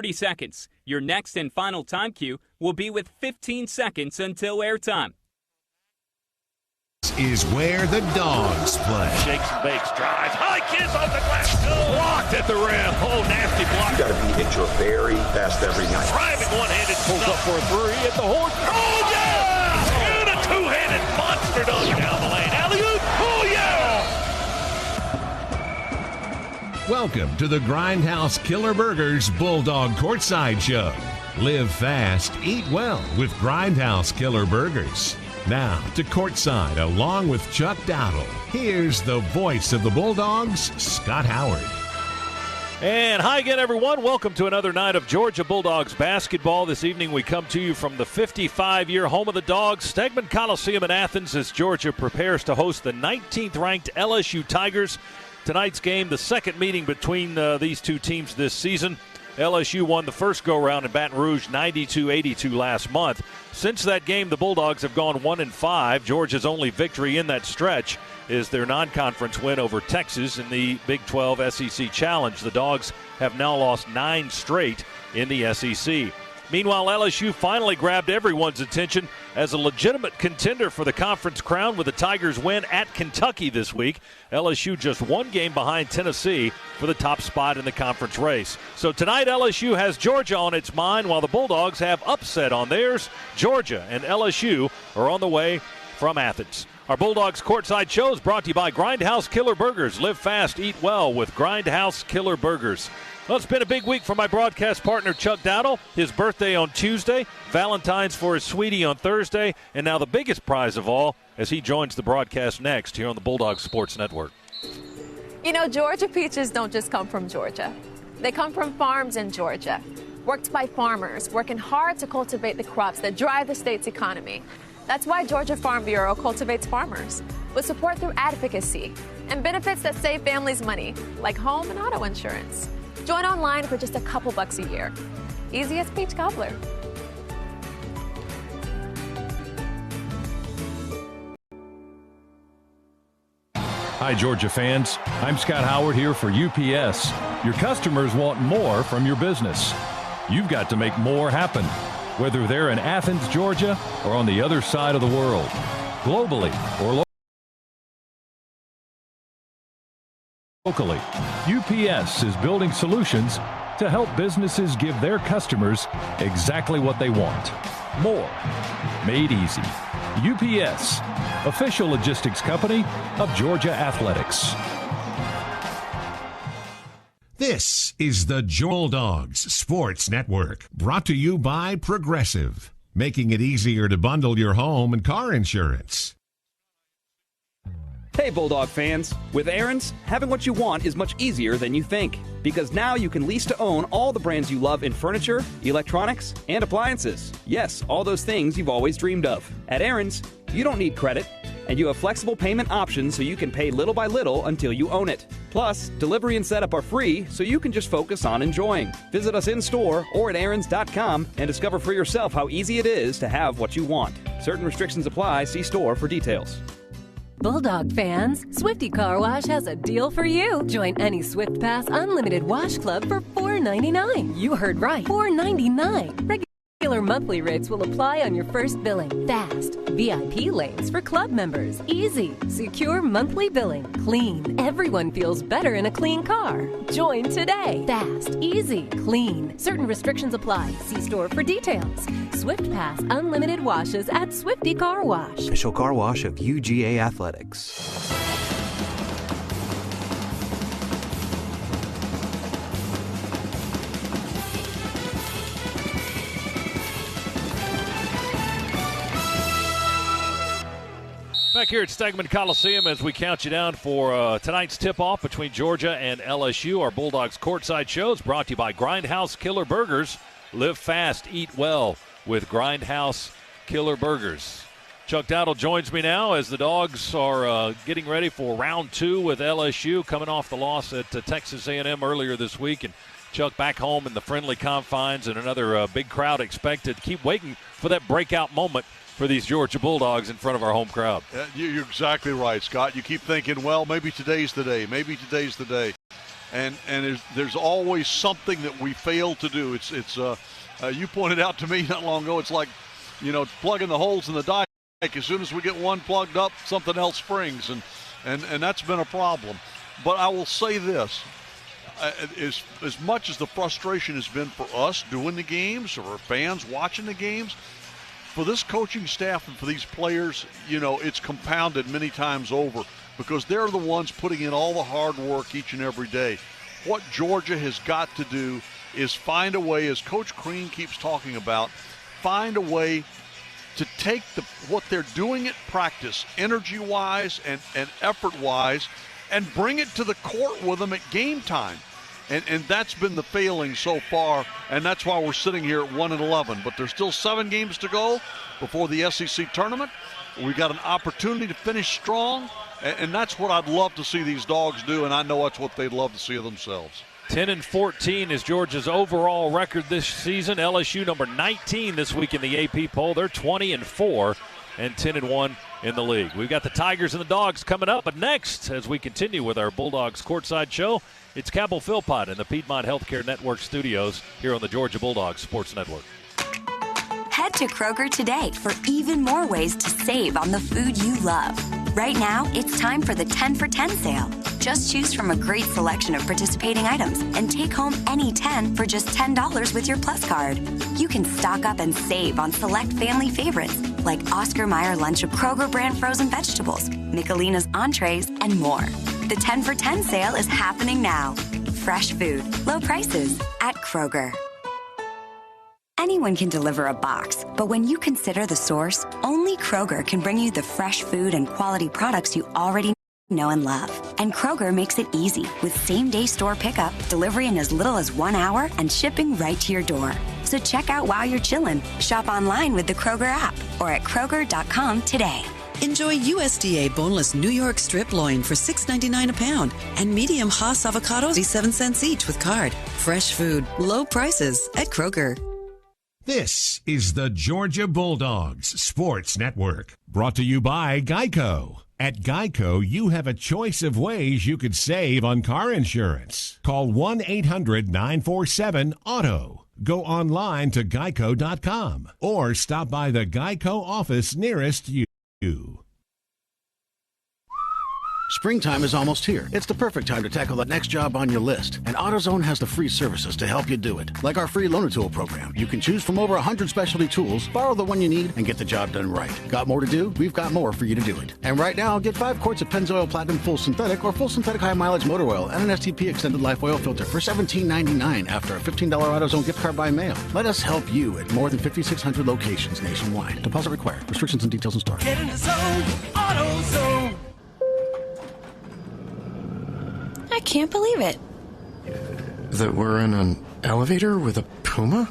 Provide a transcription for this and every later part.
30 seconds. Your next and final time cue will be with 15 seconds until airtime. Is where the dogs play. Shakes and bakes, drives, high kiss off the glass, blocked at the rim. Oh, nasty block. You got to be at your very best every night. Driving one-handed, pulls up for a three at the horn. Oh, yeah! And a two-handed monster dunk down the lane. Alley-oop, oh, yeah! Welcome to the Grindhouse Killer Burgers Bulldog Courtside Show. Live fast, eat well with Grindhouse Killer Burgers. Now to courtside along with Chuck Dowdle. Here's the voice of the Bulldogs, Scott Howard. And hi again, everyone. Welcome to another night of Georgia Bulldogs basketball. This evening we come to you from the 55-year home of the Dogs, Stegeman Coliseum in Athens, as Georgia prepares to host the 19th-ranked LSU Tigers. Tonight's game, the second meeting between these two teams this season. LSU won the first go-round in Baton Rouge 92-82 last month. Since that game, the Bulldogs have gone 1-5. Georgia's only victory in that stretch is their non-conference win over Texas in the Big 12 SEC Challenge. The Dogs have now lost 9 straight in the SEC. Meanwhile, LSU finally grabbed everyone's attention as a legitimate contender for the conference crown with the Tigers' win at Kentucky this week. LSU just one game behind Tennessee for the top spot in the conference race. So tonight, LSU has Georgia on its mind while the Bulldogs have upset on theirs. Georgia and LSU are on the way from Athens. Our Bulldogs Courtside Show is brought to you by Grindhouse Killer Burgers. Live fast, eat well with Grindhouse Killer Burgers. Well, it's been a big week for my broadcast partner, Chuck Dowdle. His birthday on Tuesday, Valentine's for his sweetie on Thursday, and now the biggest prize of all as he joins the broadcast next here on the Bulldogs Sports Network. You know, Georgia peaches don't just come from Georgia. They come from farms in Georgia, worked by farmers, working hard to cultivate the crops that drive the state's economy. That's why Georgia Farm Bureau cultivates farmers with support through advocacy and benefits that save families money, like home and auto insurance. Join online for just a couple bucks a year. Easy as peach cobbler. Hi, Georgia fans. I'm Scott Howard here for UPS. Your customers want more from your business. You've got to make more happen, whether they're in Athens, Georgia, or on the other side of the world, globally or locally. UPS is building solutions to help businesses give their customers exactly what they want. More. Made easy. UPS, official logistics company of Georgia Athletics. This is the Bulldogs Sports Network, brought to you by Progressive, making it easier to bundle your home and car insurance. Hey Bulldog fans, with Aaron's, having what you want is much easier than you think. Because now you can lease to own all the brands you love in furniture, electronics, and appliances. Yes, all those things you've always dreamed of. At Aaron's, you don't need credit, and you have flexible payment options so you can pay little by little until you own it. Plus, delivery and setup are free, so you can just focus on enjoying. Visit us in-store or at aarons.com and discover for yourself how easy it is to have what you want. Certain restrictions apply. See store for details. Bulldog fans, Swifty Car Wash has a deal for you. Join any Swift Pass Unlimited Wash Club for $4.99. You heard right, $4.99. Regular monthly rates will apply on your first billing. Fast. VIP lanes for club members. Easy. Secure monthly billing. Clean. Everyone feels better in a clean car. Join today. Fast. Easy. Clean. Certain restrictions apply. See store for details. Swift Pass Unlimited Washes at Swifty Car Wash. Official car wash of UGA Athletics. Back here at Stegeman Coliseum as we count you down for tonight's tip-off between Georgia and LSU. Our Bulldogs Courtside Show is brought to you by Grindhouse Killer Burgers. Live fast, eat well with Grindhouse Killer Burgers. Chuck Dowdle joins me now as the Dogs are getting ready for round 2 with LSU, coming off the loss at Texas A&M earlier this week. And Chuck back home in the friendly confines and another big crowd expected. Keep waiting for that breakout moment for these Georgia Bulldogs in front of our home crowd. You're exactly right, Scott. You keep thinking, well, maybe today's the day. Maybe today's the day. and there's always something that we fail to do. It's you pointed out to me not long ago, it's like, plugging the holes in the dike. As soon as we get one plugged up, something else springs, and that's been a problem. But I will say this, as much as the frustration has been for us doing the games or fans watching the games, for this coaching staff and for these players, it's compounded many times over because they're the ones putting in all the hard work each and every day. What Georgia has got to do is find a way, as Coach Crean keeps talking about, find a way to take what they're doing at practice, energy-wise and effort-wise, and bring it to the court with them at game time. And that's been the failing so far, and that's why we're sitting here at 1-11. But there's still 7 games to go before the SEC tournament. We've got an opportunity to finish strong, and that's what I'd love to see these Dogs do, and I know that's what they'd love to see of themselves. 10-14 is Georgia's overall record this season. LSU number 19 this week in the AP poll. They're 20-4 and 10-1 in the league. We've got the Tigers and the Dogs coming up, but next, as we continue with our Bulldogs Courtside Show, it's Cabell Philpott in the Piedmont Healthcare Network studios here on the Georgia Bulldogs Sports Network. Head to Kroger today for even more ways to save on the food you love. Right now, it's time for the 10 for 10 sale. Just choose from a great selection of participating items and take home any 10 for just $10 with your Plus card. You can stock up and save on select family favorites like Oscar Mayer lunch of Kroger brand frozen vegetables, Michelina's entrees, and more. The 10 for 10 sale is happening now. Fresh food, low prices at Kroger. Anyone can deliver a box, but when you consider the source, only Kroger can bring you the fresh food and quality products you already know and love. And Kroger makes it easy with same-day store pickup, delivery in as little as 1 hour, and shipping right to your door. So check out while you're chillin'. Shop online with the Kroger app or at Kroger.com today. Enjoy USDA boneless New York strip loin for $6.99 a pound and medium Haas avocados 87 cents each with card. Fresh food, low prices at Kroger. This is the Georgia Bulldogs Sports Network, brought to you by Geico. At Geico, you have a choice of ways you could save on car insurance. Call 1-800-947-AUTO. Go online to geico.com or stop by the Geico office nearest you. Springtime is almost here. It's the perfect time to tackle the next job on your list. And AutoZone has the free services to help you do it. Like our free loaner tool program. You can choose from over 100 specialty tools, borrow the one you need, and get the job done right. Got more to do? We've got more for you to do it. And right now, get 5 quarts of Pennzoil Platinum Full Synthetic or Full Synthetic High Mileage Motor Oil and an STP Extended Life Oil Filter for $17.99 after a $15 AutoZone gift card by mail. Let us help you at more than 5,600 locations nationwide. Deposit required. Restrictions and details in store. Get in the zone, AutoZone. I can't believe it. That we're in an elevator with a puma?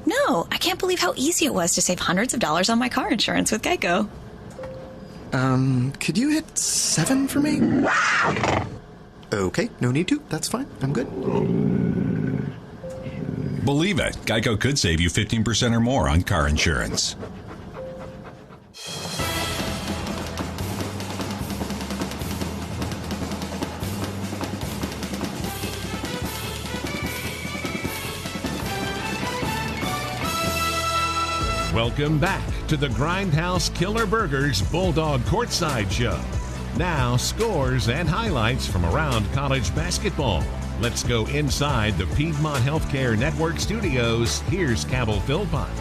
No, I can't believe how easy it was to save hundreds of dollars on my car insurance with Geico. Could you hit 7 for me? Okay, no need to. That's fine. I'm good. Believe it, Geico could save you 15% or more on car insurance. Welcome back to the Grindhouse Killer Burgers Bulldog Courtside Show. Now, scores and highlights from around college basketball. Let's go inside the Piedmont Healthcare Network studios. Here's Cabell Philpott.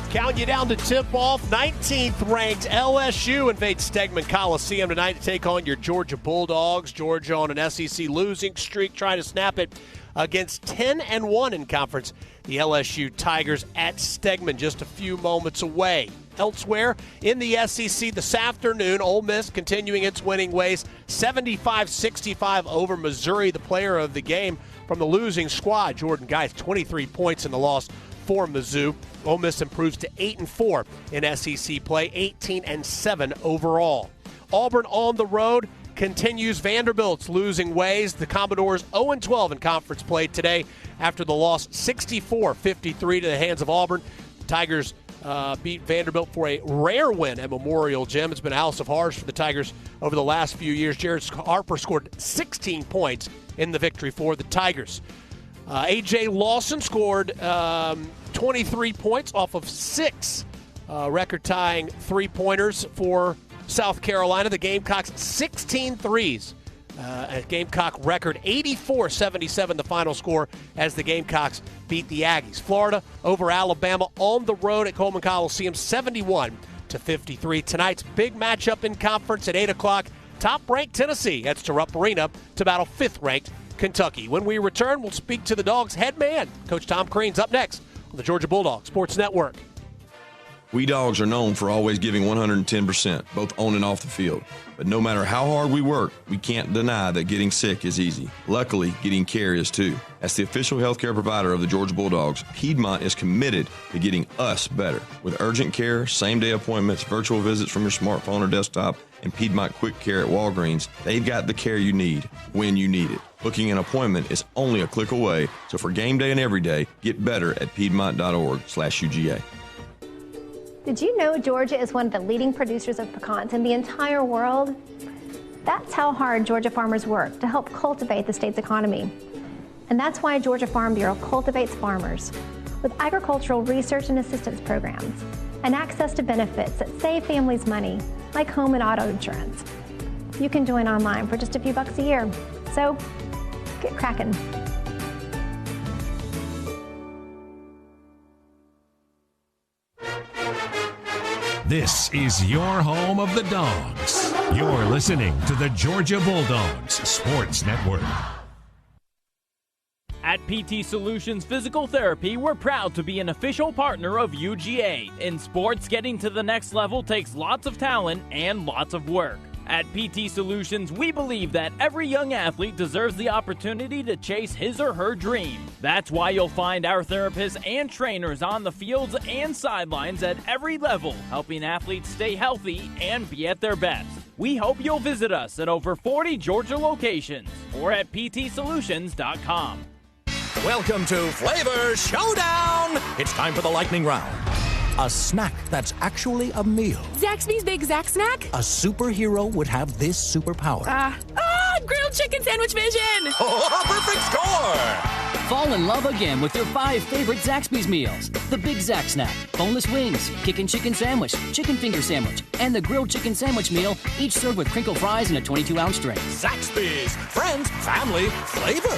Counting you down to tip-off, 19th ranked LSU invades Stegman Coliseum tonight to take on your Georgia Bulldogs. Georgia on an SEC losing streak, trying to snap it against 10-1 in conference. The LSU Tigers at Stegman just a few moments away. Elsewhere in the SEC this afternoon, Ole Miss continuing its winning ways, 75-65 over Missouri. The player of the game from the losing squad, Jordan Geis, 23 points in the loss for Mizzou. Ole Miss improves to 8-4 in SEC play, 18-7 overall. Auburn on the road continues Vanderbilt's losing ways. The Commodores 0-12 in conference play today after the loss 64-53 to the hands of Auburn. The Tigers beat Vanderbilt for a rare win at Memorial Gym. It's been a house of horrors for the Tigers over the last few years. Jared Harper scored 16 points in the victory for the Tigers. A.J. Lawson scored 23 points off of 6 record-tying three-pointers for South Carolina. The Gamecocks 16 threes. A Gamecock record 84-77 the final score as the Gamecocks beat the Aggies. Florida over Alabama on the road at Coleman Coliseum 71-53. Tonight's big matchup in conference at 8 o'clock. Top-ranked Tennessee heads to Rupp Arena to battle 5th-ranked Kentucky. When we return, we'll speak to the Dogs' head man. Coach Tom Crean's up next on the Georgia Bulldogs Sports Network. We Dogs are known for always giving 110%, both on and off the field. But no matter how hard we work, we can't deny that getting sick is easy. Luckily, getting care is too. As the official healthcare provider of the Georgia Bulldogs, Piedmont is committed to getting us better. With urgent care, same-day appointments, virtual visits from your smartphone or desktop, and Piedmont Quick Care at Walgreens, they've got the care you need when you need it. Booking an appointment is only a click away, so for game day and every day, get better at piedmont.org/UGA. Did you know Georgia is one of the leading producers of pecans in the entire world? That's how hard Georgia farmers work to help cultivate the state's economy. And that's why Georgia Farm Bureau cultivates farmers with agricultural research and assistance programs and access to benefits that save families money, like home and auto insurance. You can join online for just a few bucks a year. So, get cracking. This is your home of the Dogs. You're listening to the Georgia Bulldogs Sports Network. At PT Solutions Physical Therapy, we're proud to be an official partner of UGA. In sports, getting to the next level takes lots of talent and lots of work. At PT Solutions, we believe that every young athlete deserves the opportunity to chase his or her dream. That's why you'll find our therapists and trainers on the fields and sidelines at every level, helping athletes stay healthy and be at their best. We hope you'll visit us at over 40 Georgia locations or at ptsolutions.com. Welcome to Flavor Showdown! It's time for the lightning round. A snack that's actually a meal. Zaxby's Big Zax Snack? A superhero would have this superpower. Grilled chicken sandwich vision! Oh, perfect score! Fall in love again with your 5 favorite Zaxby's meals. The Big Zax Snack, boneless wings, kickin' chicken sandwich, chicken finger sandwich, and the grilled chicken sandwich meal, each served with crinkle fries and a 22-ounce drink. Zaxby's, friends, family, flavor.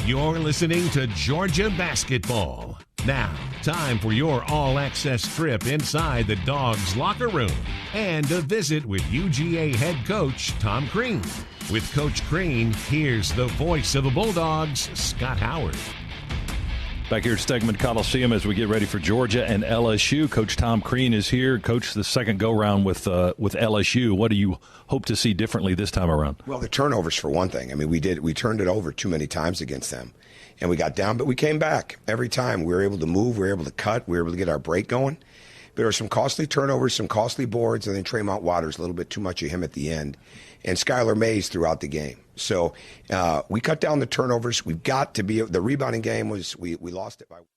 You're listening to Georgia Basketball. Now, time for your all-access trip inside the Dogs' locker room and a visit with UGA head coach Tom Crean. With Coach Crean, here's the voice of the Bulldogs, Scott Howard. Back here at Stegman Coliseum as we get ready for Georgia and LSU. Coach Tom Crean is here. Coach, the second go-round with LSU. What do you hope to see differently this time around? Well, the turnovers, for one thing. I mean, we turned it over too many times against them. And we got down, but we came back. Every time we were able to move, we were able to cut, we were able to get our break going. But there were some costly turnovers, some costly boards, and then Tremont Waters, a little bit too much of him at the end. And Skylar Mays throughout the game. So we cut down the turnovers. We've got to be – the rebounding game was – we lost it by –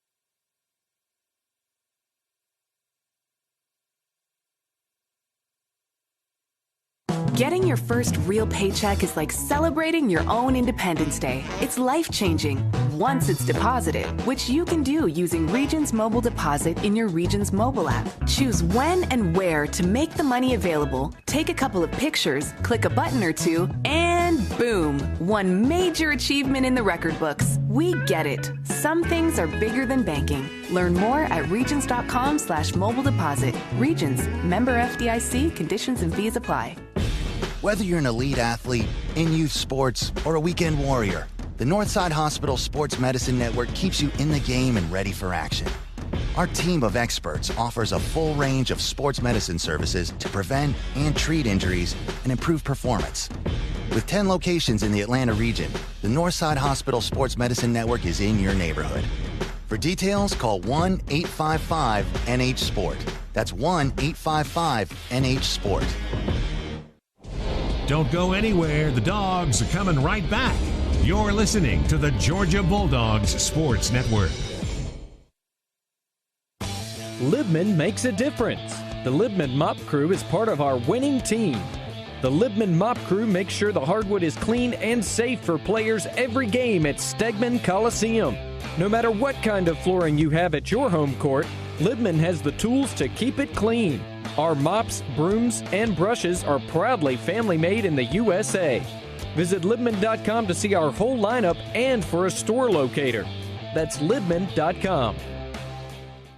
Getting your first real paycheck is like celebrating your own Independence Day. It's life-changing once it's deposited, which you can do using Regions Mobile Deposit in your Regions mobile app. Choose when and where to make the money available, take a couple of pictures, click a button or two, and boom, one major achievement in the record books. We get it. Some things are bigger than banking. Learn more at regions.com/mobile deposit. Regions, member FDIC, conditions and fees apply. Whether you're an elite athlete, in youth sports, or a weekend warrior, the Northside Hospital Sports Medicine Network keeps you in the game and ready for action. Our team of experts offers a full range of sports medicine services to prevent and treat injuries and improve performance. With 10 locations in the Atlanta region, the Northside Hospital Sports Medicine Network is in your neighborhood. For details, call 1-855-NH-SPORT. That's 1-855-NH-SPORT. Don't go anywhere. The Dogs are coming right back. You're listening to the Georgia Bulldogs Sports Network. Libman makes a difference. The Libman Mop Crew is part of our winning team. The Libman Mop Crew makes sure the hardwood is clean and safe for players every game at Stegman Coliseum. No matter what kind of flooring you have at your home court, Libman has the tools to keep it clean. Our mops, brooms, and brushes are proudly family-made in the USA. Visit Libman.com to see our whole lineup and for a store locator. That's Libman.com.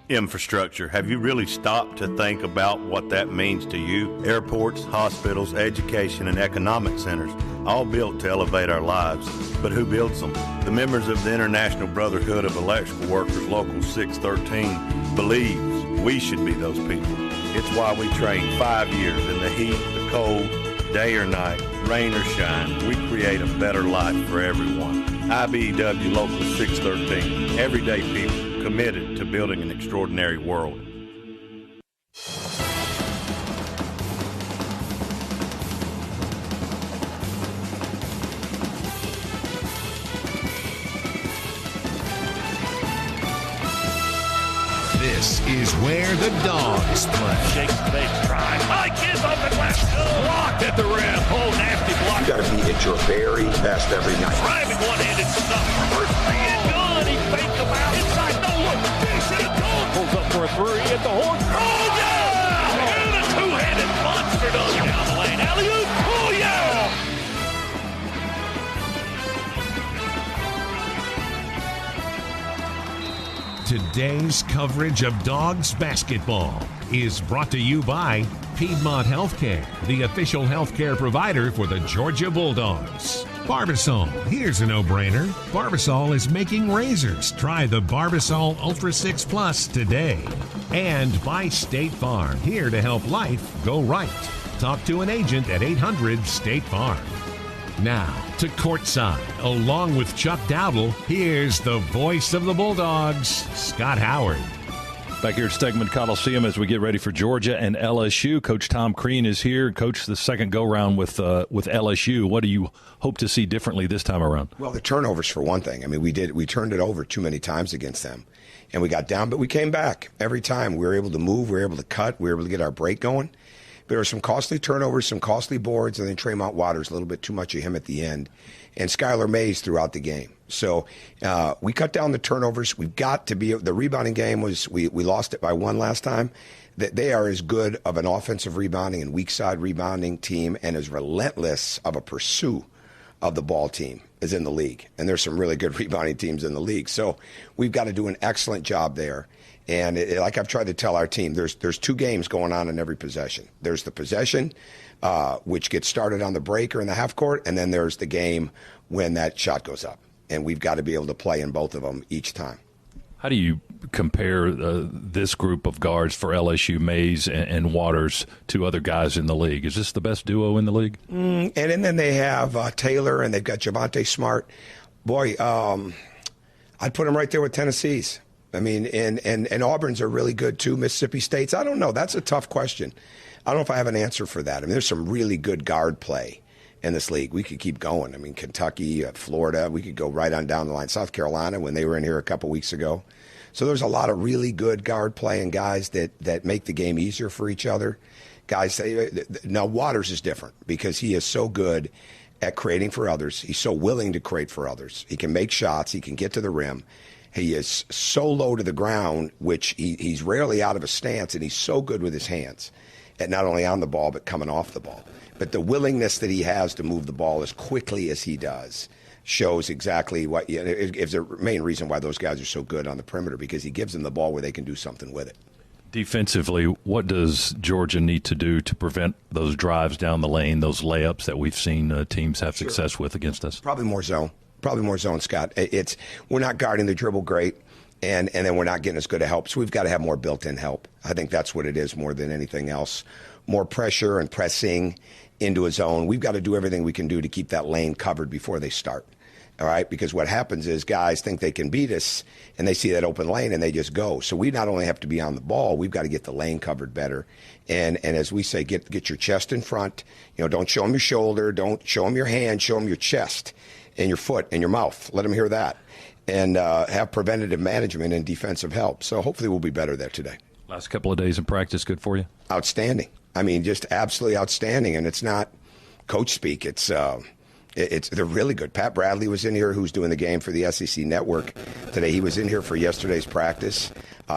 Infrastructure. Have you really stopped to think about what that means to you? Airports, hospitals, education, and economic centers, all built to elevate our lives. But who builds them? The members of the International Brotherhood of Electrical Workers, Local 613, believes we should be those people. It's why we train 5 years in the heat, the cold, day or night, rain or shine. We create a better life for everyone. IBEW Local 613, everyday people committed to building an extraordinary world. This is where the Dogs play. Shakes the base, try. Mike is on the glass. Blocked at the rim. Oh, nasty block. You got to be at your very best every night. Driving one-handed stuff. Reverse three and good. He faked them out. Inside, no look. Dish it and goal. Pulls up for a three at the horn. Oh, yeah! And a two-handed monster down the lane. Alley-oop. Oh, yeah! Today's coverage of Dogs basketball is brought to you by Piedmont Healthcare, the official healthcare provider for the Georgia Bulldogs. Barbasol, here's a no-brainer. Barbasol is making razors. Try the Barbasol Ultra 6 Plus today. And by State Farm, here to help life go right. Talk to an agent at 800-STATE-FARM. Now, to courtside, along with Chuck Dowdle, here's the voice of the Bulldogs, Scott Howard. Back here at Stegman Coliseum as we get ready for Georgia and LSU. Coach Tom Crean is here. Coach, the second go-round with LSU. What do you hope to see differently this time around? Well, the turnovers for one thing. I mean, we turned it over too many times against them, and we got down, but we came back every time. We were able to move, we were able to cut, we were able to get our break going. There were some costly turnovers, some costly boards, and then Tremont Waters, a little bit too much of him at the end, and Skylar Mays throughout the game. So we cut down the turnovers. We've got to be – the rebounding game was – we lost it by one last time. They are as good of an offensive rebounding and weak side rebounding team and as relentless of a pursuit of the ball team as in the league. And there's some really good rebounding teams in the league. So we've got to do an excellent job there. And like I've tried to tell our team, there's two games going on in every possession. There's the possession, which gets started on the break or in the half court, and then there's the game when that shot goes up. And we've got to be able to play in both of them each time. How do you compare this group of guards for LSU, Mays and Waters, to other guys in the league? Is this the best duo in the league? And then they have Taylor, and they've got Javonte Smart. Boy, I'd put them right there with Tennessee's. I mean, and Auburn's are really good, too. Mississippi State's, I don't know. That's a tough question. I don't know if I have an answer for that. I mean, there's some really good guard play in this league. We could keep going. I mean, Kentucky, Florida, we could go right on down the line. South Carolina, when they were in here a couple weeks ago. So there's a lot of really good guard play and guys that make the game easier for each other. Guys, now Waters is different because he is so good at creating for others. He's so willing to create for others. He can make shots. He can get to the rim. He is so low to the ground, which he's rarely out of a stance, and he's so good with his hands, and not only on the ball but coming off the ball. But the willingness that he has to move the ball as quickly as he does shows exactly what is the main reason why those guys are so good on the perimeter, because he gives them the ball where they can do something with it. Defensively, what does Georgia need to do to prevent those drives down the lane, those layups that we've seen teams have success with against us? Probably more zone, Scott. We're not guarding the dribble great, and then we're not getting as good a help. So we've got to have more built-in help. I think that's what it is more than anything else. More pressure and pressing into a zone. We've got to do everything we can do to keep that lane covered before they start. all right? Because what happens is guys think they can beat us, and they see that open lane, and they just go. So we not only have to be on the ball, we've got to get the lane covered better. And as we say, get your chest in front. Don't show them your shoulder. Don't show them your hand. Show them your chest and your foot and your mouth. Let them hear that. And have preventative management and defensive help. So hopefully we'll be better there today. Last couple of days in practice, good for you? Outstanding. I mean, just absolutely outstanding. And it's not coach speak. It's they're really good. Pat Bradley was in here, who's doing the game for the SEC Network today. He was in here for yesterday's practice.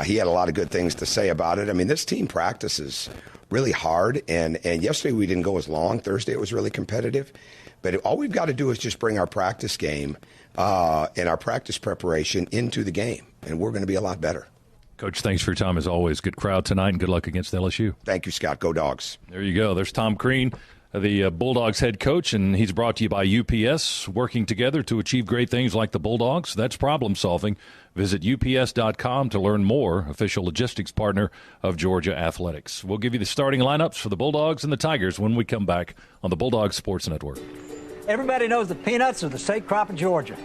He had a lot of good things to say about it. I mean, this team practices really hard. And yesterday we didn't go as long. Thursday it was really competitive. But all we've got to do is just bring our practice game and our practice preparation into the game, and we're going to be a lot better. Coach, thanks for your time as always. Good crowd tonight, and good luck against LSU. Thank you, Scott. Go Dogs. There you go. There's Tom Crean, the Bulldogs head coach, and he's brought to you by UPS, working together to achieve great things like the Bulldogs. That's problem solving. Visit ups.com to learn more, official logistics partner of Georgia Athletics. We'll give you the starting lineups for the Bulldogs and the Tigers when we come back on the Bulldogs Sports Network. Everybody knows that peanuts are the state crop of Georgia.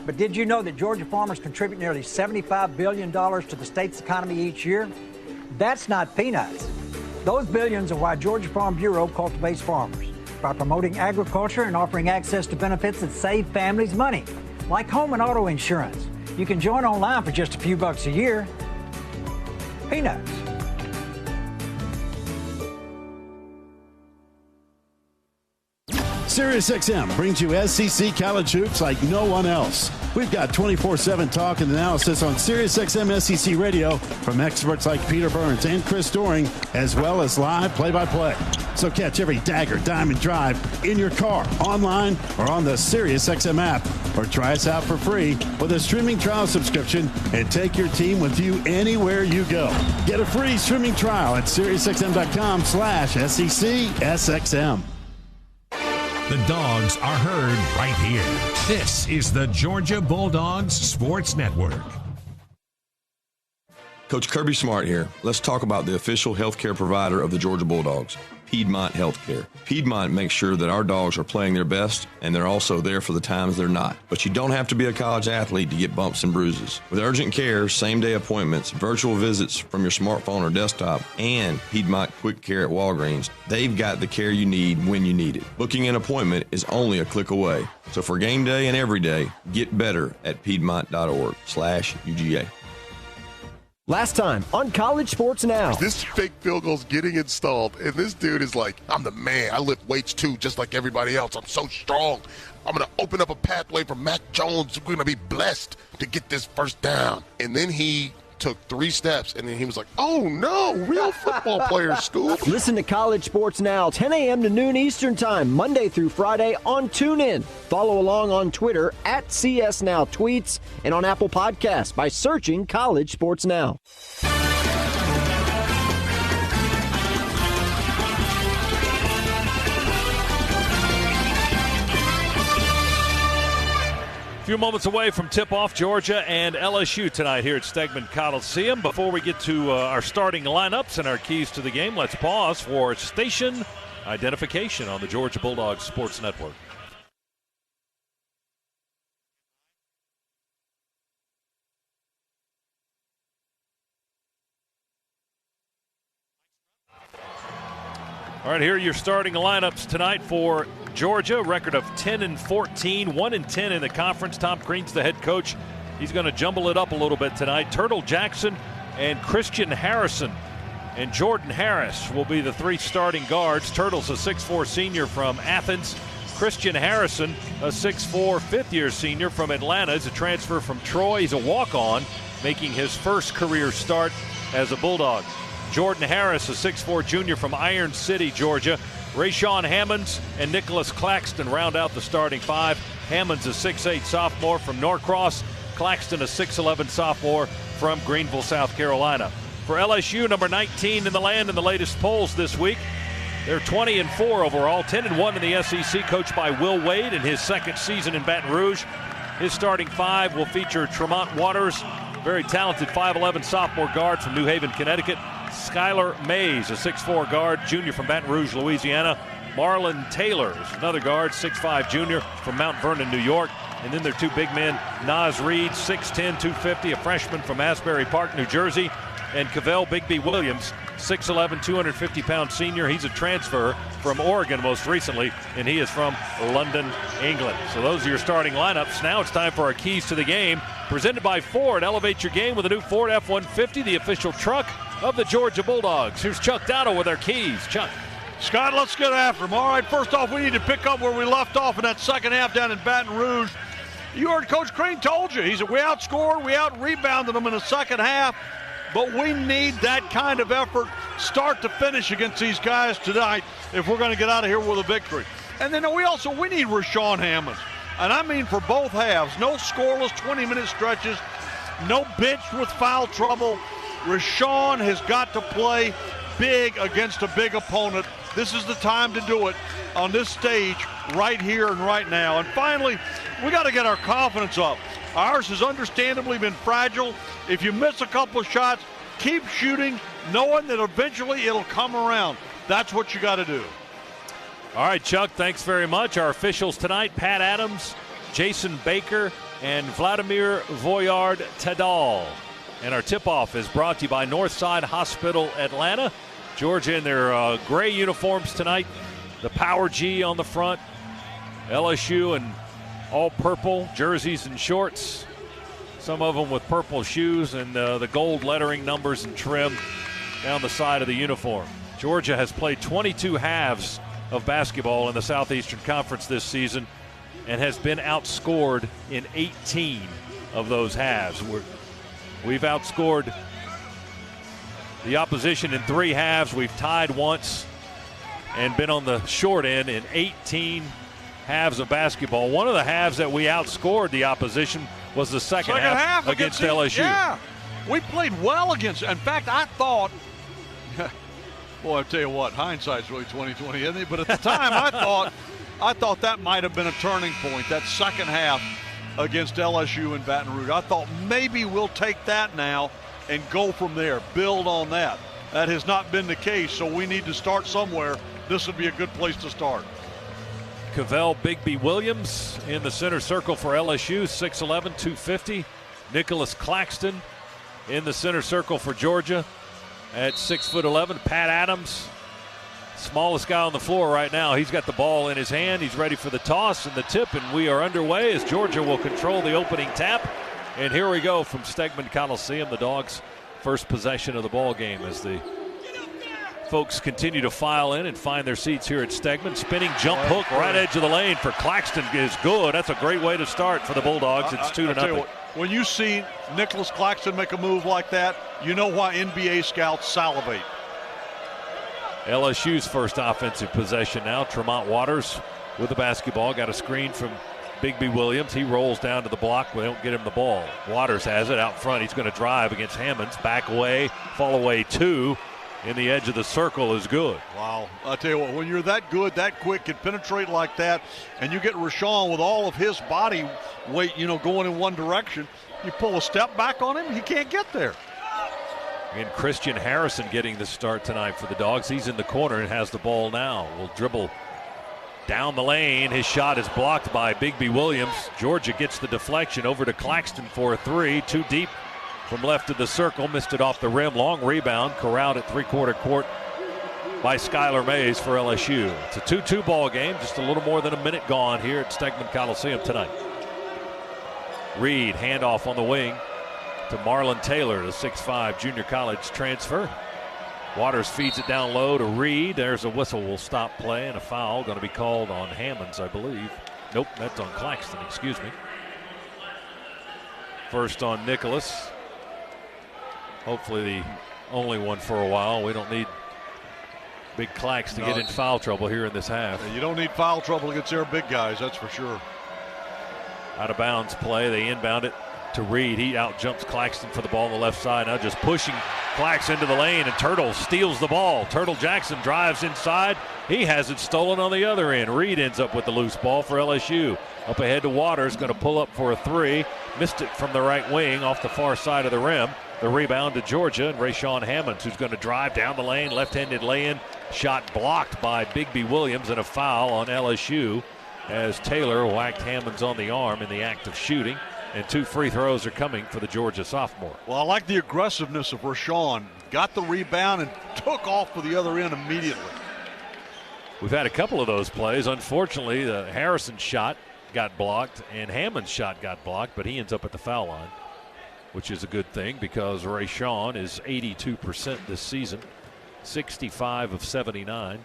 But did you know that Georgia farmers contribute nearly $75 billion to the state's economy each year? That's not peanuts. Those billions are why Georgia Farm Bureau cultivates farmers, by promoting agriculture and offering access to benefits that save families money, like home and auto insurance. You can join online for just a few bucks a year. Peanuts. SiriusXM brings you SEC college hoops like no one else. We've got 24/7 talk and analysis on SiriusXM SEC Radio from experts like Peter Burns and Chris Doring, as well as live play-by-play. So catch every dagger, diamond drive in your car, online, or on the SiriusXM app. Or try us out for free with a streaming trial subscription and take your team with you anywhere you go. Get a free streaming trial at SiriusXM.com/SECSXM. The Dogs are heard right here. This is the Georgia Bulldogs Sports Network. Coach Kirby Smart here. Let's talk about the official healthcare provider of the Georgia Bulldogs, Piedmont Healthcare. Piedmont makes sure that our dogs are playing their best, and they're also there for the times they're not. But you don't have to be a college athlete to get bumps and bruises. With urgent care, same-day appointments, virtual visits from your smartphone or desktop, and Piedmont Quick Care at Walgreens, they've got the care you need when you need it. Booking an appointment is only a click away. So for game day and every day, get better at piedmont.org/UGA. Last time on College Sports Now. This fake field goal's getting installed, and this dude is like, I'm the man. I lift weights too, just like everybody else. I'm so strong. I'm going to open up a pathway for Mac Jones. We're going to be blessed to get this first down. And then he took 3 steps, and then he was like, oh, no, real football players, Scoop. Listen to College Sports Now, 10 a.m. to noon Eastern Time, Monday through Friday on TuneIn. Follow along on Twitter at CSNowTweets and on Apple Podcasts by searching College Sports Now. A few moments away from tip-off, Georgia and LSU tonight here at Stegman Coliseum. Before we get to our starting lineups and our keys to the game, let's pause for station identification on the Georgia Bulldogs Sports Network. All right, here are your starting lineups tonight for Georgia. Record of 10-14, 1-10 in the conference. Tom Crean's the head coach. He's going to jumble it up a little bit tonight. Turtle Jackson and Christian Harrison. And Jordan Harris will be the 3 starting guards. Turtle's a 6'4 senior from Athens. Christian Harrison, a 6'4 fifth-year senior from Atlanta. Is a transfer from Troy. He's a walk-on, making his first career start as a Bulldog. Jordan Harris, a 6'4 junior from Iron City, Georgia. Rayshawn Hammonds and Nicholas Claxton round out the starting 5. Hammonds, a 6'8 sophomore from Norcross. Claxton, a 6'11 sophomore from Greenville, South Carolina. For LSU, number 19 in the land in the latest polls this week. They're 20-4 overall, 10-1 in the SEC, coached by Will Wade in his second season in Baton Rouge. His starting 5 will feature Tremont Waters, very talented 5'11 sophomore guard from New Haven, Connecticut. Skylar Mays, a 6'4 guard, junior from Baton Rouge, Louisiana. Marlon Taylor is another guard, 6'5 junior from Mount Vernon, New York. And then their two big men, Naz Reid, 6'10", 250, a freshman from Asbury Park, New Jersey, and Cavell Bigby Williams, 6'11", 250-pound senior. He's a transfer from Oregon most recently, and he is from London, England. So those are your starting lineups. Now it's time for our keys to the game, presented by Ford. Elevate your game with a new Ford F-150, the official truck of the Georgia Bulldogs. Here's Chuck Dowdle with our keys. Chuck. Scott, let's get after them. All right, first off, we need to pick up where we left off in that second half down in Baton Rouge. You heard Coach Crean told you. He said we outscored, we out-rebounded them in the second half, but we need that kind of effort start to finish against these guys tonight if we're going to get out of here with a victory. And then we need Rashawn Hammonds. And I mean for both halves. No scoreless 20-minute stretches, no bench with foul trouble. Rashawn has got to play big against a big opponent. This is the time to do it on this stage right here and right now. And finally, we got to get our confidence up. Ours has understandably been fragile. If you miss a couple of shots, keep shooting, knowing that eventually it'll come around. That's what you got to do. All right, Chuck, thanks very much. Our officials tonight, Pat Adams, Jason Baker, and Vladimir Voyard-Tadal. And our tip-off is brought to you by Northside Hospital Atlanta. Georgia in their gray uniforms tonight. The Power G on the front. LSU in all purple jerseys and shorts. Some of them with purple shoes and the gold lettering, numbers, and trim down the side of the uniform. Georgia has played 22 halves of basketball in the Southeastern Conference this season and has been outscored in 18 of those halves. We've outscored the opposition in 3 halves. We've tied once and been on the short end in 18 halves of basketball. One of the halves that we outscored the opposition was the second half against LSU. Yeah, we played well against. In fact, I thought, boy, I tell you what, hindsight's really 20/20, isn't it? But at the time, I thought that might have been a turning point. That second half against LSU in Baton Rouge. I thought maybe we'll take that now and go from there, build on that. That has not been the case, so we need to start somewhere. This would be a good place to start. Cavell Bigby Williams in the center circle for LSU, 6'11", 250. Nicholas Claxton in the center circle for Georgia at 6'11". Pat Adams, smallest guy on the floor right now. He's got the ball in his hand. He's ready for the toss and the tip, and we are underway as Georgia will control the opening tap. And here we go from Stegman Coliseum, the Dogs' first possession of the ball game as the folks continue to file in and find their seats here at Stegman. Spinning jump hook, right edge of the lane for Claxton is good. That's a great way to start for the Bulldogs. It's 2-0. When you see Nicholas Claxton make a move like that, you know why NBA scouts salivate. LSU's first offensive possession now. Tremont Waters with the basketball. Got a screen from Bigby Williams. He rolls down to the block. They don't get him the ball. Waters has it out front. He's going to drive against Hammonds. Back away, fall away 2. In the edge of the circle is good. Wow. I tell you what, when you're that good, that quick, can penetrate like that, and you get Rashawn with all of his body weight, going in one direction, you pull a step back on him, he can't get there. And Christian Harrison getting the start tonight for the Dogs. He's in the corner and has the ball now. Will dribble down the lane. His shot is blocked by Bigby Williams. Georgia gets the deflection over to Claxton for a 3. Too deep from left of the circle. Missed it off the rim. Long rebound. Corralled at three-quarter court by Skylar Mays for LSU. It's a 2-2 ball game. Just a little more than a minute gone here at Stegman Coliseum tonight. Reid, handoff on the wing to Marlon Taylor, the 6'5 junior college transfer. Waters feeds it down low to Reid. There's a whistle. Will stop play, and a foul going to be called on Hammonds, I believe. Nope, that's on Claxton, excuse me. First on Nicholas. Hopefully the only one for a while. We don't need Big Clax to get in foul trouble here in this half. You don't need foul trouble against their big guys, that's for sure. Out of bounds play. They inbound it to Reid. He out jumps Claxton for the ball on the left side. Now just pushing Clax into the lane, and Turtle steals the ball. Turtle Jackson drives inside. He has it stolen on the other end. Reid ends up with the loose ball for LSU. Up ahead to Waters, going to pull up for a 3. Missed it from the right wing off the far side of the rim. The rebound to Georgia, and Rashawn Hammonds, who's going to drive down the lane, left-handed lay-in. Shot blocked by Bigby Williams, and a foul on LSU. as Taylor whacked Hammonds on the arm in the act of shooting. And 2 free throws are coming for the Georgia sophomore. Well, I like the aggressiveness of Rashawn. Got the rebound and took off for the other end immediately. We've had a couple of those plays. Unfortunately, the Harrison shot got blocked and Hammond's shot got blocked, but he ends up at the foul line, which is a good thing because Rashawn is 82% this season, 65 of 79.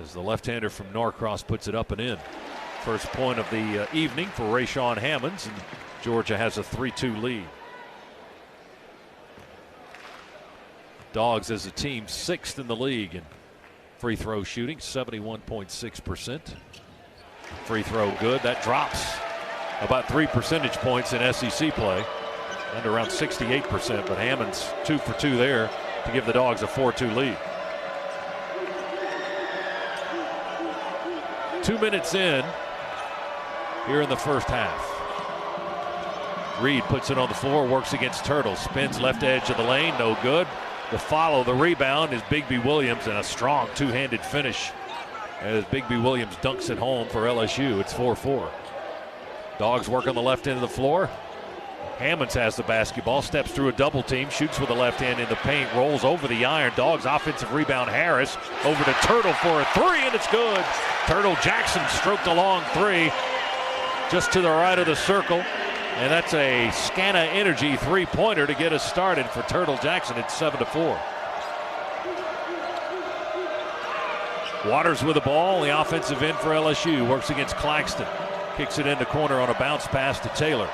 As the left-hander from Norcross puts it up and in. First point of the evening for Rashawn Hammonds, and Georgia has a 3-2 lead. Dogs as a team 6th in the league in free throw shooting, 71.6%. Free throw good. That drops about 3 percentage points in SEC play, and around 68%. But Hammonds 2 for 2 there to give the Dogs a 4-2 lead. 2 minutes in here in the first half. Reed puts it on the floor, works against Turtle, spins left edge of the lane, no good. The follow, the rebound is Bigby Williams, and a strong two-handed finish as Bigby Williams dunks it home for LSU. It's 4-4. Dogs work on the left end of the floor. Hammonds has the basketball, steps through a double team, shoots with the left hand in the paint, rolls over the iron. Dogs offensive rebound. Harris over to Turtle for a 3, and it's good. Turtle Jackson stroked a long 3 just to the right of the circle, and that's a Scana Energy 3-pointer to get us started for Turtle Jackson. It's 7-4. Waters with the ball, the offensive end for LSU, works against Claxton, kicks it into corner on a bounce pass to Taylor.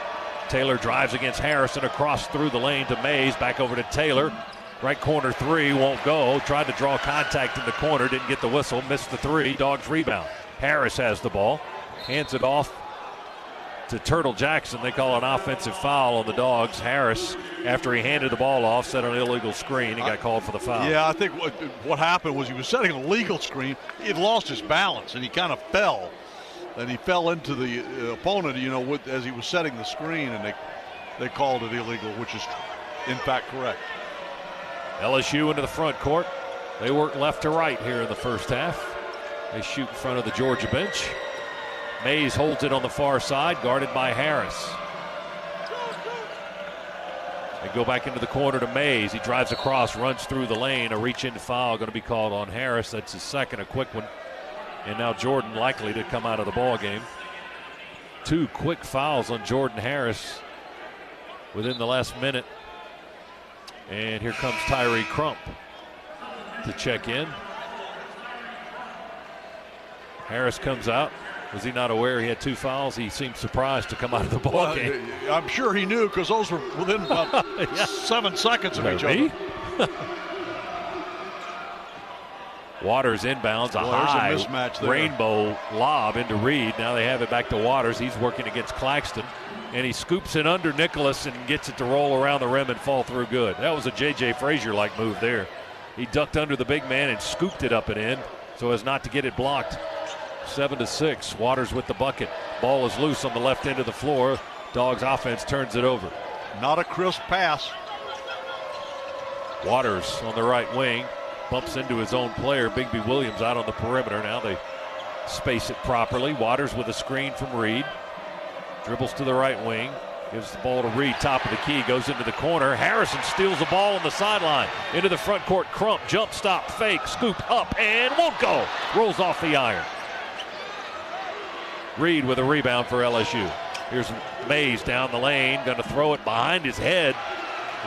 Taylor drives against Harrison, across through the lane to Mays, back over to Taylor. Right corner 3 won't go. Tried to draw contact in the corner, didn't get the whistle, missed the 3. Dogs rebound. Harris has the ball, hands it off to Turtle Jackson. They call an offensive foul on the Dogs. Harris, after he handed the ball off, set an illegal screen. He got called for the foul. Yeah, I think what happened was he was setting a legal screen. He had lost his balance, and he kind of fell. And he fell into the opponent, as he was setting the screen, and they called it illegal, which is, in fact, correct. LSU into the front court. They work left to right here in the first half. They shoot in front of the Georgia bench. Mays holds it on the far side, guarded by Harris. They go back into the corner to Mays. He drives across, runs through the lane. A reach-in foul going to be called on Harris. That's his second, a quick one. And now Jordan likely to come out of the ball game. 2 quick fouls on Jordan Harris within the last minute. And here comes Tyree Crump to check in. Harris comes out. Was he not aware he had 2 fouls? He seemed surprised to come out of the ball game. I'm sure he knew because those were within about 7 seconds of each other. Waters inbounds, a high mismatch rainbow lob into Reed. Now they have it back to Waters. He's working against Claxton, and he scoops it under Nicholas and gets it to roll around the rim and fall through good. That was a J.J. Frazier-like move there. He ducked under the big man and scooped it up and in so as not to get it blocked. 7-6. Waters with the bucket. Ball is loose on the left end of the floor. Dogs offense turns it over. Not a crisp pass. Waters on the right wing. Bumps into his own player. Bigby Williams out on the perimeter. Now they space it properly. Waters with a screen from Reed. Dribbles to the right wing. Gives the ball to Reed, top of the key. Goes into the corner. Harrison steals the ball on the sideline. Into the front court. Crump, jump stop, fake, scoop up, and won't go. Rolls off the iron. Reed with a rebound for LSU. Here's Mays down the lane. Going to throw it behind his head.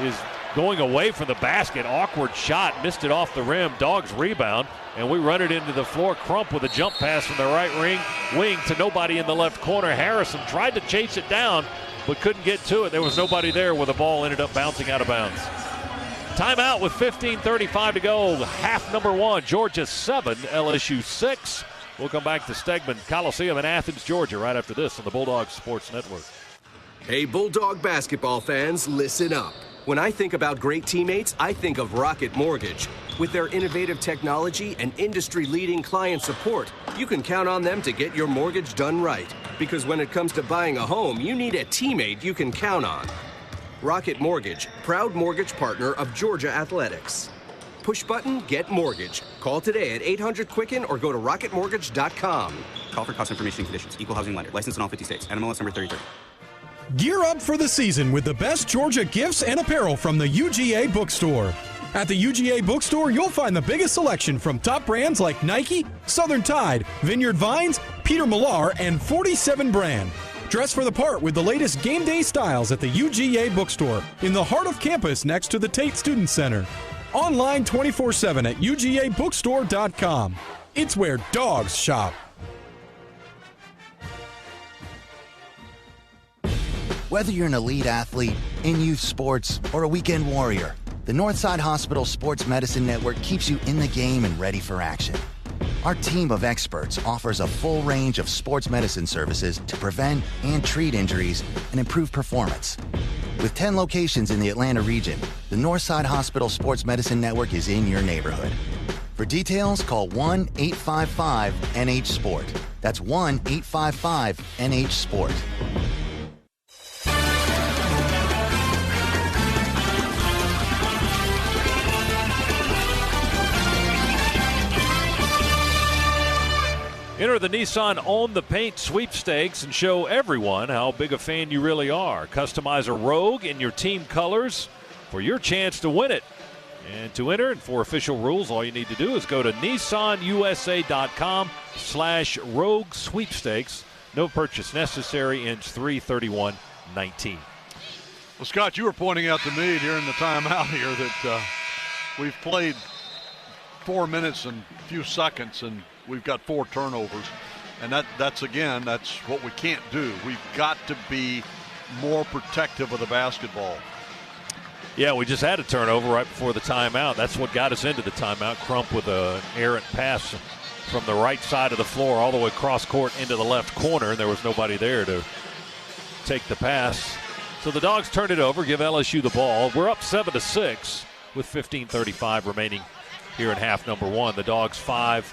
Is going away from the basket. Awkward shot. Missed it off the rim. Dogs rebound. And we run it into the floor. Crump with a jump pass from the right wing to nobody in the left corner. Harrison tried to chase it down, but couldn't get to it. There was nobody there where the ball ended up bouncing out of bounds. Timeout with 15:35 to go. Half number 1. Georgia 7, LSU 6. We'll come back to Stegman Coliseum in Athens, Georgia, right after this on the Bulldogs Sports Network. Hey, Bulldog basketball fans, listen up. When I think about great teammates, I think of Rocket Mortgage. With their innovative technology and industry-leading client support, you can count on them to get your mortgage done right. Because when it comes to buying a home, you need a teammate you can count on. Rocket Mortgage, proud mortgage partner of Georgia Athletics. push button, get mortgage. Call today at 800-QUICKEN or go to rocketmortgage.com. Call for cost information and conditions. Equal housing lender. Licensed in all 50 states. NMLS number 33. Gear up for the season with the best Georgia gifts and apparel from the UGA Bookstore. At the UGA Bookstore, you'll find the biggest selection from top brands like Nike, Southern Tide, Vineyard Vines, Peter Millar, and 47 Brand. Dress for the part with the latest game day styles at the UGA Bookstore in the heart of campus next to the Tate Student Center. Online 24/7 at UGABookstore.com. It's where dogs shop. Whether you're an elite athlete, in youth sports, or a weekend warrior, the Northside Hospital Sports Medicine Network keeps you in the game and ready for action. Our team of experts offers a full range of sports medicine services to prevent and treat injuries and improve performance. With 10 locations in the Atlanta region, the Northside Hospital Sports Medicine Network is in your neighborhood. For details, call 1-855-NH-SPORT. That's 1-855-NH-SPORT. Enter the Nissan Own the Paint sweepstakes and show everyone how big a fan you really are. Customize a Rogue in your team colors for your chance to win it. And to enter and for official rules, all you need to do is go to nissanusa.com/Rogue sweepstakes. No purchase necessary. Ends 3/31/19. Well, Scott, you were pointing out to me during the timeout here that we've played 4 minutes and a few seconds, and we've got 4 turnovers. And that's what we can't do. We've got to be more protective of the basketball. Yeah, we just had a turnover right before the timeout. That's what got us into the timeout. Crump with an errant pass from the right side of the floor all the way across court into the left corner, and there was nobody there to take the pass. So the Dogs turn it over, give LSU the ball. We're up 7-6 with 15:35 remaining here in half number 1. The Dogs 5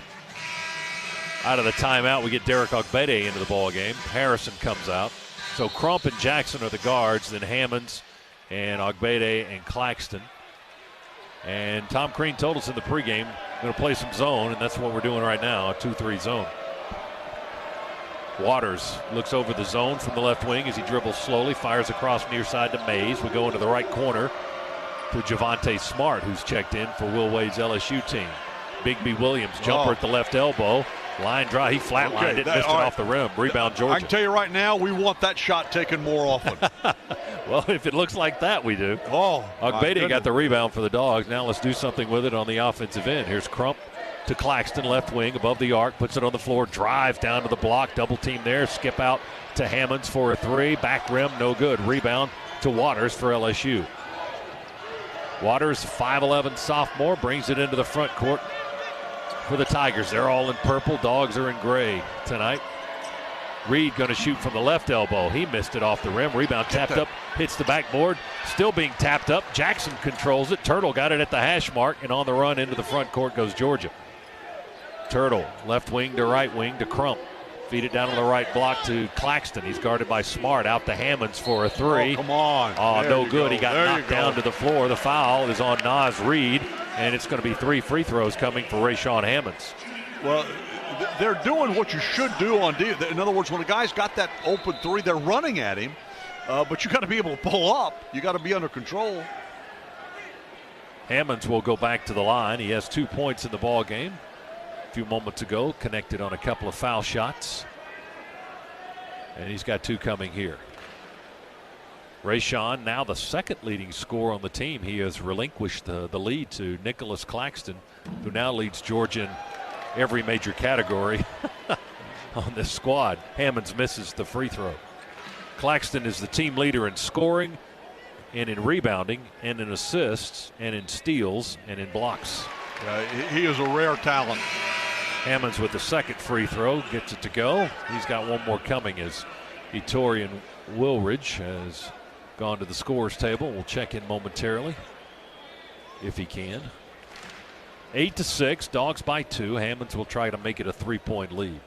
out of the timeout. We get Derek Ogbede into the ball game. Harrison comes out. So Crump and Jackson are the guards, then Hammonds and Ogbede and Claxton. And Tom Crean told us in the pregame, going to play some zone, and that's what we're doing right now, a 2-3 zone. Waters looks over the zone from the left wing as he dribbles slowly, fires across near side to Mays. We go into the right corner to Javonte Smart, who's checked in for Will Wade's LSU team. Bigby Williams, jumper at the left elbow. Line drive, he flatlined it, missed it off the rim. Rebound, Georgia. I can tell you right now, we want that shot taken more often. Well, if it looks like that, we do. Oh, Ogbede got the rebound for the Dogs. Now let's do something with it on the offensive end. Here's Crump to Claxton, left wing, above the arc, puts it on the floor, drive down to the block, double team there, skip out to Hammonds for a 3, back rim, no good. Rebound to Waters for LSU. Waters, 5'11" sophomore, brings it into the front court for the Tigers. They're all in purple. Dogs are in gray tonight. Reed going to shoot from the left elbow. He missed it off the rim. Rebound tapped up, hits the backboard. Still being tapped up. Jackson controls it. Turtle got it at the hash mark, and on the run into the front court goes Georgia. Turtle, left wing to right wing to Crump. Feed it down to the right block to Claxton. He's guarded by Smart. Out to Hammonds for a 3. Oh, come on. Oh, no good. He got knocked down to the floor. The foul is on Naz Reed, and it's going to be 3 free throws coming for Rayshawn Hammonds. Well, they're doing what you should do on D. In other words, when a guy's got that open 3, they're running at him, but you got to be able to pull up. You got to be under control. Hammonds will go back to the line. He has 2 points in the ball game. A few moments ago, connected on a couple of foul shots. And he's got 2 coming here. Rayshawn, now the second leading scorer on the team. He has relinquished the lead to Nicholas Claxton, who now leads Georgia in every major category on this squad. Hammonds misses the free throw. Claxton is the team leader in scoring and in rebounding and in assists and in steals and in blocks. He is a rare talent. Hammonds with the second free throw, gets it to go. He's got one more coming as Etorian Wilridge has gone to the scorer's table. We'll check in momentarily if he can. 8-6, Dogs by 2. Hammonds will try to make it a 3-point lead.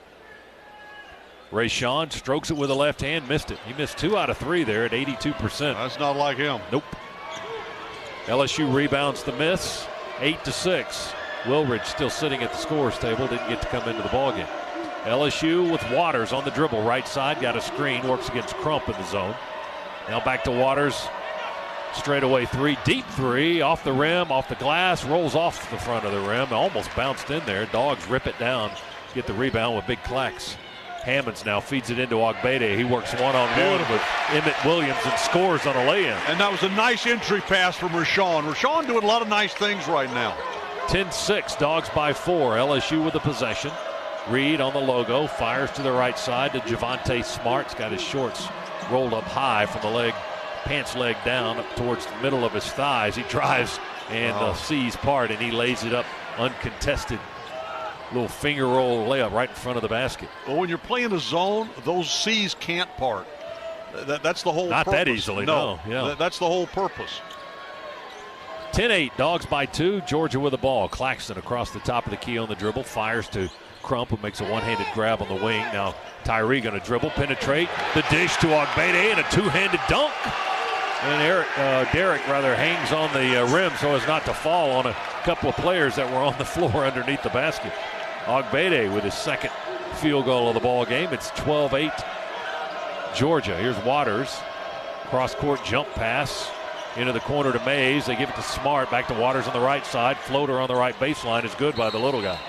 Rayshawn strokes it with a left hand, missed it. He missed 2 out of 3 there at 82%. That's not like him. Nope. LSU rebounds the miss. 8-6. Wilridge still sitting at the scorer's table, didn't get to come into the ballgame. LSU with Waters on the dribble, right side, got a screen, works against Crump in the zone. Now back to Waters, straightaway three, deep three, off the rim, off the glass, rolls off the front of the rim, almost bounced in there. Dogs rip it down, get the rebound with big clacks. Hammonds now feeds it into Ogbede. He works one-on-one with Emmett Williams and scores on a lay-in. And that was a nice entry pass from Rashawn. Rashawn doing a lot of nice things right now. 10-6, Dogs by 4. LSU with the possession. Reed on the logo, fires to the right side to Javonte Smart's got his shorts rolled up high from the leg, pants leg down up towards the middle of his thighs. He drives and the C's part, and he lays it up uncontested. Little finger roll layup right in front of the basket. Well, when you're playing a zone, those C's can't part. That's the whole Not purpose. that easily, no. Yeah. That's the whole purpose. 10-8, Dogs by 2. Georgia with the ball. Claxton across the top of the key on the dribble. Fires to Crump, who makes a one-handed grab on the wing. Now Tyree going to dribble, penetrate. The dish to Ogbede and a two-handed dunk. And Derek hangs on the rim so as not to fall on a couple of players that were on the floor underneath the basket. Ogbede with his second field goal of the ball game. It's 12-8 Georgia. Here's Waters. Cross-court jump pass into the corner to Mays. They give it to Smart. Back to Waters on the right side. Floater on the right baseline is good by the little guy.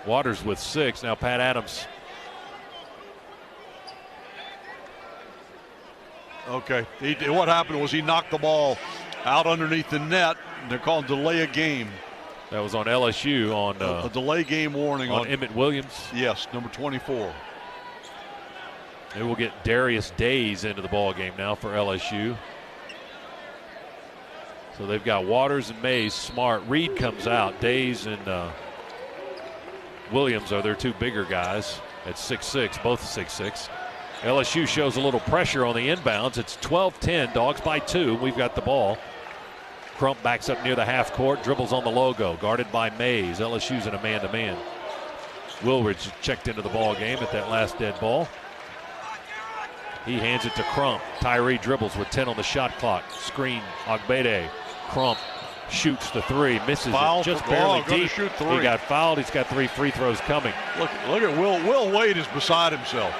Waters with 6. Now Pat Adams. Okay. What happened was he knocked the ball out underneath the net. They're calling delay a game. That was on LSU on a delay game warning on Emmett Williams. Yes, number 24. They will get Darius Days into the ball game now for LSU. So they've got Waters and Mays, Smart. Reed comes out. Days and Williams are their two bigger guys at 6'6", both 6'6". LSU shows a little pressure on the inbounds. It's 12-10, Dogs by 2. We've got the ball. Crump backs up near the half court, dribbles on the logo, guarded by Mays. LSU's in a man-to-man. Wilridge checked into the ball game at that last dead ball. He hands it to Crump. Tyree dribbles with 10 on the shot clock. Screen, Ogbede. Crump shoots the three, misses Foul it just for barely ball, deep. shoot three. He got fouled. He's got 3 free throws coming. Look at Will Wade is beside himself.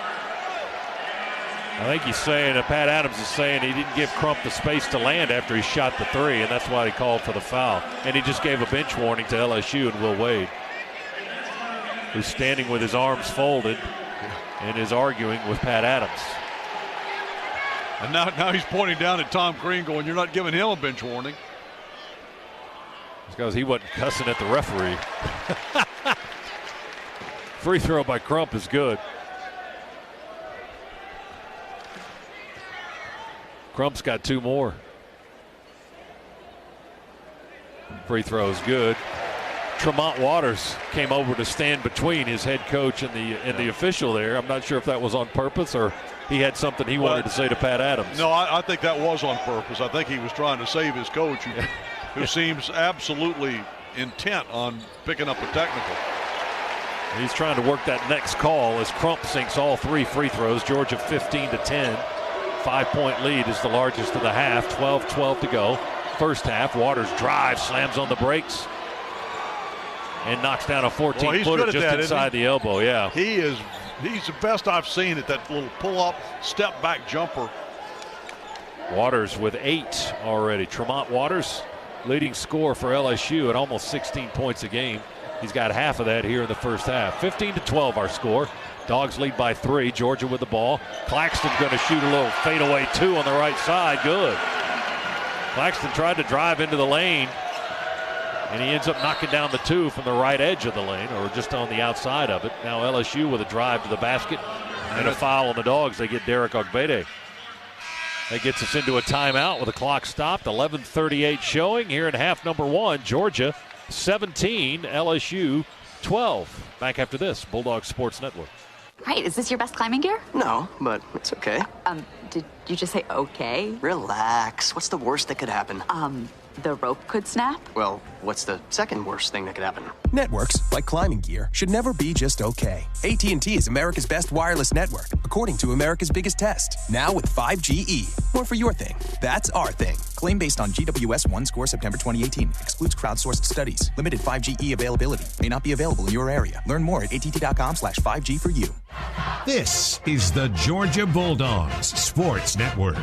I think he's saying, Pat Adams is saying he didn't give Crump the space to land after he shot the three, and that's why he called for the foul. And he just gave a bench warning to LSU and Will Wade, who's standing with his arms folded and is arguing with Pat Adams. And now he's pointing down at Tom Green going, you're not giving him a bench warning. It's because he wasn't cussing at the referee. Free throw by Crump is good. Crump's got 2 more. Free throw is good. Tremont Waters came over to stand between his head coach and the official there. I'm not sure if that was on purpose or he had something he wanted to say to Pat Adams. No, I think that was on purpose. I think he was trying to save his coach, who seems absolutely intent on picking up a technical. He's trying to work that next call as Crump sinks all 3 free throws. Georgia 15-10. 5-point lead is the largest of the half. 12-12 to go. First half, Waters drives, slams on the brakes, and knocks down a 14-footer just inside the elbow. Yeah, he's the best I've seen at that little pull-up, step-back jumper. Waters with 8 already. Tremont Waters, leading scorer for LSU at almost 16 points a game. He's got half of that here in the first half. 15-12 our score. Dogs lead by 3. Georgia with the ball. Claxton's going to shoot a little fadeaway 2 on the right side. Good. Claxton tried to drive into the lane, and he ends up knocking down the 2 from the right edge of the lane, or just on the outside of it. Now LSU with a drive to the basket and a foul on the Dogs. They get Derek Ogbede. That gets us into a timeout with the clock stopped. 11:38 showing here in half number 1. Georgia 17, LSU 12. Back after this, Bulldog Sports Network. Right, is this your best climbing gear? No, but it's okay. Did you just say okay? Relax. What's the worst that could happen? the rope could snap? Well, what's the second worst thing that could happen? Networks, like climbing gear, should never be just okay. AT&T is America's best wireless network, according to America's biggest test. Now with 5GE. More for your thing. That's our thing. Claim based on GWS 1 score September 2018. Excludes crowdsourced studies. Limited 5GE availability. May not be available in your area. Learn more at att.com/5G for you. This is the Georgia Bulldogs Sports Network.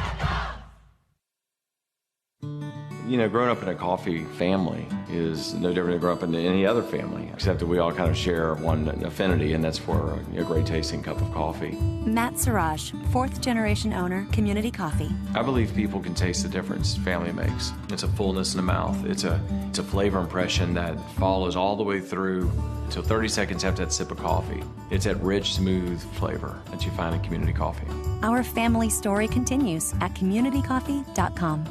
You know, growing up in a coffee family is no different than growing up in any other family, except that we all kind of share one affinity, and that's for a great tasting cup of coffee. Matt Siraj, 4th generation owner, Community Coffee. I believe people can taste the difference family makes. It's a fullness in the mouth. It's a flavor impression that follows all the way through until 30 seconds after that sip of coffee. It's that rich, smooth flavor that you find in Community Coffee. Our family story continues at communitycoffee.com.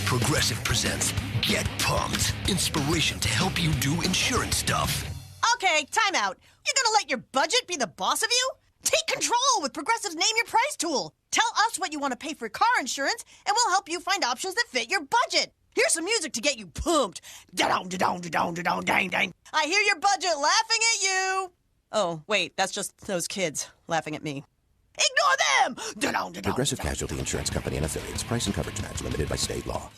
Progressive presents Get Pumped. Inspiration to help you do insurance stuff. Okay, time out. You're gonna let your budget be the boss of you? Take control with Progressive's Name Your Price tool. Tell us what you want to pay for car insurance, and we'll help you find options that fit your budget. Here's some music to get you pumped. Da-dong, da-dong, da-dong, da-dong, dang, dang. I hear your budget laughing at you. Oh, wait, that's just those kids laughing at me. Ignore them! Da-dong, da-dong, Progressive Casualty Insurance Company and Affiliates. Price and coverage match limited by state law.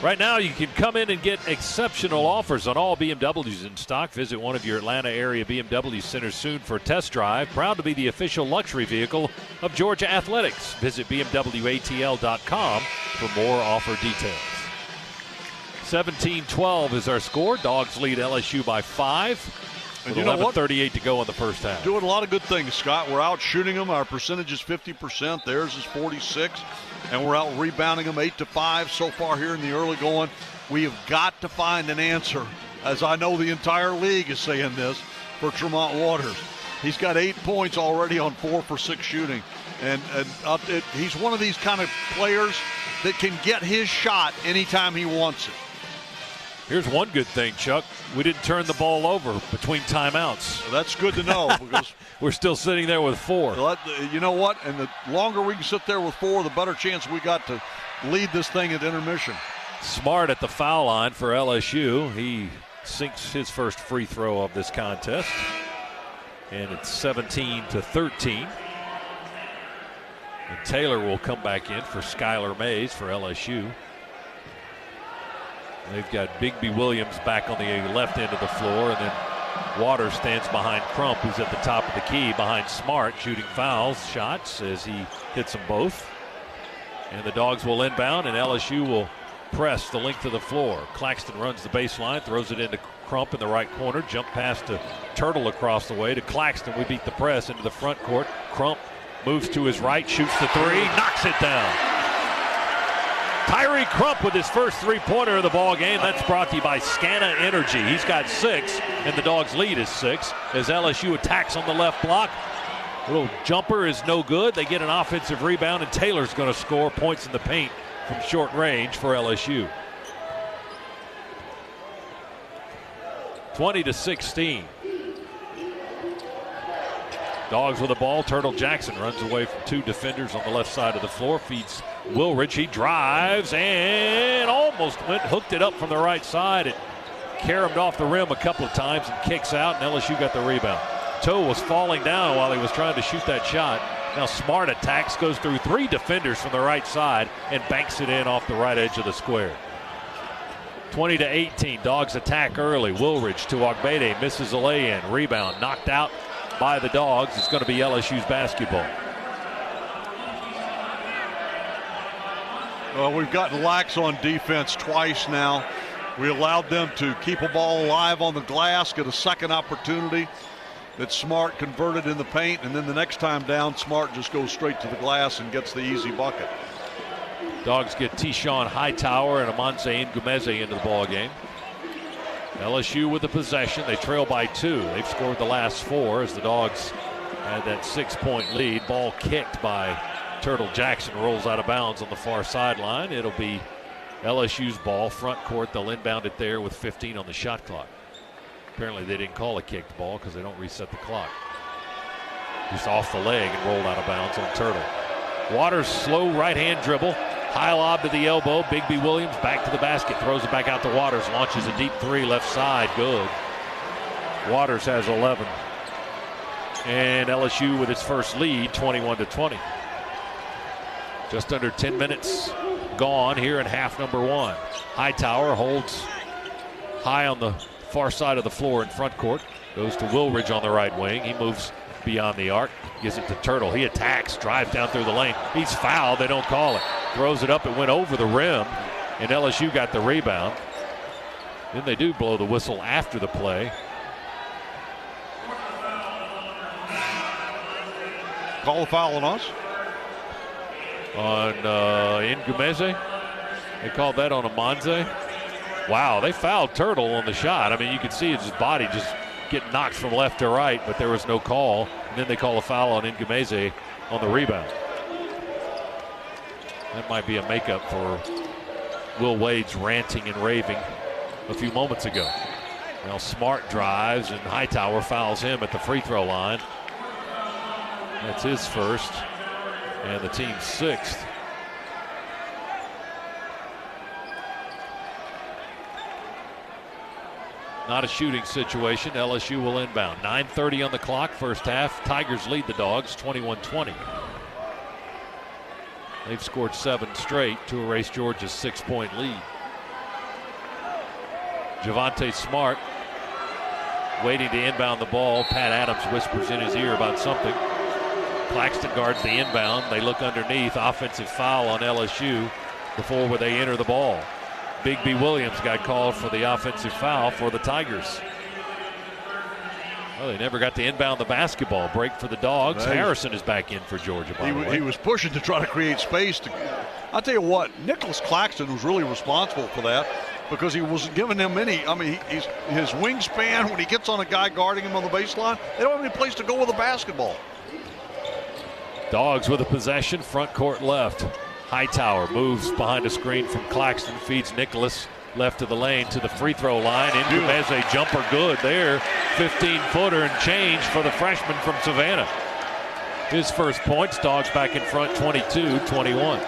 Right now, you can come in and get exceptional offers on all BMWs in stock. Visit one of your Atlanta area BMW centers soon for a test drive. Proud to be the official luxury vehicle of Georgia Athletics. Visit BMWATL.com for more offer details. 17-12 is our score. Dogs lead LSU by 5. With 11:38 to go in the first half. Doing a lot of good things, Scott. We're out shooting them. Our percentage is 50%. Theirs is 46%. And we're out rebounding them 8-5 so far here in the early going. We have got to find an answer, as I know the entire league is saying this, for Tremont Waters. He's got 8 points already on 4 for 6 shooting. And he's one of these kind of players that can get his shot anytime he wants it. Here's one good thing, Chuck. We didn't turn the ball over between timeouts. Well, that's good to know because we're still sitting there with 4. You know what? And the longer we can sit there with 4, the better chance we got to lead this thing at intermission. Smart at the foul line for LSU. He sinks his first free throw of this contest. And it's 17-13. And Taylor will come back in for Skylar Mays for LSU. They've got Bigby Williams back on the left end of the floor, and then Waters stands behind Crump, who's at the top of the key, behind Smart, shooting fouls, shots as he hits them both. And the Dogs will inbound, and LSU will press the length of the floor. Claxton runs the baseline, throws it into Crump in the right corner, jump pass to Turtle across the way to Claxton. We beat the press into the front court. Crump moves to his right, shoots the 3, knocks it down. Tyree Crump with his first three-pointer of the ball game. That's brought to you by Scana Energy. He's got 6, and the Dogs' lead is 6 as LSU attacks on the left block. Little jumper is no good. They get an offensive rebound, and Taylor's going to score points in the paint from short range for LSU. 20-16. Dogs with the ball. Turtle Jackson runs away from 2 defenders on the left side of the floor. Feeds Wilridge. He drives and almost hooked it up from the right side. It caromed off the rim a couple of times and kicks out, and LSU got the rebound. Toe was falling down while he was trying to shoot that shot. Now Smart attacks, goes through 3 defenders from the right side and banks it in off the right edge of the square. 20-18. Dogs attack early. Wilridge to Ogbede, misses a lay-in. Rebound knocked out by the Dogs. It's going to be LSU's basketball. Well, we've gotten lax on defense twice now. We allowed them to keep a ball alive on the glass, get a second opportunity that Smart converted in the paint, and then the next time down, Smart just goes straight to the glass and gets the easy bucket. Dogs get Tyshawn Hightower and Amanze Ngumeze into the ball game. LSU with the possession. They trail by 2. They've scored the last 4 as the Dogs had that 6-point lead. Ball kicked by Turtle Jackson, rolls out of bounds on the far sideline. It'll be LSU's ball, front court. They'll inbound it there with 15 on the shot clock. Apparently they didn't call a kicked ball because they don't reset the clock. Just off the leg and rolled out of bounds on Turtle. Waters' slow right-hand dribble. High lob to the elbow. Bigby Williams back to the basket. Throws it back out to Waters. Launches a deep three left side. Good. Waters has 11. And LSU with its first lead, 21-20. Just under 10 minutes gone here in half number one. Hightower holds high on the far side of the floor in front court. Goes to Wilridge on the right wing. He moves beyond the arc. Gives it to Turtle. He attacks, drives down through the lane. He's fouled. They don't call it. Throws it up. It went over the rim. And LSU got the rebound. Then they do blow the whistle after the play. Call the foul on us. On Ngumeze. They called that on Amanze. Wow, they fouled Turtle on the shot. I mean, you could see his body just getting knocked from left to right, but there was no call. And then they call a foul on Ngumeze on the rebound. That might be a makeup for Will Wade's ranting and raving a few moments ago. Now Smart drives, and Hightower fouls him at the free throw line. That's his first, and the team's sixth. Not a shooting situation. LSU will inbound. 9:30 on the clock, first half. Tigers lead the Dogs 21-20. They've scored 7 straight to erase Georgia's 6-point lead. Javonte Smart waiting to inbound the ball. Pat Adams whispers in his ear about something. Claxton guards the inbound. They look underneath. Offensive foul on LSU before where they enter the ball. Bigby Williams got called for the offensive foul for the Tigers. Well, they never got to inbound the basketball. Break for the Dogs. Nice. Harrison is back in for Georgia, by the way. He was pushing to try to create space. I'll tell you what, Nicholas Claxton was really responsible for that because he wasn't giving them any. I mean, his wingspan, when he gets on a guy guarding him on the baseline, they don't have any place to go with the basketball. Dogs with a possession, front court left. Hightower moves behind a screen from Claxton, feeds Nicholas left of the lane to the free throw line. Ngumeze jumper good there. 15-footer and change for the freshman from Savannah. His first points. Dogs back in front 22-21.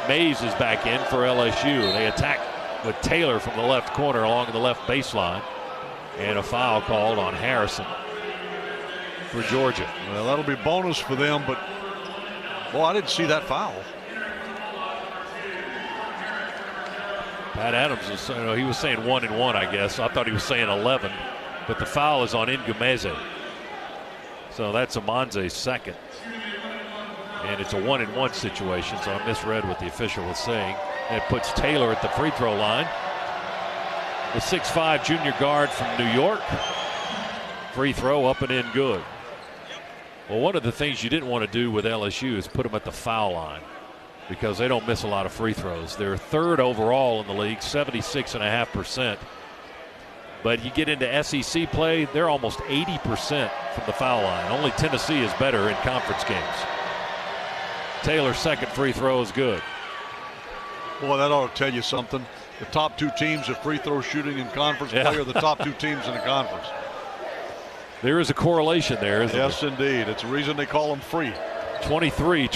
Mays is back in for LSU. They attack with Taylor from the left corner along the left baseline. And a foul called on Harrison for Georgia. Well, that'll be bonus for them, but boy, I didn't see that foul. Pat Adams was, he was saying 1 and 1, I guess. I thought he was saying 11, but the foul is on Ngumeze. So that's Amanze's second. And it's a 1 and 1 situation, so I misread what the official was saying. And it puts Taylor at the free throw line. The 6'5 junior guard from New York. Free throw up and in good. Well, one of the things you didn't want to do with LSU is put them at the foul line because they don't miss a lot of free throws. They're third overall in the league, 76.5%. But you get into SEC play, they're almost 80% from the foul line. Only Tennessee is better in conference games. Taylor's second free throw is good. Boy, that ought to tell you something. The top 2 teams of free throw shooting in conference play are the top 2 teams in the conference. There is a correlation there, isn't there? Yes, indeed. It's the reason they call them free. 23-22,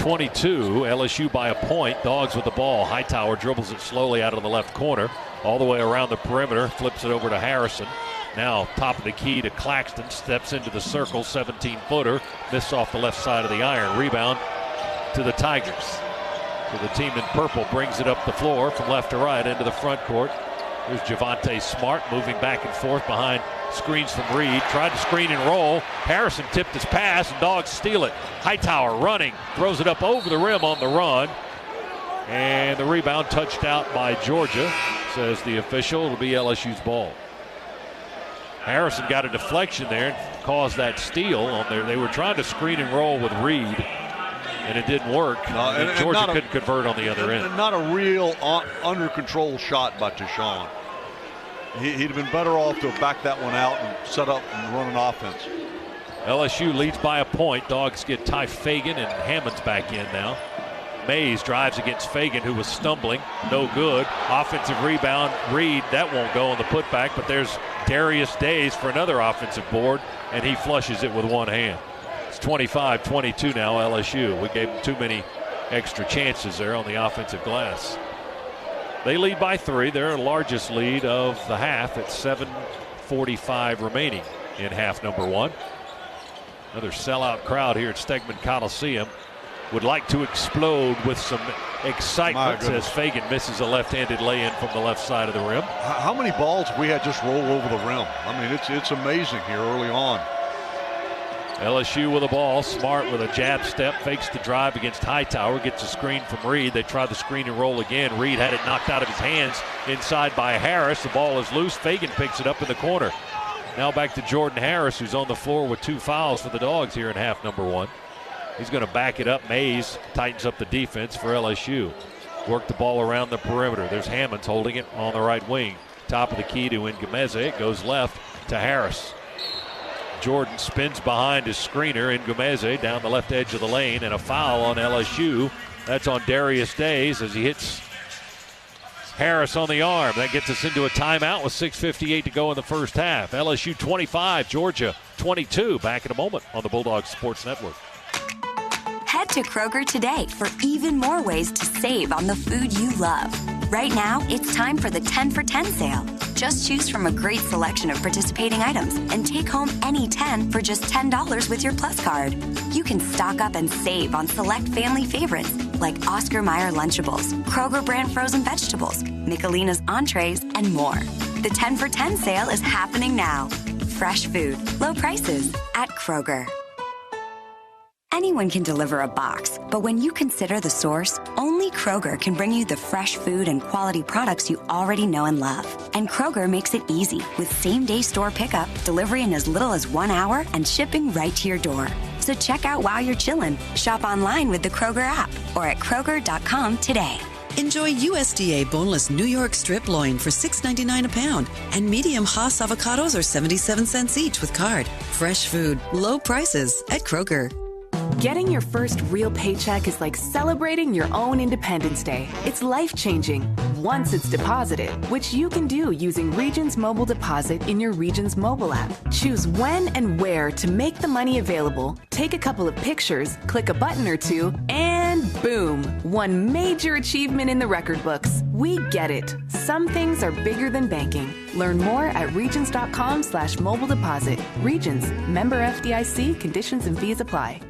LSU by a point. Dogs with the ball. Hightower dribbles it slowly out of the left corner, all the way around the perimeter, flips it over to Harrison. Now top of the key to Claxton, steps into the circle, 17-footer, missed off the left side of the iron. Rebound to the Tigers. So the team in purple brings it up the floor from left to right into the front court. There's Javonte Smart moving back and forth behind screens from Reed. Tried to screen and roll. Harrison tipped his pass, and Dogs steal it. Hightower running, throws it up over the rim on the run. And the rebound touched out by Georgia, says the official. It'll be LSU's ball. Harrison got a deflection there and caused that steal on there. They were trying to screen and roll with Reed, and it didn't work. And Georgia couldn't convert on the other end. Not a real under control shot by Tashawn. He'd have been better off to have backed that one out and set up and run an offense. LSU leads by a point. Dogs get Ty Fagan, and Hammond's back in now. Mays drives against Fagan, who was stumbling. No good. Offensive rebound. Reed, that won't go on the putback, but there's Darius Days for another offensive board, and he flushes it with one hand. It's 25-22 now, LSU. We gave them too many extra chances there on the offensive glass. They lead by 3. Their largest lead of the half at 7:45 remaining in half number 1. Another sellout crowd here at Stegman Coliseum. Would like to explode with some excitement as Fagan misses a left-handed lay-in from the left side of the rim. How many balls we had just roll over the rim? I mean, it's amazing here early on. LSU with a ball. Smart with a jab step, fakes the drive against Hightower, gets a screen from Reed. They try the screen and roll again. Reed had it knocked out of his hands inside by Harris. The ball is loose. Fagan picks it up in the corner. Now back to Jordan Harris, who's on the floor with 2 fouls for the Dogs here in half number 1. He's going to back it up. Mays tightens up the defense for LSU. Work the ball around the perimeter. There's Hammonds holding it on the right wing. Top of the key to Ngumeze. It goes left to Harris. Jordan spins behind his screener. Ngumeze down the left edge of the lane, and a foul on LSU. That's on Darius Days as he hits Harris on the arm. That gets us into a timeout with 6:58 to go in the first half. LSU 25, Georgia 22. Back in a moment on the Bulldogs Sports Network. Head to Kroger today for even more ways to save on the food you love. Right now, it's time for the 10 for 10 sale. Just choose from a great selection of participating items and take home any 10 for just $10 with your Plus card. You can stock up and save on select family favorites like Oscar Mayer Lunchables, Kroger brand frozen vegetables, Michelina's entrees, and more. The 10 for 10 sale is happening now. Fresh food, low prices at Kroger. Anyone can deliver a box, but when you consider the source, only Kroger can bring you the fresh food and quality products you already know and love. And Kroger makes it easy with same-day store pickup, delivery in as little as 1 hour, and shipping right to your door. So check out while you're chillin', shop online with the Kroger app, or at Kroger.com today. Enjoy USDA boneless New York strip loin for $6.99 a pound, and medium Haas avocados are 77 cents each with card. Fresh food, low prices at Kroger. Getting your first real paycheck is like celebrating your own Independence Day. It's life-changing once it's deposited, which you can do using Regions Mobile Deposit in your Regions mobile app. Choose when and where to make the money available, take a couple of pictures, click a button or two, and boom! One major achievement in the record books. We get it. Some things are bigger than banking. Learn more at regions.com/mobile deposit. Regions, member FDIC, conditions and fees apply.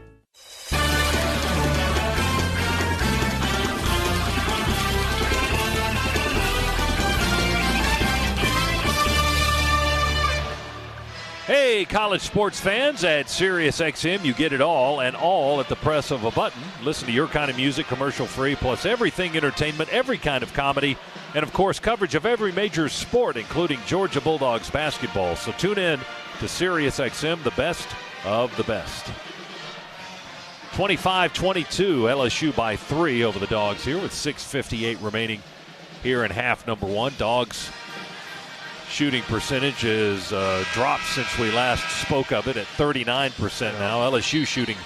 Hey, college sports fans, at SiriusXM, you get it all, and all at the press of a button. Listen to your kind of music, commercial-free, plus everything entertainment, every kind of comedy, and, of course, coverage of every major sport, including Georgia Bulldogs basketball. So tune in to SiriusXM, the best of the best. 25-22, LSU by 3 over the Dogs here with 6:58 remaining here in half number 1. Dogs shooting percentage is dropped since we last spoke of it at 39% now. LSU shooting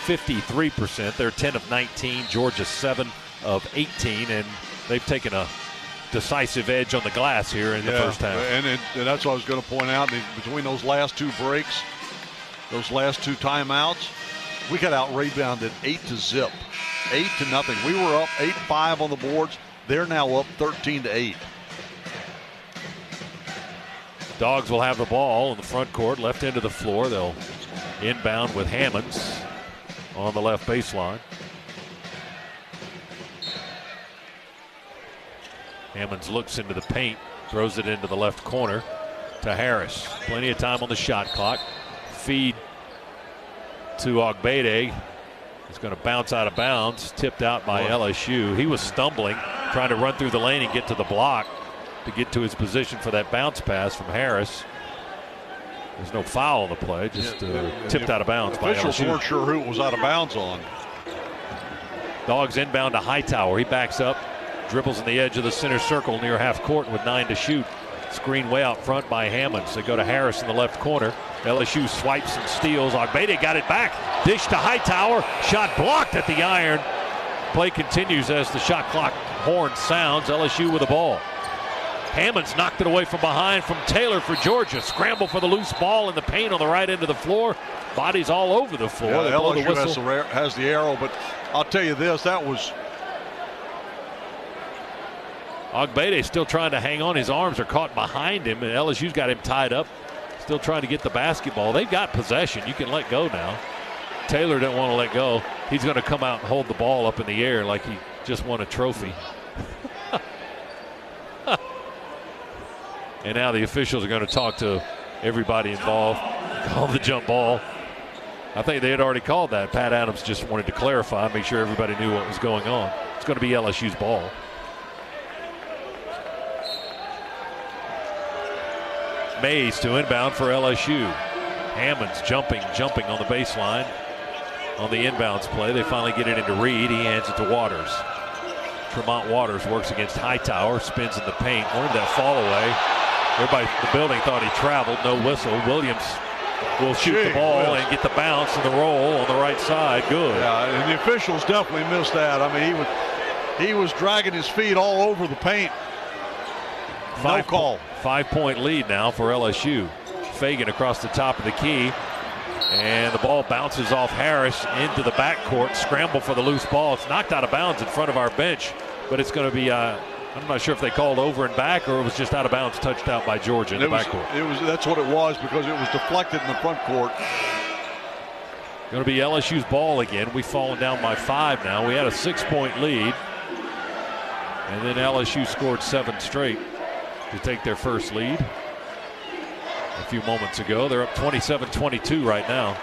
53%. They're 10 of 19. Georgia 7 of 18. And they've taken a decisive edge on the glass here in the first half. And that's what I was going to point out. Between those last 2 breaks, those last 2 timeouts, we got out-rebounded 8-0. 8-0. We were up 8-5 on the boards. They're now up 13-8. Dogs will have the ball in the front court, left end of the floor. They'll inbound with Hammonds on the left baseline. Hammonds looks into the paint, throws it into the left corner to Harris. Plenty of time on the shot clock. Feed to Ogbede. It's going to bounce out of bounds, tipped out by LSU. He was stumbling, trying to run through the lane and get to the block to get to his position for that bounce pass from Harris. There's no foul on the play, just tipped out of bounds by LSU. Officials weren't sure who it was out of bounds on. Dogs inbound to Hightower. He backs up, dribbles in the edge of the center circle near half court with 9 to shoot. Screen way out front by Hammonds. They go to Harris in the left corner. LSU swipes and steals. Ogbede got it back. Dish to Hightower. Shot blocked at the iron Play continues as the shot clock horn sounds. LSU with the ball. Hammond's knocked it away from behind from Taylor for Georgia. Scramble for the loose ball in the paint on the right end of the floor. Bodies all over the floor. Yeah, They blow the LSU whistle. has the arrow, but I'll tell you this, that was... Ogbede still trying to hang on. His arms are caught behind him, and LSU's got him tied up. Still trying to get the basketball. They've got possession. You can let go now. Taylor didn't want to let go. He's going to come out and hold the ball up in the air like he just won a trophy. And now the officials are going to talk to everybody involved. Call the jump ball. I think they had already called that. Pat Adams just wanted to clarify, make sure everybody knew what was going on. It's going to be LSU's ball. Mays to inbound for LSU. Hammond's jumping on the baseline on the inbounds play. They finally get it into Reed. He hands it to Waters. Tremont Waters works against Hightower, spins in the paint. Wanted that fall away. Everybody in the building thought he traveled. No whistle. Williams will shoot the ball and get the bounce and the roll on the right side. Good. Yeah, and the officials definitely missed that. I mean, he was dragging his feet all over the paint. No call. 5-point lead now for LSU. Fagan across the top of the key. And the ball bounces off Harris into the backcourt. Scramble for the loose ball. It's knocked out of bounds in front of our bench. But it's going to be, I'm not sure if they called over and back or it was just out of bounds, touched out by Georgia in the backcourt. That's what it was, because it was deflected in the front court. Going to be LSU's ball again. We've fallen down by 5 now. We had a 6-point lead. And then LSU scored 7 straight to take their first lead a few moments ago. They're up 27-22 right now.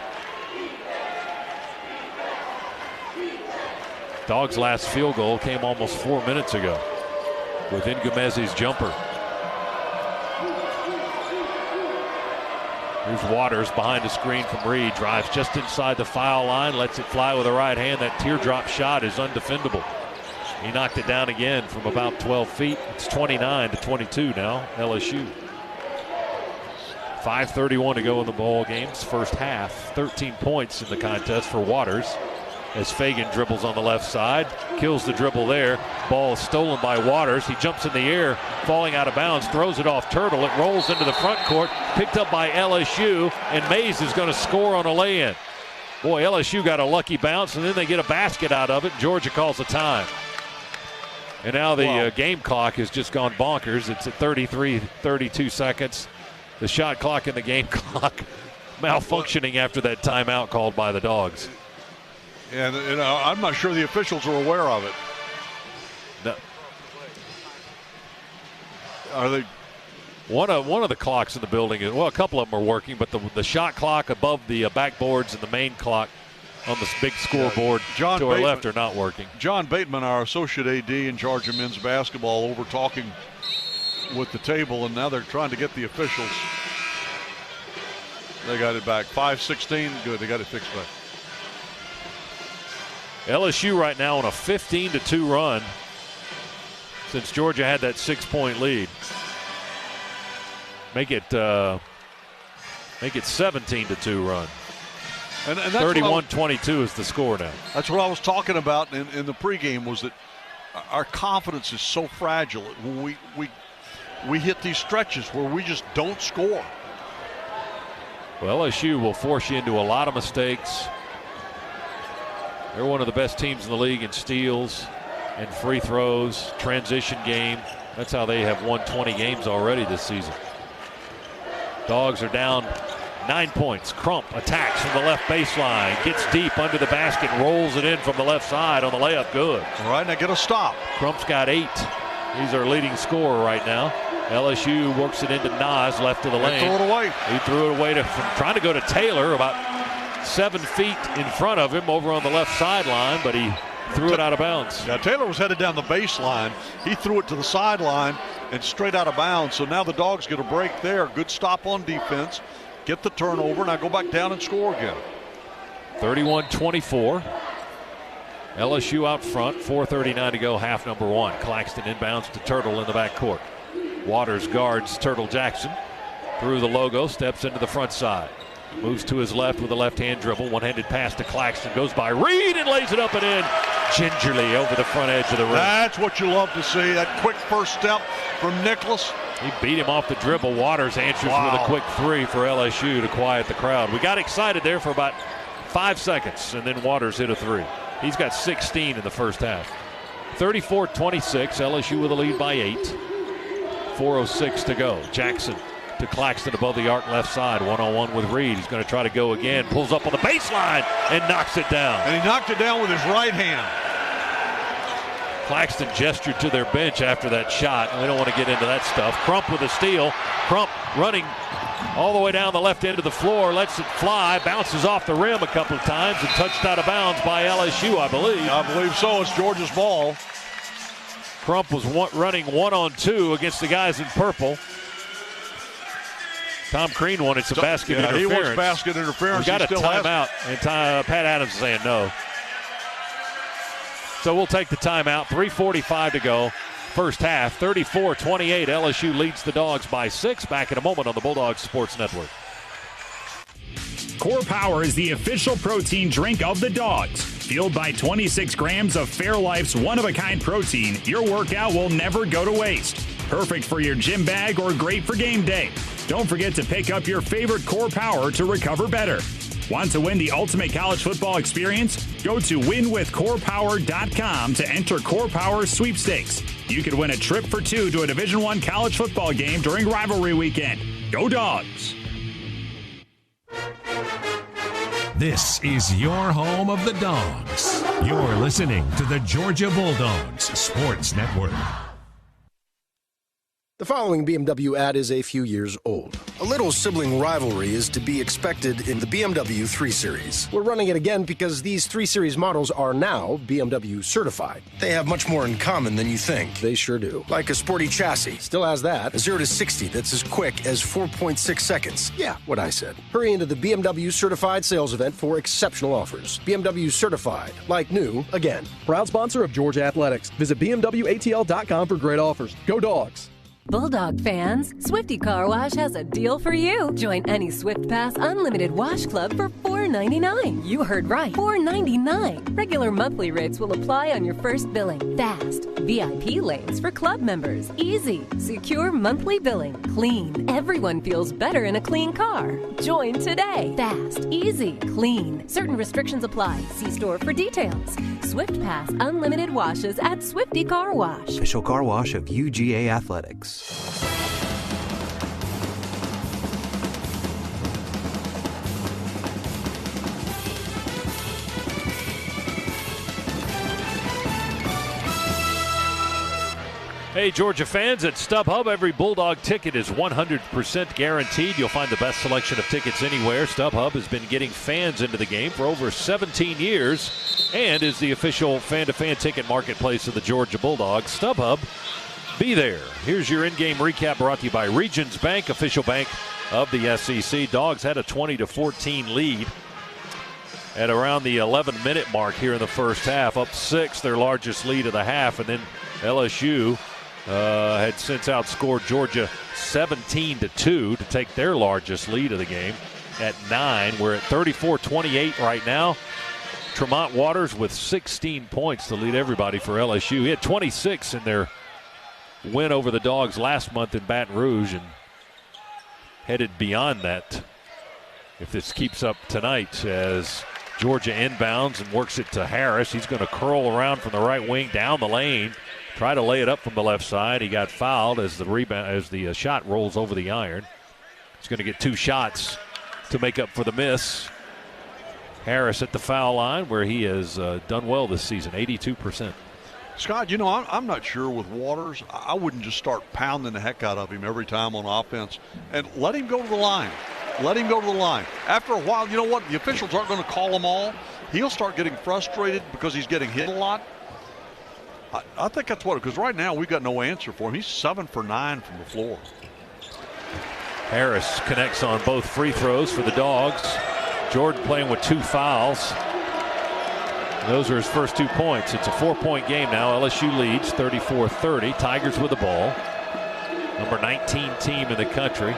Dogs' last field goal came almost 4 minutes ago with Ngumezi's jumper. Here's Waters behind the screen from Reed. Drives just inside the foul line, lets it fly with the right hand. That teardrop shot is undefendable. He knocked it down again from about 12 feet. It's 29-22 now, LSU. 5:31 to go in the ball game's first half. 13 points in the contest for Waters as Fagan dribbles on the left side. Kills the dribble there. Ball is stolen by Waters. He jumps in the air, falling out of bounds, throws it off Turtle. It rolls into the front court, picked up by LSU, and Mays is going to score on a lay-in. Boy, LSU got a lucky bounce, and then they get a basket out of it. Georgia calls a time. And now the game clock has just gone bonkers. It's at 32 seconds. The shot clock and the game clock malfunctioning after that timeout called by the Dogs. And I'm not sure the officials are aware of it. No. Are they? One of the clocks in the building is, well, a couple of them are working, but the shot clock above the backboards and the main clock on this big scoreboard to our left are not working. John Bateman, our associate AD in charge of men's basketball, over talking with the table, and now they're trying to get the officials. They got it back. 5:16. Good. They got it fixed back. LSU right now on a 15-2 run since Georgia had that 6-point lead. Make it 17-2 run. And that's 31-22 is the score now. That's what I was talking about in the pregame, was that our confidence is so fragile when we hit these stretches where we just don't score. Well, LSU will force you into a lot of mistakes. They're one of the best teams in the league in steals and free throws, transition game. That's how they have won 20 games already this season. Dogs are down 9 points. Crump attacks from the left baseline, gets deep under the basket, rolls it in from the left side on the layup. Good. All right, now get a stop. Crump's got 8. He's our leading scorer right now. LSU works it into Nas, left of the lane. Throw it away. He threw it away from trying to go to Taylor, about 7 feet in front of him over on the left sideline, but he threw it out of bounds. Yeah, Taylor was headed down the baseline. He threw it to the sideline and straight out of bounds. So now the Dogs get a break there. Good stop on defense. Get the turnover. Now go back down and score again. 31-24. LSU out front. 4:39 to go, half number 1. Claxton inbounds to Turtle in the backcourt. Waters guards Turtle Jackson through the logo, steps into the front side. Moves to his left with a left-hand dribble. One-handed pass to Claxton. Goes by Reed and lays it up and in. gingerly over the front edge of the rim. That's what you love to see, that quick first step from Nicholas. He beat him off the dribble. Waters answers with a quick three for LSU to quiet the crowd. We got excited there for about 5 seconds, and then Waters hit a three. He's got 16 in the first half. 34-26, LSU with a lead by 8. 4:06 to go. Jackson to Claxton above the arc left side. One-on-one with Reed. He's going to try to go again. Pulls up on the baseline and knocks it down. And he knocked it down with his right hand. Claxton gestured to their bench after that shot. We don't want to get into that stuff. Crump with a steal. Crump running all the way down the left end of the floor. Lets it fly. Bounces off the rim a couple of times and touched out of bounds by LSU, I believe. I believe so. It's Georgia's ball. Crump was running 1-on-2 against the guys in purple. Tom Crean wanted some basket interference. He wants basket interference. We got a timeout, and Pat Adams is saying no. So we'll take the timeout. 3:45 to go. First half, 34-28. LSU leads the Dogs by 6. Back in a moment on the Bulldogs Sports Network. Core Power is the official protein drink of the Dogs. Fueled by 26 grams of Fairlife's one-of-a-kind protein, your workout will never go to waste. Perfect for your gym bag or great for game day. Don't forget to pick up your favorite Core Power to recover better. Want to win the ultimate college football experience? Go to winwithcorepower.com to enter Core Power sweepstakes. You could win a trip for 2 to a Division I college football game during rivalry weekend. Go Dogs! This is your home of the Dogs. You're listening to the Georgia Bulldogs Sports Network. The following BMW ad is a few years old. A little sibling rivalry is to be expected in the BMW 3 Series. We're running it again because these 3 Series models are now BMW certified. They have much more in common than you think. They sure do. Like a sporty chassis. Still has that. A 0 to 60 that's as quick as 4.6 seconds. Yeah, what I said. Hurry into the BMW certified sales event for exceptional offers. BMW certified. Like new, again. Proud sponsor of Georgia Athletics. Visit BMWATL.com for great offers. Go Dogs! Bulldog fans, Swifty Car Wash has a deal for you. Join any Swift Pass Unlimited Wash Club for $4.99. You heard right, $4.99. Regular monthly rates will apply on your first billing. Fast. VIP lanes for club members. Easy. Secure monthly billing. Clean. Everyone feels better in a clean car. Join today. Fast. Easy. Clean. Certain restrictions apply. See store for details. Swift Pass Unlimited Washes at Swifty Car Wash. Official car wash of UGA Athletics. Hey, Georgia fans, at StubHub, every Bulldog ticket is 100% guaranteed. You'll find the best selection of tickets anywhere. StubHub has been getting fans into the game for over 17 years and is the official fan-to-fan ticket marketplace of the Georgia Bulldogs. StubHub, be there. Here's your in-game recap brought to you by Regions Bank, official bank of the SEC. Dogs had a 20-14 lead at around the 11-minute mark here in the first half. Up 6, their largest lead of the half, and then LSU had since outscored Georgia 17-2 to take their largest lead of the game at 9. We're at 34-28 right now. Tremont Waters with 16 points to lead everybody for LSU. He had 26 in their win over the Dogs last month in Baton Rouge and headed beyond that if this keeps up tonight as Georgia inbounds and works it to Harris. He's going to curl around from the right wing down the lane. Try to lay it up from the left side. He got fouled as the shot rolls over the iron. He's going to get 2 shots to make up for the miss. Harris at the foul line where he has done well this season, 82%. Scott, you know, I'm not sure with Waters. I wouldn't just start pounding the heck out of him every time on offense and let him go to the line. Let him go to the line. After a while, you know what? The officials aren't going to call them all. He'll start getting frustrated because he's getting hit a lot. I think that's what, because right now we've got no answer for him. He's 7 for 9 from the floor. Harris connects on both free throws for the Dogs. Jordan playing with 2 fouls. Those are his first 2 points. It's a 4-point game now. LSU leads 34-30. Tigers with the ball. Number 19 team in the country.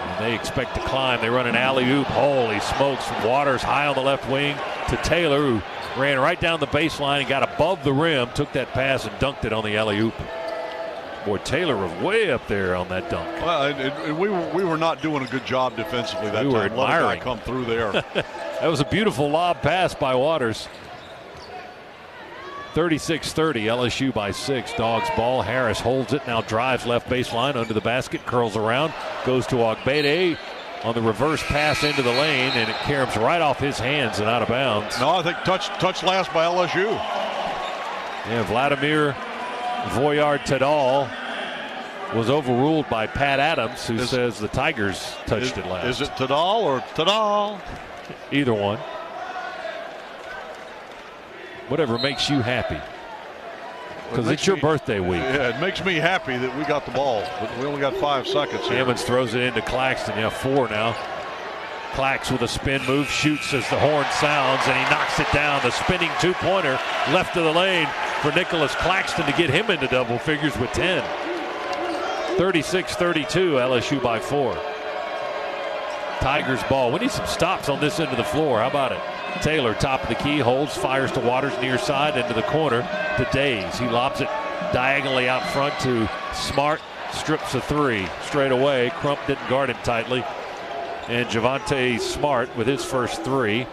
And they expect to climb. They run an alley-oop. Holy smokes from Waters high on the left wing. to Taylor, who ran right down the baseline and got above the rim, took that pass and dunked it on the alley-oop. Boy, Taylor was way up there on that dunk. Well, we were not doing a good job defensively that time. We were admiring. Let a guy come through there. That was a beautiful lob pass by Waters. 36-30, LSU by 6. Dogs ball. Harris holds it, now drives left baseline under the basket, curls around, goes to Ogbede on the reverse pass into the lane, and it caroms right off his hands and out of bounds. No, I think touch last by LSU. Yeah, Vladimir Voyard-Tadal was overruled by Pat Adams, who says the Tigers touched it last. Is it Tadal or Tadal? Either one. Whatever makes you happy. Because it's your birthday week. Yeah, it makes me happy that we got the ball, but we only got 5 seconds here. Hammonds throws it into Claxton. Yeah, 4 now. Clax with a spin move, shoots as the horn sounds, and he knocks it down. The spinning two-pointer left of the lane for Nicholas Claxton to get him into double figures with 10. 36-32, LSU by 4. Tigers ball. We need some stops on this end of the floor. How about it? Taylor, top of the key, holds, fires to Waters near side, into the corner to Days. He lobs it diagonally out front to Smart, strips a 3 straight away. Crump didn't guard him tightly. And Javonte Smart with his first 3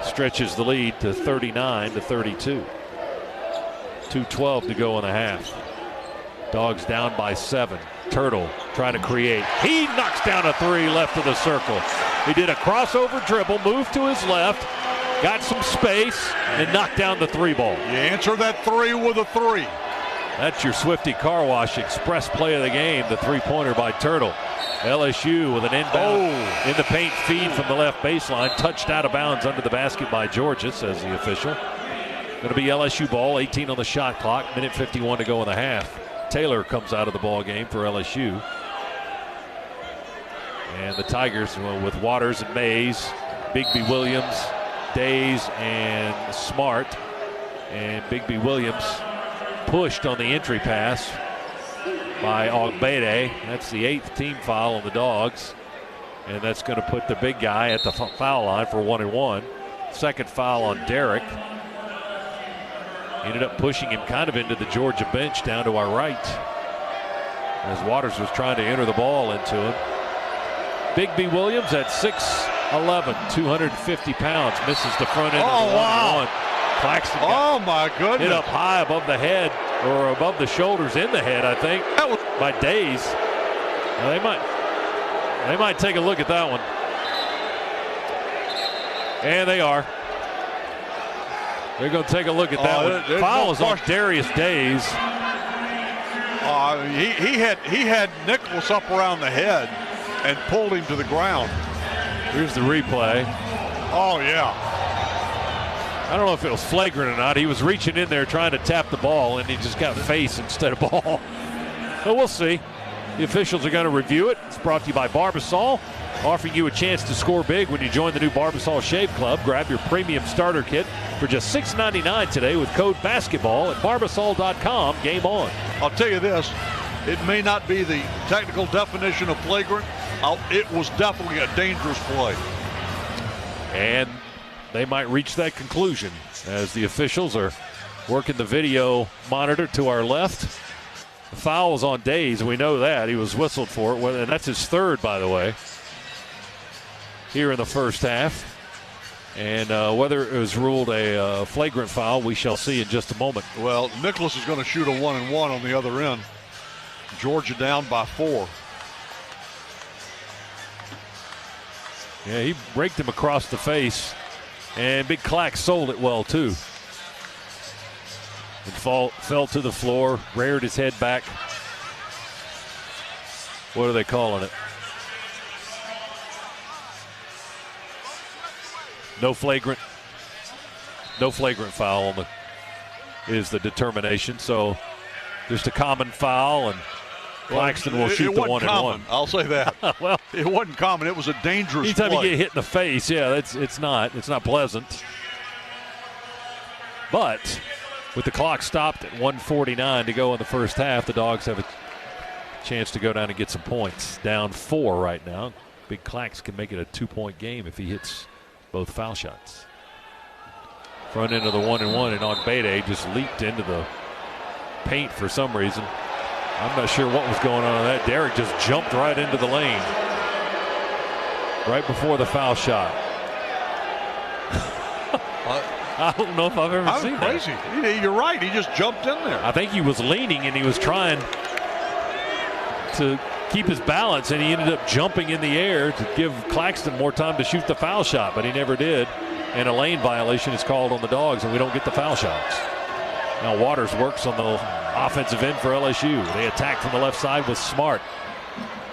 stretches the lead to 39-32. 2:12 to go in the half. Dogs down by 7. Turtle trying to create. He knocks down a 3 left of the circle. He did a crossover dribble, moved to his left, got some space, and knocked down the 3 ball. You answer that 3 with a 3. That's your Swifty Car Wash express play of the game, the 3-pointer by Turtle. LSU with an inbound in the paint feed from the left baseline, touched out of bounds under the basket by Georgia, says the official. Going to be LSU ball, 18 on the shot clock, minute 51 to go in the half. Taylor comes out of the ball game for LSU. And the Tigers with Waters and Mays, Bigby Williams, Days, and Smart. And Bigby Williams pushed on the entry pass by Ogbede. That's the 8th team foul on the Dogs. And that's going to put the big guy at the foul line for 1-1. Second foul on Derrick. Ended up pushing him kind of into the Georgia bench down to our right as Waters was trying to enter the ball into him. Bigby Williams at 6'11", 250 pounds, misses the front end of the 1-1. Claxton my goodness. Hit up high above the head, or above the shoulders, in the head, I think, by Days. Now they might take a look at that one. And they are. They're going to take a look at that one. Foul is on Darius Days. He had Nicholas up around the head and pulled him to the ground. Here's the replay. Oh, yeah. I don't know if it was flagrant or not. He was reaching in there trying to tap the ball, and he just got face instead of ball. So we'll see. The officials are going to review it. It's brought to you by Barbasol, offering you a chance to score big when you join the new Barbasol Shave Club. Grab your premium starter kit for just $6.99 today with code BASKETBALL at Barbasol.com. Game on. I'll tell you this. It may not be the technical definition of flagrant. It was definitely a dangerous play. And they might reach that conclusion as the officials are working the video monitor to our left. The foul was on Days. We know that. He was whistled for it. And that's his 3rd, by the way, here in the first half. And whether it was ruled a flagrant foul, we shall see in just a moment. Well, Nicholas is going to shoot a 1-and-1 on the other end. Georgia down by 4. Yeah, he raked him across the face. And Big Clack sold it well, too. And fell to the floor, reared his head back. What are they calling it? No flagrant foul on is the determination. So just a common foul, and Claxton will shoot the 1-and-1. I'll say that. Well, it wasn't common. It was a dangerous anytime play. you get hit in the face, yeah, it's not pleasant. But with the clock stopped at 1:49 to go in the first half, the Dogs have a chance to go down and get some points. Down 4 right now. Big Clax can make it a 2-point game if he hits both foul shots. Front end of the 1-and-1, and Ogbede just leaped into the paint for some reason. I'm not sure what was going on with that. Derek just jumped right into the lane right before the foul shot. I don't know if I've ever seen crazy. that. You're right. He just jumped in there. I think he was leaning and he was trying to keep his balance, and he ended up jumping in the air to give Claxton more time to shoot the foul shot, but he never did. And a lane violation is called on the Dogs, and we don't get the foul shots. Now Waters works on the offensive end for LSU. They attack from the left side with Smart.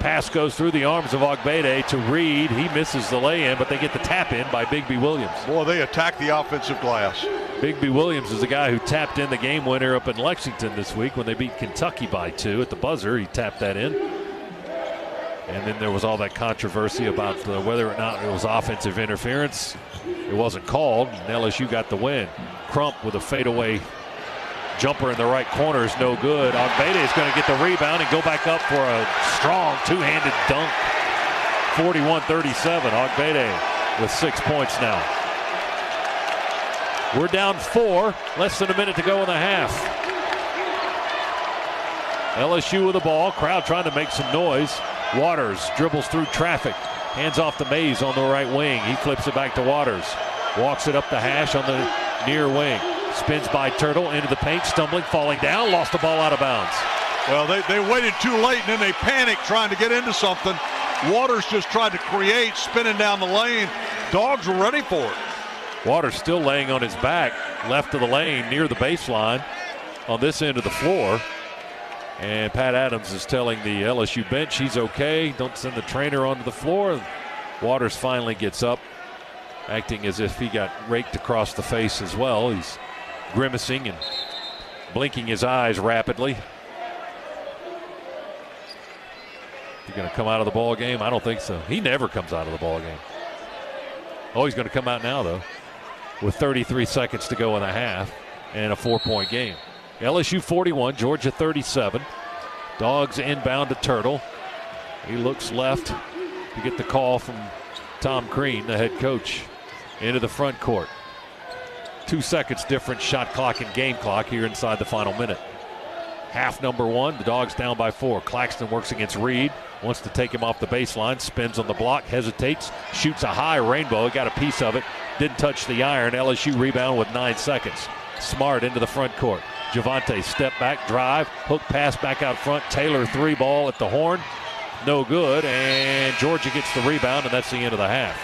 Pass goes through the arms of Ogbede to Reed. He misses the lay-in, but they get the tap in by Bigby Williams. Boy, they attack the offensive glass. Bigby Williams is the guy who tapped in the game winner up in Lexington this week when they beat Kentucky by 2 at the buzzer. He tapped that in. And then there was all that controversy about whether or not it was offensive interference. It wasn't called, and LSU got the win. Crump with a fadeaway jumper in the right corner is no good. Ogbede is going to get the rebound and go back up for a strong two-handed dunk. 41-37. Ogbede with 6 points now. We're down 4, less than a minute to go in the half. LSU with the ball, crowd trying to make some noise. Waters dribbles through traffic, hands off to Mays on the right wing. He flips it back to Waters, walks it up the hash on the near wing. Spins by Turtle into the paint, stumbling, falling down, lost the ball out of bounds. Well, they waited too late, and then they panicked trying to get into something. Waters just tried to create, spinning down the lane. Dogs were ready for it. Waters still laying on his back, left of the lane, near the baseline on this end of the floor. And Pat Adams is telling the LSU bench he's okay. Don't send the trainer onto the floor. Waters finally gets up, acting as if he got raked across the face as well. He's grimacing and blinking his eyes rapidly. He's going to come out of the ball game? I don't think so. He never comes out of the ball game. Oh, he's going to come out now, though, with 33 seconds to go in the half and a 4-point game. LSU 41, Georgia 37. Dogs inbound to Turtle. He looks left to get the call from Tom Crean, the head coach, into the front court. 2 seconds difference, shot clock and game clock here inside the final minute. Half number 1, the Dogs down by 4. Claxton works against Reed, wants to take him off the baseline, spins on the block, hesitates, shoots a high rainbow. He got a piece of it, didn't touch the iron. LSU rebound with 9 seconds. Smart into the front court. Javante step back, drive, hook pass back out front. Taylor 3 ball at the horn. No good, and Georgia gets the rebound, and that's the end of the half.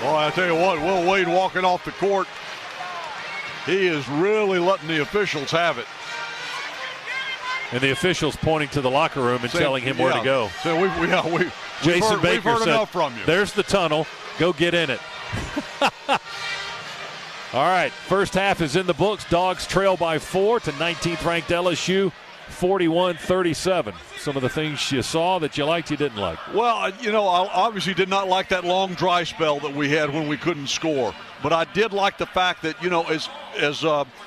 Well, I tell you what, Will Wade walking off the court, he is really letting the officials have it. And the officials pointing to the locker room and telling him where to go. So Jason Baker we've heard said, enough from you. There's the tunnel. Go get in it. All right, first half is in the books. Dogs trail by 4 to 19th-ranked LSU, 41-37. Some of the things you saw that you liked, you didn't like. Well, I obviously did not like that long dry spell that we had when we couldn't score. But I did like the fact that, as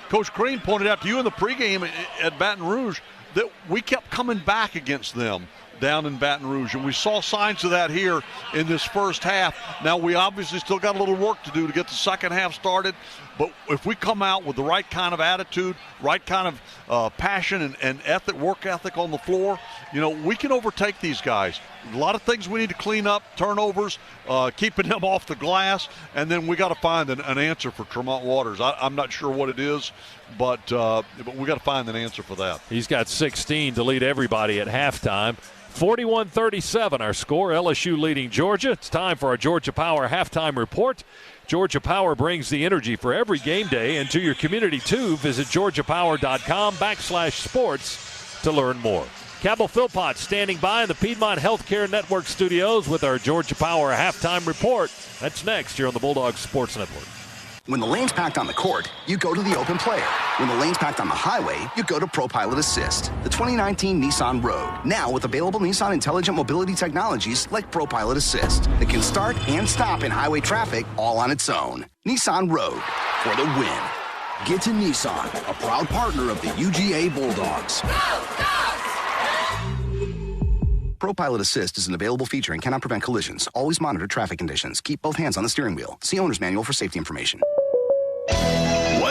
Coach Crean pointed out to you in the pregame at Baton Rouge, that we kept coming back against them down in Baton Rouge, and we saw signs of that here in this first half. Now, we obviously still got a little work to do to get the second half started, but if we come out with the right kind of attitude, right kind of passion and work ethic on the floor, we can overtake these guys. A lot of things we need to clean up, turnovers, keeping them off the glass, and then we got to find an answer for Tremont Waters. I'm not sure what it is, but we got to find an answer for that. He's got 16 to lead everybody at halftime. 41-37 our score. LSU leading Georgia. It's time for our Georgia Power halftime report. Georgia Power brings the energy for every game day into your community too. Visit georgiapower.com/sports to learn more. Cabell Philpott standing by in the Piedmont Healthcare Network studios with our Georgia Power halftime report. That's next here on the Bulldogs Sports Network. When the lane's packed on the court, you go to the open player. When the lane's packed on the highway, you go to ProPilot Assist, the 2019 Nissan Rogue. Now with available Nissan intelligent mobility technologies like ProPilot Assist that can start and stop in highway traffic all on its own. Nissan Rogue for the win. Get to Nissan, a proud partner of the UGA Bulldogs. ProPilot Assist is an available feature and cannot prevent collisions. Always monitor traffic conditions. Keep both hands on the steering wheel. See owner's manual for safety information.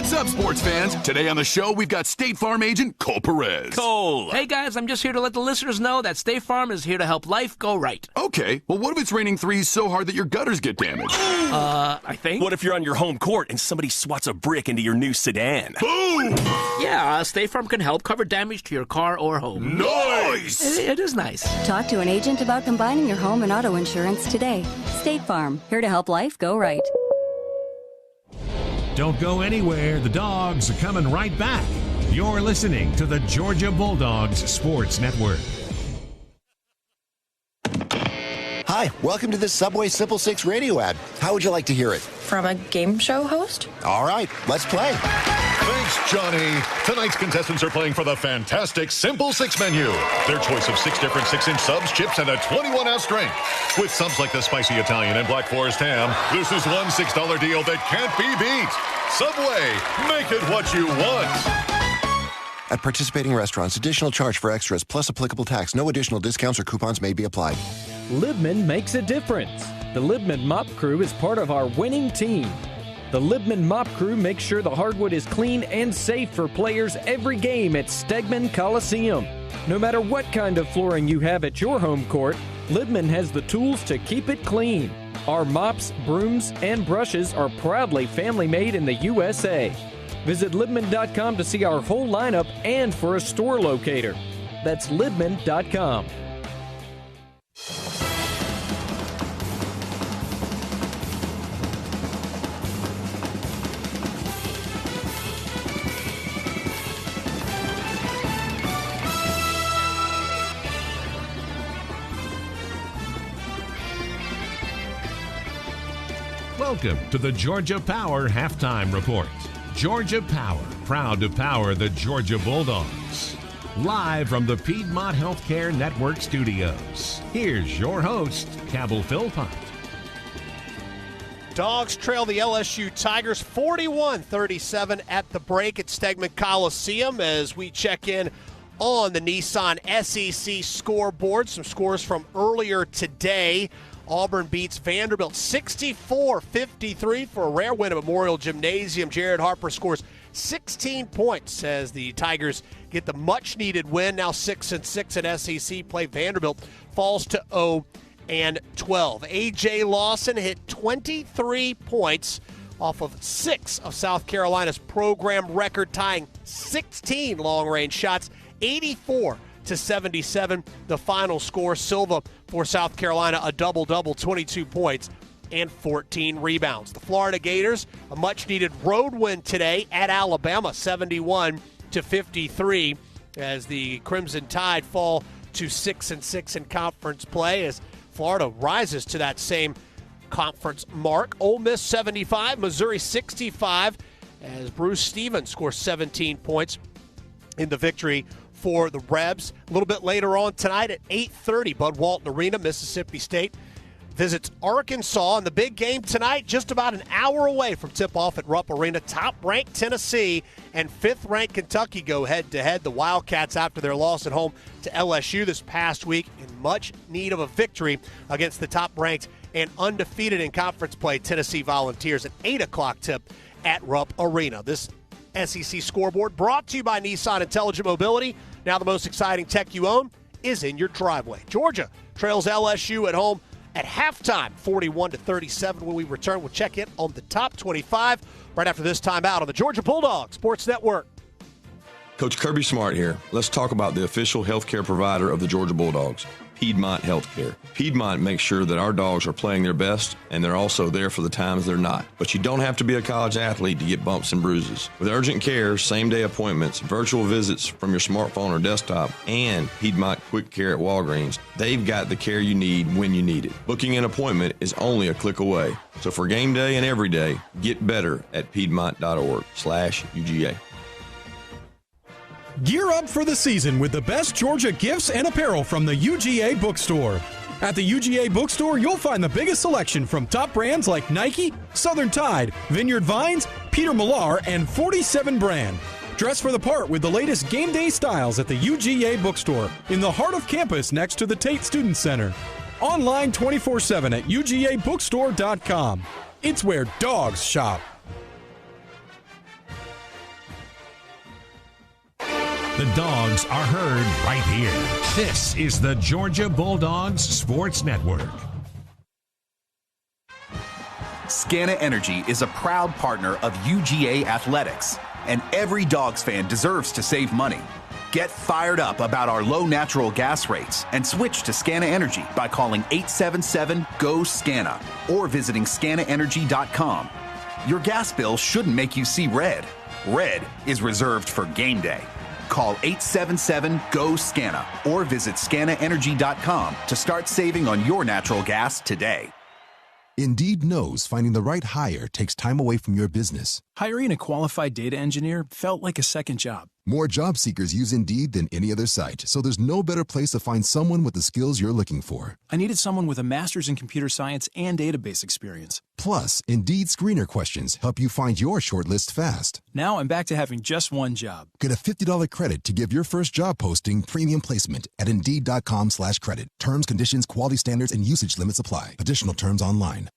What's up, sports fans? Today on the show, we've got State Farm agent Cole Perez. Cole. Hey, guys, I'm just here to let the listeners know that State Farm is here to help life go right. Okay, well, what if it's raining threes so hard that your gutters get damaged? I think. What if you're on your home court and somebody swats a brick into your new sedan? Boom! Yeah, State Farm can help cover damage to your car or home. Nice! It is nice. Talk to an agent about combining your home and auto insurance today. State Farm, here to help life go right. Don't go anywhere. The Dogs are coming right back. You're listening to the Georgia Bulldogs Sports Network. Hi, welcome to the Subway Simple 6 radio ad. How would you like to hear it? From a game show host? All right, let's play. Thanks, Johnny. Tonight's contestants are playing for the fantastic Simple 6 menu. Their choice of 6 different 6-inch subs, chips, and a 21-ounce drink. With subs like the Spicy Italian and Black Forest Ham, this is one $6 deal that can't be beat. Subway, make it what you want. At participating restaurants, additional charge for extras plus applicable tax. No additional discounts or coupons may be applied. Libman makes a difference. The Libman Mop Crew is part of our winning team. The Libman Mop Crew makes sure the hardwood is clean and safe for players every game at Stegman Coliseum. No matter what kind of flooring you have at your home court, Libman has the tools to keep it clean. Our mops, brooms, and brushes are proudly family-made in the USA. Visit Libman.com to see our whole lineup and for a store locator. That's Libman.com. Welcome to the Georgia Power Halftime Report. Georgia Power, proud to power the Georgia Bulldogs. Live from the Piedmont Healthcare Network studios, here's your host, Cabell Philpott. Dogs trail the LSU Tigers 41-37 at the break at Stegman Coliseum as we check in on the Nissan SEC scoreboard. Some scores from earlier today. Auburn beats Vanderbilt 64-53 for a rare win at Memorial Gymnasium. Jared Harper scores 16 points as the Tigers get the much-needed win. Now 6-6 at SEC play. Vanderbilt falls to 0-12. A.J. Lawson hit 23 points off of 6 of South Carolina's program record, tying 16 long-range shots, 84-77, the final score. Silva for South Carolina, a double-double, 22 points and 14 rebounds. The Florida Gators, a much-needed road win today at Alabama, 71-53, as the Crimson Tide fall to 6-6 in conference play as Florida rises to that same conference mark. Ole Miss 75, Missouri 65, as Bruce Stevens scores 17 points in the victory for the Rebs. A little bit later on tonight at 8:30, Bud Walton Arena, Mississippi State visits Arkansas. And the big game tonight, just about an hour away from tip-off at Rupp Arena. Top-ranked Tennessee and fifth-ranked Kentucky go head-to-head. The Wildcats, after their loss at home to LSU this past week, in much need of a victory against the top-ranked and undefeated in conference play Tennessee Volunteers. An 8 o'clock tip at Rupp Arena. This SEC scoreboard brought to you by Nissan Intelligent Mobility. Now the most exciting tech you own is in your driveway. Georgia trails LSU at home at halftime, 41-37. When we return, we'll check in on the top 25 right after this timeout on the Georgia Bulldogs Sports Network. Coach Kirby Smart here. Let's talk about the official healthcare provider of the Georgia Bulldogs, Piedmont Healthcare. Piedmont makes sure that our dogs are playing their best, and they're also there for the times they're not. But you don't have to be a college athlete to get bumps and bruises. With urgent care, same-day appointments, virtual visits from your smartphone or desktop, and Piedmont Quick Care at Walgreens, they've got the care you need when you need it. Booking an appointment is only a click away. So for game day and every day, get better at piedmont.org/UGA. Gear up for the season with the best Georgia gifts and apparel from the UGA Bookstore. At the UGA Bookstore, you'll find the biggest selection from top brands like Nike, Southern Tide, Vineyard Vines, Peter Millar, and 47 brand. Dress for the part with the latest game day styles at the UGA Bookstore in the heart of campus next to the Tate Student Center. Online 24/7 at UGABookstore.com. It's where dogs shop. The Dogs are heard right here. This is the Georgia Bulldogs Sports Network. Scana Energy is a proud partner of UGA Athletics, and every Dogs fan deserves to save money. Get fired up about our low natural gas rates and switch to Scana Energy by calling 877-GO-SCANA or visiting scanaenergy.com. Your gas bill shouldn't make you see red. Red is reserved for game day. Call 877-GO-SCANA or visit scanaenergy.com to start saving on your natural gas today. Indeed knows finding the right hire takes time away from your business. Hiring a qualified data engineer felt like a second job. More job seekers use Indeed than any other site, so there's no better place to find someone with the skills you're looking for. I needed someone with a master's in computer science and database experience. Plus, Indeed screener questions help you find your shortlist fast. Now I'm back to having just one job. Get a $50 credit to give your first job posting premium placement at Indeed.com/credit. Terms, conditions, quality standards, and usage limits apply. Additional terms online.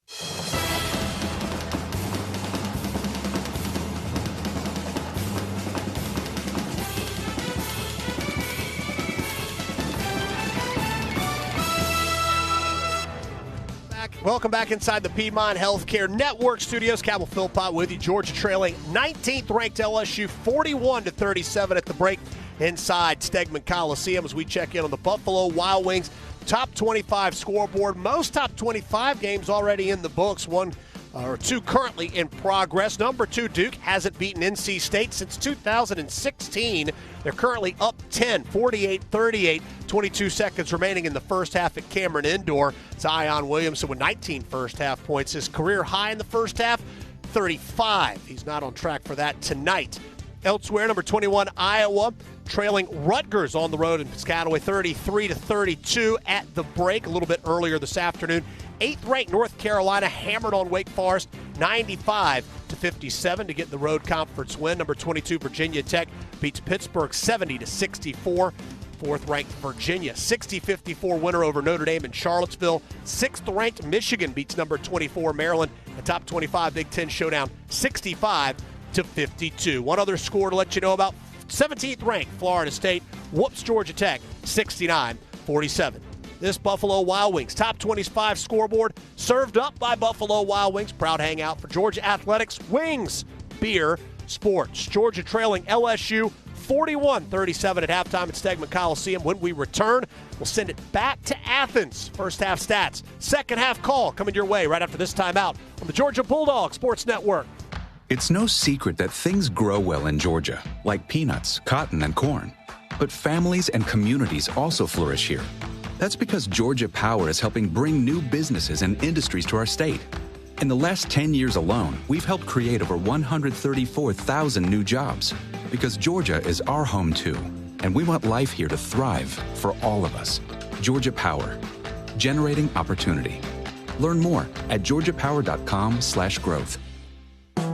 Welcome back inside the Piedmont Healthcare Network studios. Cabell Philpott with you. Georgia trailing 19th ranked LSU 41-37 at the break inside Stegman Coliseum as we check in on the Buffalo Wild Wings top 25 scoreboard. Most top 25 games already in the books. One or two currently in progress. Number 2, Duke, hasn't beaten NC State since 2016. They're currently up 10, 48-38, 22 seconds remaining in the first half at Cameron Indoor. Zion Williamson with 19 first half points. His career high in the first half, 35. He's not on track for that tonight. Elsewhere, number 21, Iowa, trailing Rutgers on the road in Piscataway, 33-32 at the break a little bit earlier this afternoon. 8th-ranked North Carolina hammered on Wake Forest, 95-57 to get the road conference win. Number 22, Virginia Tech beats Pittsburgh 70-64. 4th-ranked Virginia, 60-54 winner over Notre Dame in Charlottesville. 6th-ranked Michigan beats number 24 Maryland. The top 25 Big Ten showdown, 65-52. One other score to let you know about: 17th-ranked Florida State whoops Georgia Tech 69-47. This Buffalo Wild Wings top 25 scoreboard served up by Buffalo Wild Wings. Proud hangout for Georgia Athletics, Wings, Beer, Sports. Georgia trailing LSU 41-37 at halftime at Stegman Coliseum. When we return, we'll send it back to Athens. First half stats, second half call coming your way right after this timeout on the Georgia Bulldogs Sports Network. It's no secret that things grow well in Georgia, like peanuts, cotton, and corn. But families and communities also flourish here. That's because Georgia Power is helping bring new businesses and industries to our state. In the last 10 years alone, we've helped create over 134,000 new jobs. Because Georgia is our home too, and we want life here to thrive for all of us. Georgia Power, generating opportunity. Learn more at georgiapower.com/growth.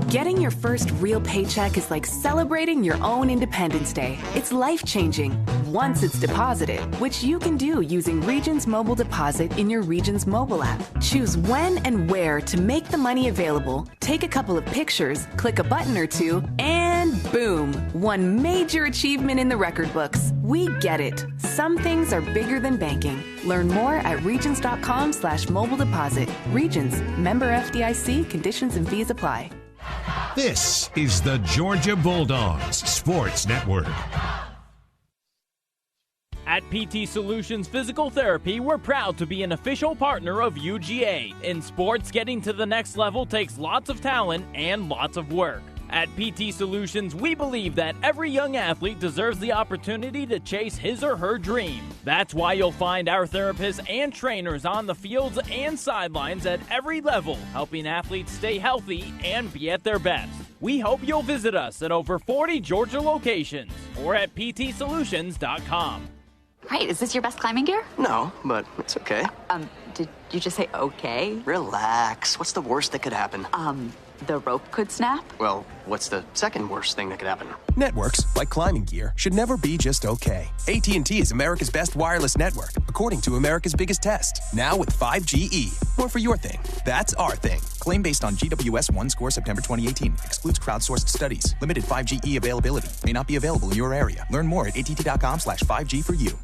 Getting your first real paycheck is like celebrating your own Independence Day. It's life-changing once it's deposited, which you can do using Regions Mobile Deposit in your Regions mobile app. Choose when and where to make the money available, take a couple of pictures, click a button or two, and boom, one major achievement in the record books. We get it. Some things are bigger than banking. Learn more at regions.com/mobile deposit. Regions, member FDIC, conditions and fees apply. This is the Georgia Bulldogs Sports Network. At PT Solutions Physical Therapy, we're proud to be an official partner of UGA. In sports, getting to the next level takes lots of talent and lots of work. At PT Solutions, we believe that every young athlete deserves the opportunity to chase his or her dream. That's why you'll find our therapists and trainers on the fields and sidelines at every level, helping athletes stay healthy and be at their best. We hope you'll visit us at over 40 Georgia locations or at ptsolutions.com. Right, is this your best climbing gear? No, but it's okay. Did you just say okay? Relax. What's the worst that could happen? the rope could snap? Well, what's the second worst thing that could happen? Networks, like climbing gear, should never be just okay. AT&T is America's best wireless network, according to America's Biggest Test. Now with 5GE. More for your thing. That's our thing. Claim based on GWS 1 score September 2018. Excludes crowdsourced studies. Limited 5GE availability. May not be available in your area. Learn more at att.com/5G for you.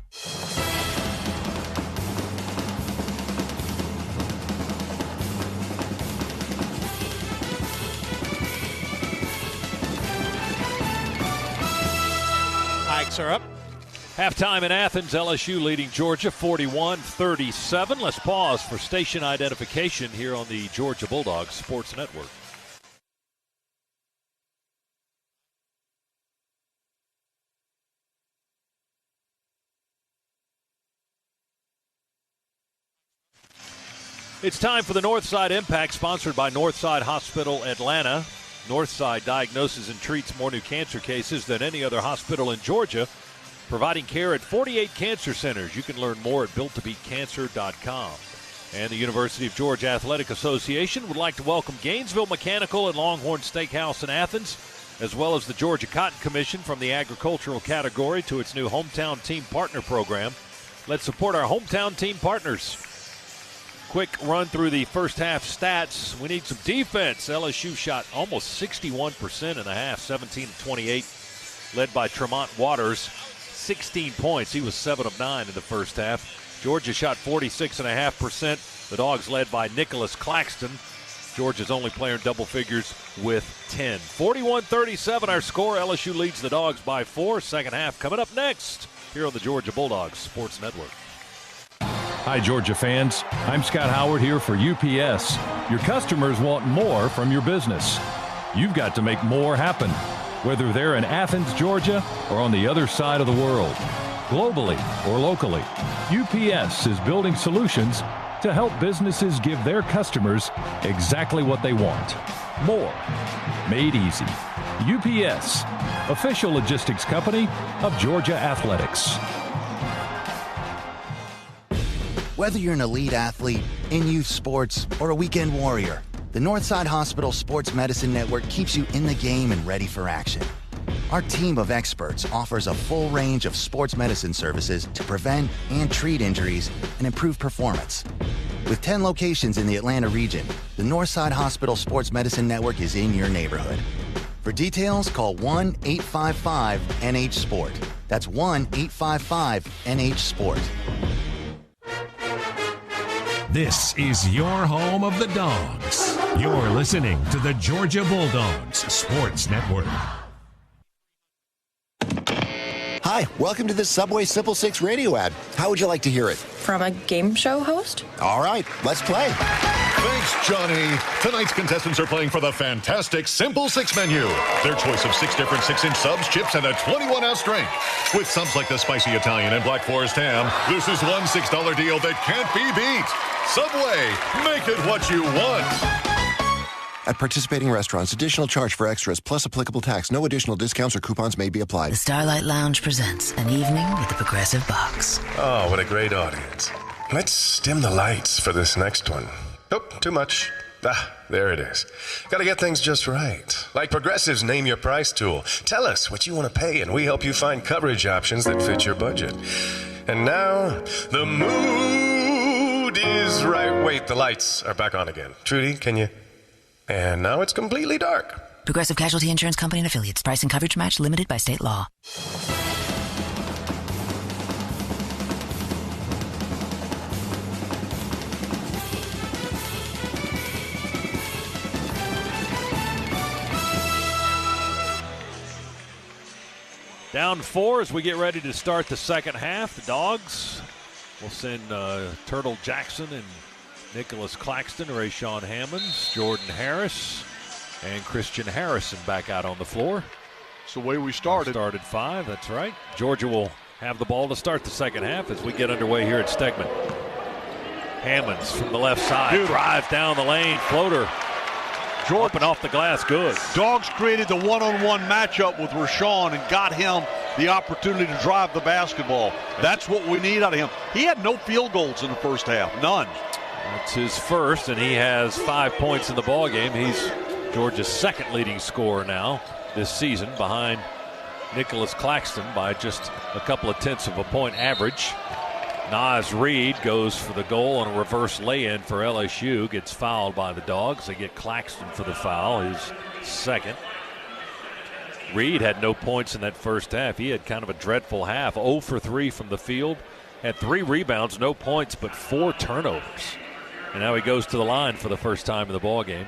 Hikes are up. Halftime in Athens, LSU leading Georgia 41-37. Let's pause for station identification here on the Georgia Bulldogs Sports Network. It's time for the Northside Impact, sponsored by Northside Hospital Atlanta. Northside diagnoses and treats more new cancer cases than any other hospital in Georgia, providing care at 48 cancer centers. You can learn more at builttobeatcancer.com. And the University of Georgia Athletic Association would like to welcome Gainesville Mechanical and Longhorn Steakhouse in Athens, as well as the Georgia Cotton Commission from the agricultural category to its new Hometown Team Partner Program. Let's support our hometown team partners. Quick run through the first half stats. We need some defense. LSU shot almost 61% in the half, 17-28, led by Tremont Waters, 16 points. He was 7 of 9 in the first half. Georgia shot 46.5%. The Dogs led by Nicholas Claxton. Georgia's only player in double figures with 10. 41-37 our score. LSU leads the Dogs by 4. Second half coming up next here on the Georgia Bulldogs Sports Network. Hi, Georgia fans. I'm Scott Howard here for UPS. Your customers want more from your business. You've got to make more happen, whether they're in Athens, Georgia, or on the other side of the world. Globally or locally, UPS is building solutions to help businesses give their customers exactly what they want. More. Made easy. UPS, official logistics company of Georgia Athletics. Whether you're an elite athlete, in youth sports, or a weekend warrior, the Northside Hospital Sports Medicine Network keeps you in the game and ready for action. Our team of experts offers a full range of sports medicine services to prevent and treat injuries and improve performance. With 10 locations in the Atlanta region, the Northside Hospital Sports Medicine Network is in your neighborhood. For details, call 1-855-NH-SPORT. That's 1-855-NH-SPORT. This is your home of the Dogs. You're listening to the Georgia Bulldogs Sports Network. Hi, welcome to the Subway Simple 6 radio ad. How would you like to hear it? From a game show host? All right, let's play. Thanks, Johnny. Tonight's contestants are playing for the fantastic Simple 6 menu. Their choice of 6 different 6-inch subs, chips, and a 21-ounce drink. With subs like the Spicy Italian and Black Forest Ham, this is one $6 deal that can't be beat. Subway, make it what you want. At participating restaurants, additional charge for extras plus applicable tax. No additional discounts or coupons may be applied. The Starlight Lounge presents an evening with the Progressive Box. Oh, what a great audience. Let's dim the lights for this next one. Nope, too much. There it is. Gotta get things just right. Like Progressive's Name Your Price tool. Tell us what you want to pay, and we help you find coverage options that fit your budget. And now, the mood is right. Wait, the lights are back on again. Trudy, can you? And now it's completely dark. Progressive Casualty Insurance Company and Affiliates. Price and coverage match limited by state law. Down 4 as we get ready to start the second half. The Dogs will send Turtle Jackson and Nicholas Claxton, Rayshawn Hammonds, Jordan Harris, and Christian Harrison back out on the floor. It's the way we started. Started 5, that's right. Georgia will have the ball to start the second half as we get underway here at Stegman. Hammonds from the left side, drives down the lane, floater. Up and off the glass, good. Dogs created the one-on-one matchup with Rashawn and got him the opportunity to drive the basketball. That's what we need out of him. He had no field goals in the first half, none. That's his first, and he has 5 points in the ball game. He's Georgia's second leading scorer now this season, behind Nicholas Claxton by just a couple of tenths of a point average. Naz Reid goes for the goal on a reverse lay-in for LSU. Gets fouled by the Dogs. They get Claxton for the foul, his second. Reid had no points in that first half. He had kind of a dreadful half. 0 for 3 from the field. Had 3 rebounds, no points, but 4 turnovers. And now he goes to the line for the first time in the ballgame.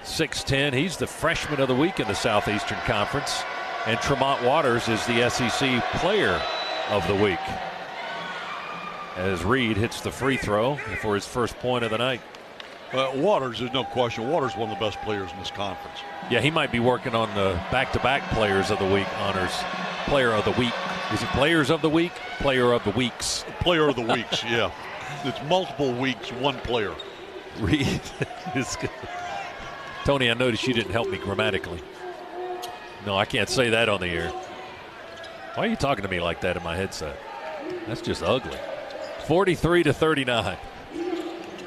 6'10". He's the freshman of the week in the Southeastern Conference. And Tremont Waters is the SEC player of the week, as Reid hits the free throw for his first point of the night. Waters, there's no question. Waters is one of the best players in this conference. Yeah, he might be working on the back-to-back Players of the Week honors. Player of the Week. Is it Players of the Week? Player of the Weeks. Player of the Weeks, yeah. It's multiple weeks, one player. Reid is good. Tony, I noticed you didn't help me grammatically. No, I can't say that on the air. Why are you talking to me like that in my headset? That's just ugly. 43-39.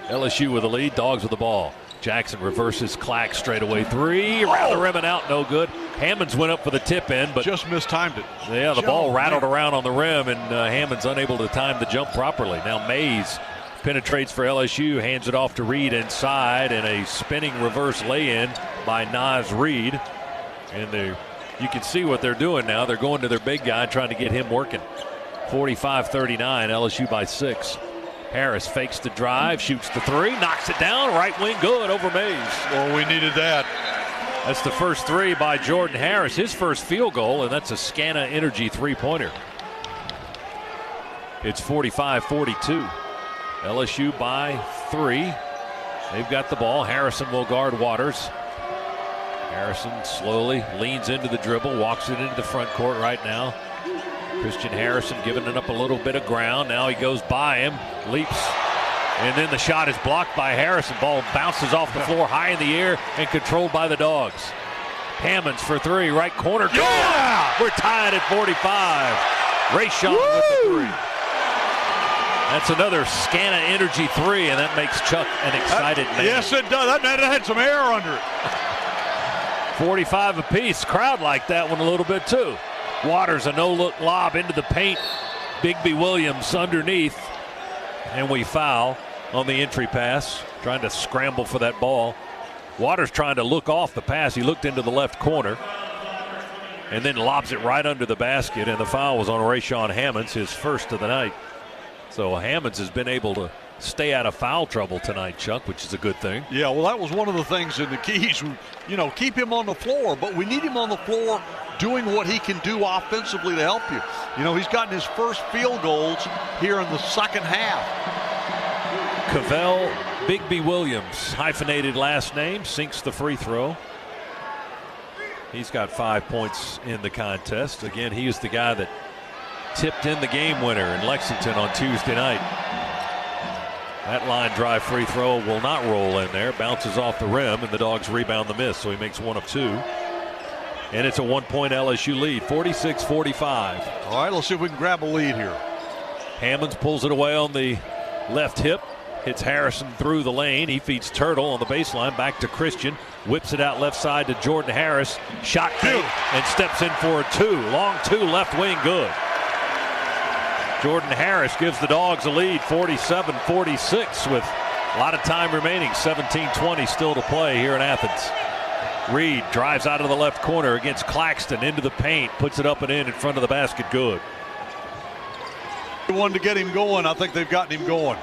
LSU with the lead. Dogs with the ball. Jackson reverses Clack straight away. 3 around the rim and out. No good. Hammonds went up for the tip in, but just mistimed it. Yeah, the ball rattled around on the rim, and Hammonds unable to time the jump properly. Now Mays penetrates for LSU, hands it off to Reid inside, and a spinning reverse lay-in by Naz Reid. And you can see what they're doing now. They're going to their big guy, trying to get him working. 45-39, LSU by 6. Harris fakes the drive, shoots the 3, knocks it down, right wing good over Mays. Well, we needed that. That's the first 3 by Jordan Harris, his first field goal, and that's a Scana Energy 3-pointer. It's 45-42. LSU by 3. They've got the ball. Harrison will guard Waters. Harrison slowly leans into the dribble, walks it into the front court right now. Christian Harrison giving it up a little bit of ground. Now he goes by him, leaps, and then the shot is blocked by Harrison. Ball bounces off the floor high in the air and controlled by the Dogs. Hammonds for 3, right corner. Yeah! We're tied at 45. Rayshon with the 3. That's another Scana Energy 3, and that makes Chuck an excited man. Yes, it does. That had some air under it. 45 apiece. Crowd liked that one a little bit too. Waters, a no-look lob into the paint. Bigby Williams underneath. And we foul on the entry pass. Trying to scramble for that ball. Waters trying to look off the pass. He looked into the left corner. And then lobs it right under the basket. And the foul was on Rayshon Hammonds, his first of the night. So Hammonds has been able to stay out of foul trouble tonight, Chuck, which is a good thing. Yeah, well, that was one of the things in the keys. Keep him on the floor, but we need him on the floor doing what he can do offensively to help you. He's gotten his first field goals here in the second half. Cavell Bigby Williams, hyphenated last name, sinks the free throw. He's got 5 points in the contest. Again, he was the guy that tipped in the game winner in Lexington on Tuesday night. That line drive free throw will not roll in there. Bounces off the rim, and the Dogs rebound the miss, so he makes 1 of 2. And it's a 1-point LSU lead, 46-45. All right, let's see if we can grab a lead here. Hammonds pulls it away on the left hip. Hits Harrison through the lane. He feeds Turtle on the baseline. Back to Christian. Whips it out left side to Jordan Harris. Shot fake and steps in for a 2. Long 2 left wing good. Jordan Harris gives the Dogs a lead, 47-46, with a lot of time remaining. 17:20 still to play here in Athens. Reid drives out of the left corner against Claxton into the paint. Puts it up and in front of the basket. Good. They wanted to get him going. I think they've gotten him going.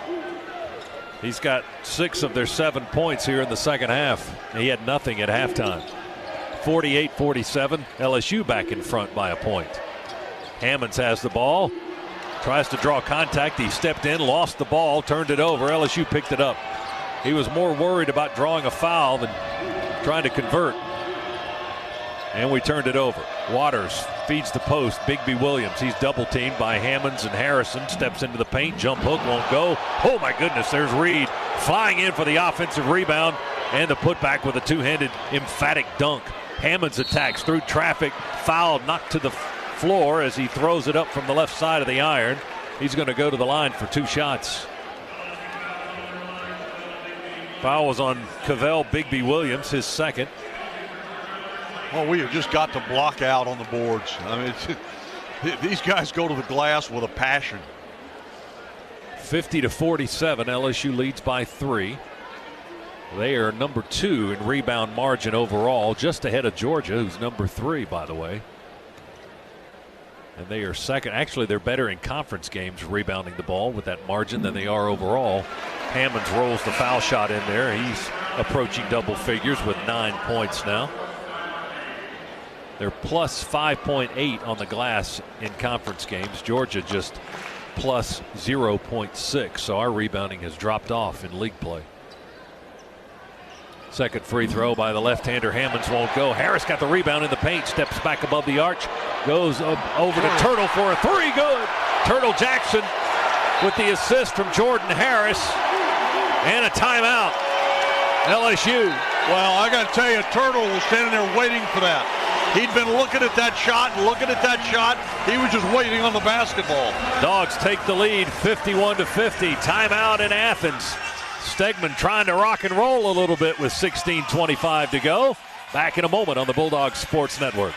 He's got 6 of their 7 points here in the second half. He had nothing at halftime. 48-47. LSU back in front by a point. Hammonds has the ball. Tries to draw contact. He stepped in, lost the ball, turned it over. LSU picked it up. He was more worried about drawing a foul than trying to convert. And we turned it over. Waters feeds the post. Bigby Williams. He's double teamed by Hammonds and Harrison. Steps into the paint. Jump hook won't go. Oh my goodness, there's Reid flying in for the offensive rebound and the putback with a two-handed emphatic dunk. Hammonds attacks through traffic. Foul, knocked to the floor as he throws it up from the left side of the iron. He's going to go to the line for 2 shots. Foul was on Cavell Bigby Williams, his second. Well, we have just got to block out on the boards. I mean, these guys go to the glass with a passion. 50-47, LSU leads by 3. They are number 2 in rebound margin overall, just ahead of Georgia, who's number 3, by the way. And they are second. Actually, they're better in conference games rebounding the ball with that margin than they are overall. Hammonds rolls the foul shot in there. He's approaching double figures with 9 points now. They're plus 5.8 on the glass in conference games. Georgia just plus 0.6. So our rebounding has dropped off in league play. Second free throw by the left-hander. Hammonds won't go. Harris got the rebound in the paint. Steps back above the arch. Goes over to Turtle for a 3. Good. Turtle Jackson with the assist from Jordan Harris. And a timeout. LSU. Well, I got to tell you, Turtle was standing there waiting for that. He'd been looking at that shot and looking at that shot. He was just waiting on the basketball. Dogs take the lead 51-50. Timeout in Athens. Stegman trying to rock and roll a little bit with 16:25 to go. Back in a moment on the Bulldogs Sports Network.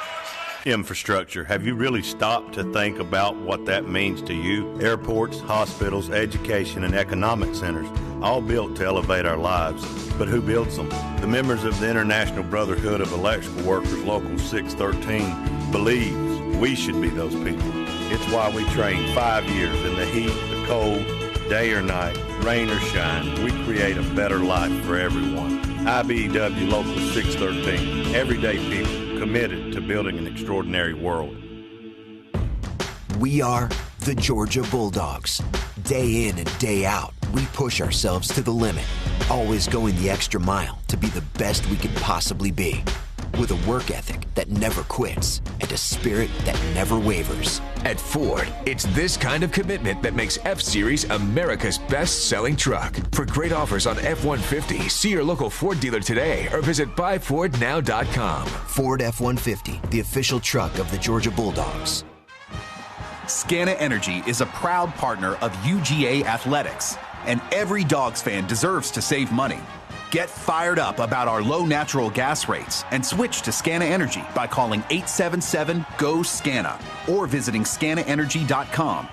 Infrastructure. Have you really stopped to think about what that means to you? Airports, hospitals, education, and economic centers, all built to elevate our lives. But who builds them? The members of the International Brotherhood of Electrical Workers, Local 613, believes we should be those people. It's why we train 5 years in the heat, the cold, day or night, rain or shine. We create a better life for everyone. IBEW Local 613, everyday people committed to building an extraordinary world. We are the Georgia Bulldogs. Day in and day out, we push ourselves to the limit, always going the extra mile to be the best we could possibly be. With a work ethic that never quits and a spirit that never wavers. At Ford, it's this kind of commitment that makes F-Series America's best-selling truck. For great offers on F-150, see your local Ford dealer today or visit buyfordnow.com. Ford F-150, the official truck of the Georgia Bulldogs. Scana Energy is a proud partner of UGA Athletics, and every Dogs fan deserves to save money. Get fired up about our low natural gas rates and switch to Scana Energy by calling 877-GO-SCANA or visiting scanaenergy.com.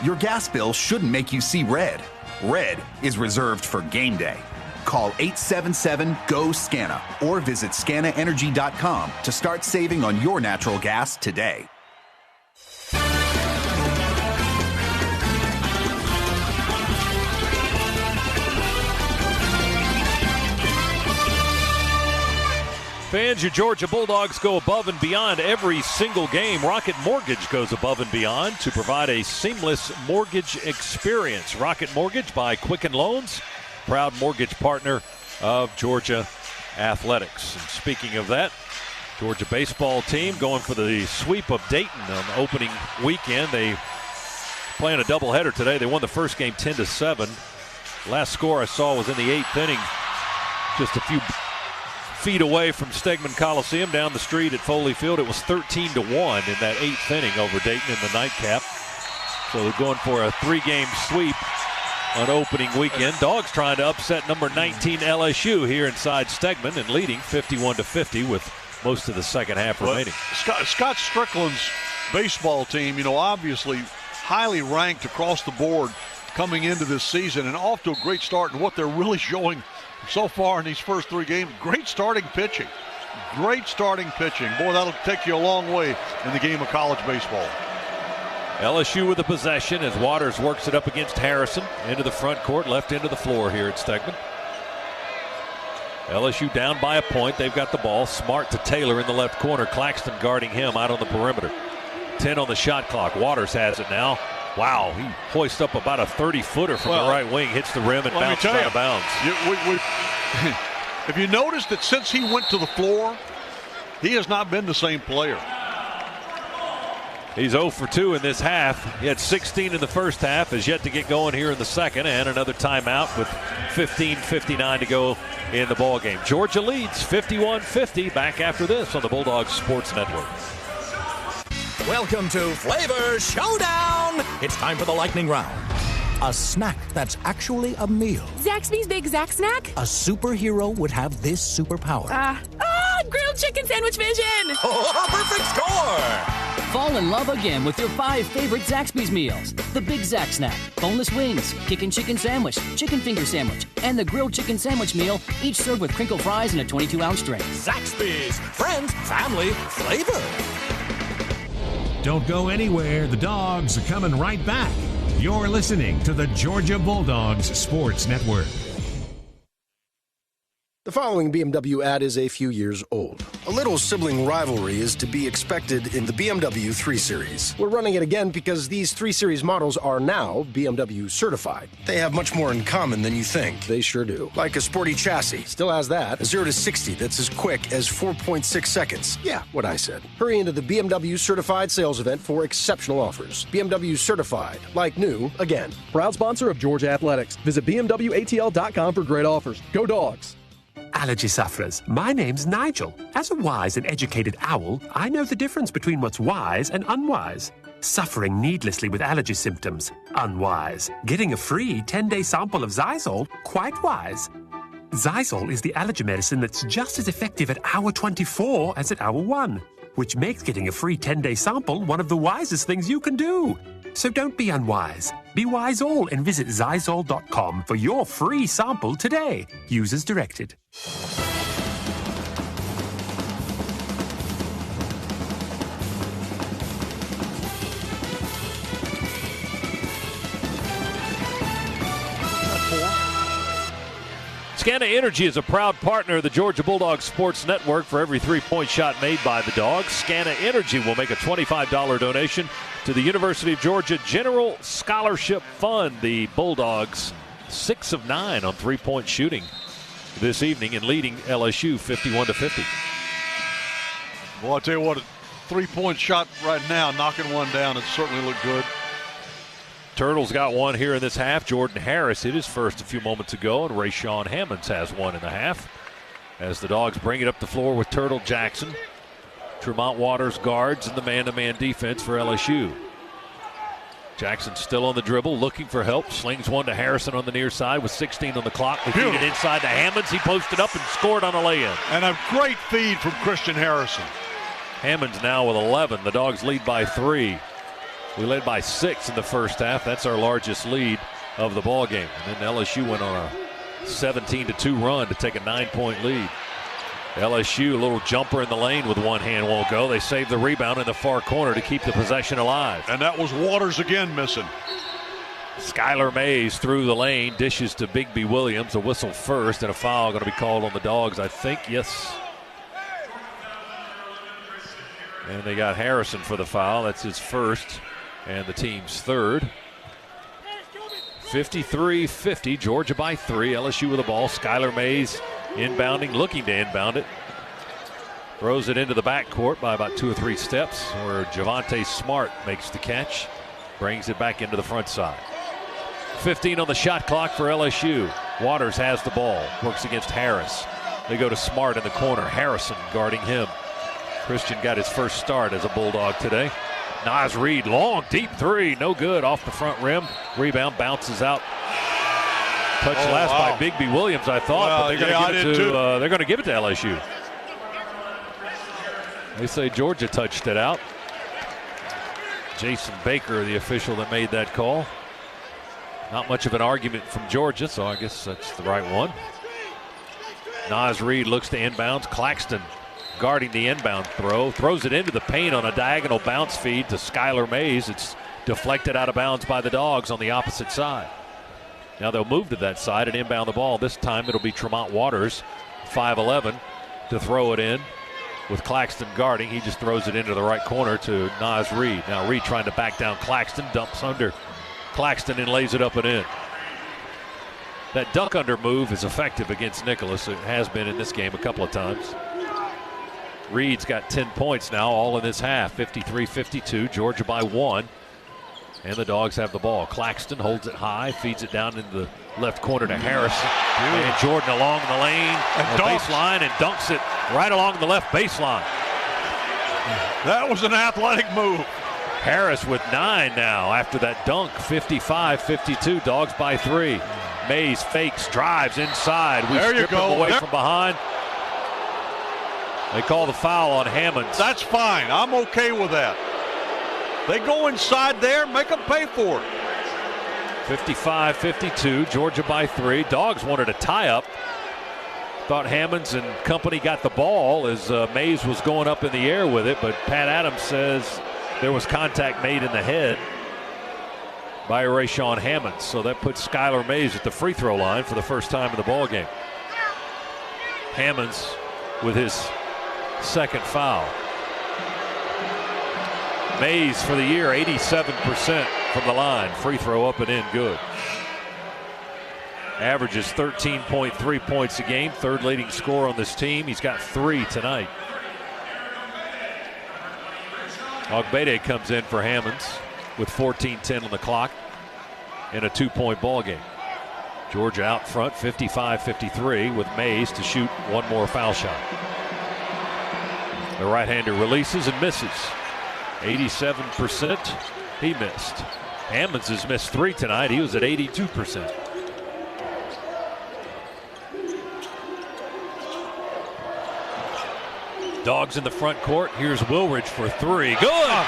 Your gas bill shouldn't make you see red. Red is reserved for game day. Call 877-GO-SCANA or visit scanaenergy.com to start saving on your natural gas today. Fans, your Georgia Bulldogs go above and beyond every single game. Rocket Mortgage goes above and beyond to provide a seamless mortgage experience. Rocket Mortgage by Quicken Loans, proud mortgage partner of Georgia Athletics. And speaking of that, Georgia baseball team going for the sweep of Dayton on the opening weekend. They playing a doubleheader today. They won the first game 10-7. Last score I saw was in the 8th inning, just a few feet away from Stegman Coliseum down the street at Foley Field. It was 13-1 in that 8th inning over Dayton in the nightcap. So they're going for a 3-game sweep on opening weekend. Dogs trying to upset number 19 LSU here inside Stegman and leading 51-50 with most of the second half remaining. Scott Strickland's baseball team, obviously highly ranked across the board coming into this season and off to a great start. And what they're really showing so far in these first 3 games, great starting pitching. Great starting pitching. Boy, that'll take you a long way in the game of college baseball. LSU with the possession as Waters works it up against Harrison. Into the front court, left into the floor here at Stegman. LSU down by a point. They've got the ball. Smart to Taylor in the left corner. Claxton guarding him out on the perimeter. 10 on the shot clock. Waters has it now. Wow, he hoists up about a 30-footer from the right wing, hits the rim and bounces out of bounds. Have you noticed that since he went to the floor, he has not been the same player? He's 0 for 2 in this half. He had 16 in the first half, has yet to get going here in the second, and another timeout with 15:59 to go in the ballgame. Georgia leads 51-50. Back after this on the Bulldogs Sports Network. Welcome to Flavor Showdown. It's time for the lightning round. A snack that's actually a meal. Zaxby's Big Zax Snack? A superhero would have this superpower. Grilled chicken sandwich vision! Oh, perfect score! Fall in love again with your 5 favorite Zaxby's meals. The Big Zax Snack, boneless wings, kickin' chicken sandwich, chicken finger sandwich, and the grilled chicken sandwich meal, each served with crinkle fries in a 22-ounce tray. Zaxby's, friends, family, flavor. Don't go anywhere. The Dogs are coming right back. You're listening to the Georgia Bulldogs Sports Network. The following BMW ad is a few years old. A little sibling rivalry is to be expected in the BMW 3 Series. We're running it again because these 3 Series models are now BMW certified. They have much more in common than you think. They sure do. Like a sporty chassis. Still has that. A 0 to 60 that's as quick as 4.6 seconds. Yeah, what I said. Hurry into the BMW certified sales event for exceptional offers. BMW certified. Like new, again. Proud sponsor of Georgia Athletics. Visit BMWATL.com for great offers. Go Dogs! Allergy sufferers, my name's Nigel. As a wise and educated owl, I know the difference between what's wise and unwise. Suffering needlessly with allergy symptoms, unwise. Getting a free 10-day sample of Zysol, quite wise. Zysol is the allergy medicine that's just as effective at hour 24 as at hour 1, which makes getting a free 10-day sample one of the wisest things you can do. So don't be unwise. Be wise all and visit Zysol.com for your free sample today. Use as directed. Scana Energy is a proud partner of the Georgia Bulldogs Sports Network. For every 3-point shot made by the Dogs, Scana Energy will make a $25 donation to the University of Georgia General Scholarship Fund. The Bulldogs 6 of 9 on 3-point shooting this evening and leading LSU 51-50. Well, I'll tell you what, a 3-point shot right now, knocking one down, it certainly looked good. Turtles got one here in this half. Jordan Harris hit his first a few moments ago, and Rayshawn Hammonds has one in the half. As the Dogs bring it up the floor with Turtle Jackson. Tremont Waters guards in the man-to-man defense for LSU. Jackson still on the dribble, looking for help. Slings one to Harrison on the near side with 16 on the clock. They feed it inside to Hammonds. He posted up and scored on a lay-in. And a great feed from Christian Harrison. Hammonds now with 11. The Dogs lead by 3. We led by 6 in the first half. That's our largest lead of the ball game. And then LSU went on a 17-2 run to take a 9-point lead. LSU, a little jumper in the lane with one hand won't go. They save the rebound in the far corner to keep the possession alive. And that was Waters again missing. Skylar Mays through the lane, dishes to Bigby Williams. A whistle first and a foul going to be called on the Dogs, I think. Yes. And they got Harrison for the foul. That's his first and the team's third. 53-50, Georgia by 3. LSU with the ball. Skylar Mays inbounding, looking to inbound it. Throws it into the backcourt by about 2 or 3 steps, where Javonte Smart makes the catch. Brings it back into the front side. 15 on the shot clock for LSU. Waters has the ball, works against Harris. They go to Smart in the corner. Harrison guarding him. Christian got his first start as a Bulldog today. Naz Reid, long, deep 3, no good, off the front rim. Rebound bounces out. Touched last by Bigby Williams, I thought, but they're going to give it to LSU. They say Georgia touched it out. Jason Baker, the official that made that call. Not much of an argument from Georgia, so I guess that's the right one. Naz Reid looks to inbounds. Claxton guarding the inbound throw. Throws it into the paint on a diagonal bounce feed to Skylar Mays. It's deflected out of bounds by the Dogs on the opposite side. Now they'll move to that side and inbound the ball. This time it'll be Tremont Waters, 5'11", to throw it in with Claxton guarding. He just throws it into the right corner to Naz Reid. Now Reid trying to back down Claxton, dumps under Claxton and lays it up and in. That duck under move is effective against Nicholas. It has been in this game a couple of times. Reed's got 10 points now, all in this half. 53-52, Georgia by 1. And the Dogs have the ball. Claxton holds it high, feeds it down into the left corner to Harrison. And Jordan along the lane, the baseline, and dunks it right along the left baseline. That was an athletic move. Harris with 9 now after that dunk. 55-52. Dogs by 3. Mays fakes, drives inside. We strip him away from behind. They call the foul on Hammonds. That's fine. I'm okay with that. They go inside there, make them pay for it. 55-52, Georgia by 3. Dogs wanted a tie-up. Thought Hammonds and company got the ball as Mays was going up in the air with it, but Pat Adams says there was contact made in the head by Rayshawn Hammonds. So that puts Skylar Mays at the free throw line for the first time in the ball game. Hammonds with his second foul. Mays for the year, 87% from the line. Free throw up and in, good. Averages 13.3 points a game. Third leading scorer on this team. He's got 3 tonight. Ogbede comes in for Hammonds with 14:10 on the clock in a 2-point ball game. Georgia out front, 55-53, with Mays to shoot one more foul shot. The right-hander releases and misses. 87%. He missed. Hammonds has missed 3 tonight. He was at 82%. Dogs in the front court. Here's Wilridge for 3. Good.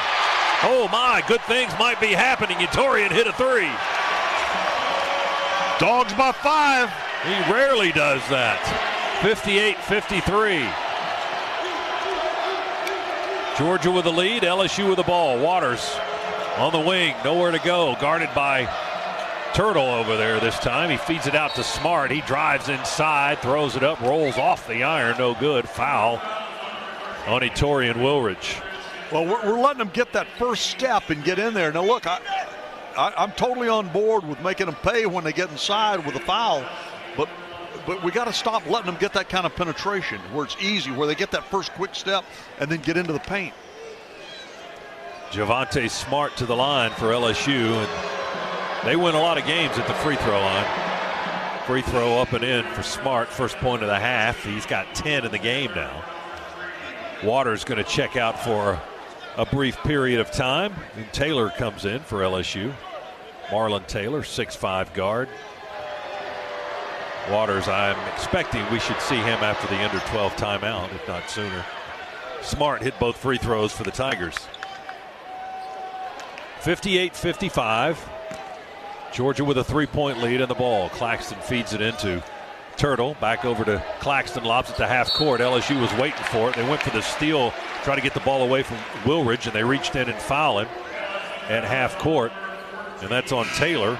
Oh my, good things might be happening. Yatorian hit a 3. Dogs by 5. He rarely does that. 58-53. Georgia with the lead, LSU with the ball. Waters on the wing, nowhere to go. Guarded by Turtle over there this time. He feeds it out to Smart. He drives inside, throws it up, rolls off the iron. No good. Foul on Yatorian Wilridge. Well, we're letting them get that first step and get in there. Now, look, I'm totally on board with making them pay when they get inside with a foul, but we got to stop letting them get that kind of penetration where it's easy, where they get that first quick step and then get into the paint. Javonte Smart to the line for LSU, and they win a lot of games at the free throw line. Free throw up and in for Smart, first point of the half. He's got 10 in the game now. Waters going to check out for a brief period of time, and Taylor comes in for LSU. Marlon Taylor, 6'5" guard. Waters, I'm expecting we should see him after the under 12 timeout, if not sooner. Smart hit both free throws for the Tigers. 58-55. Georgia with a 3-point lead in the ball. Claxton feeds it into Turtle. Back over to Claxton, lobs it to half court. LSU was waiting for it. They went for the steal, try to get the ball away from Wilridge, and they reached in and fouled him at half court. And that's on Taylor.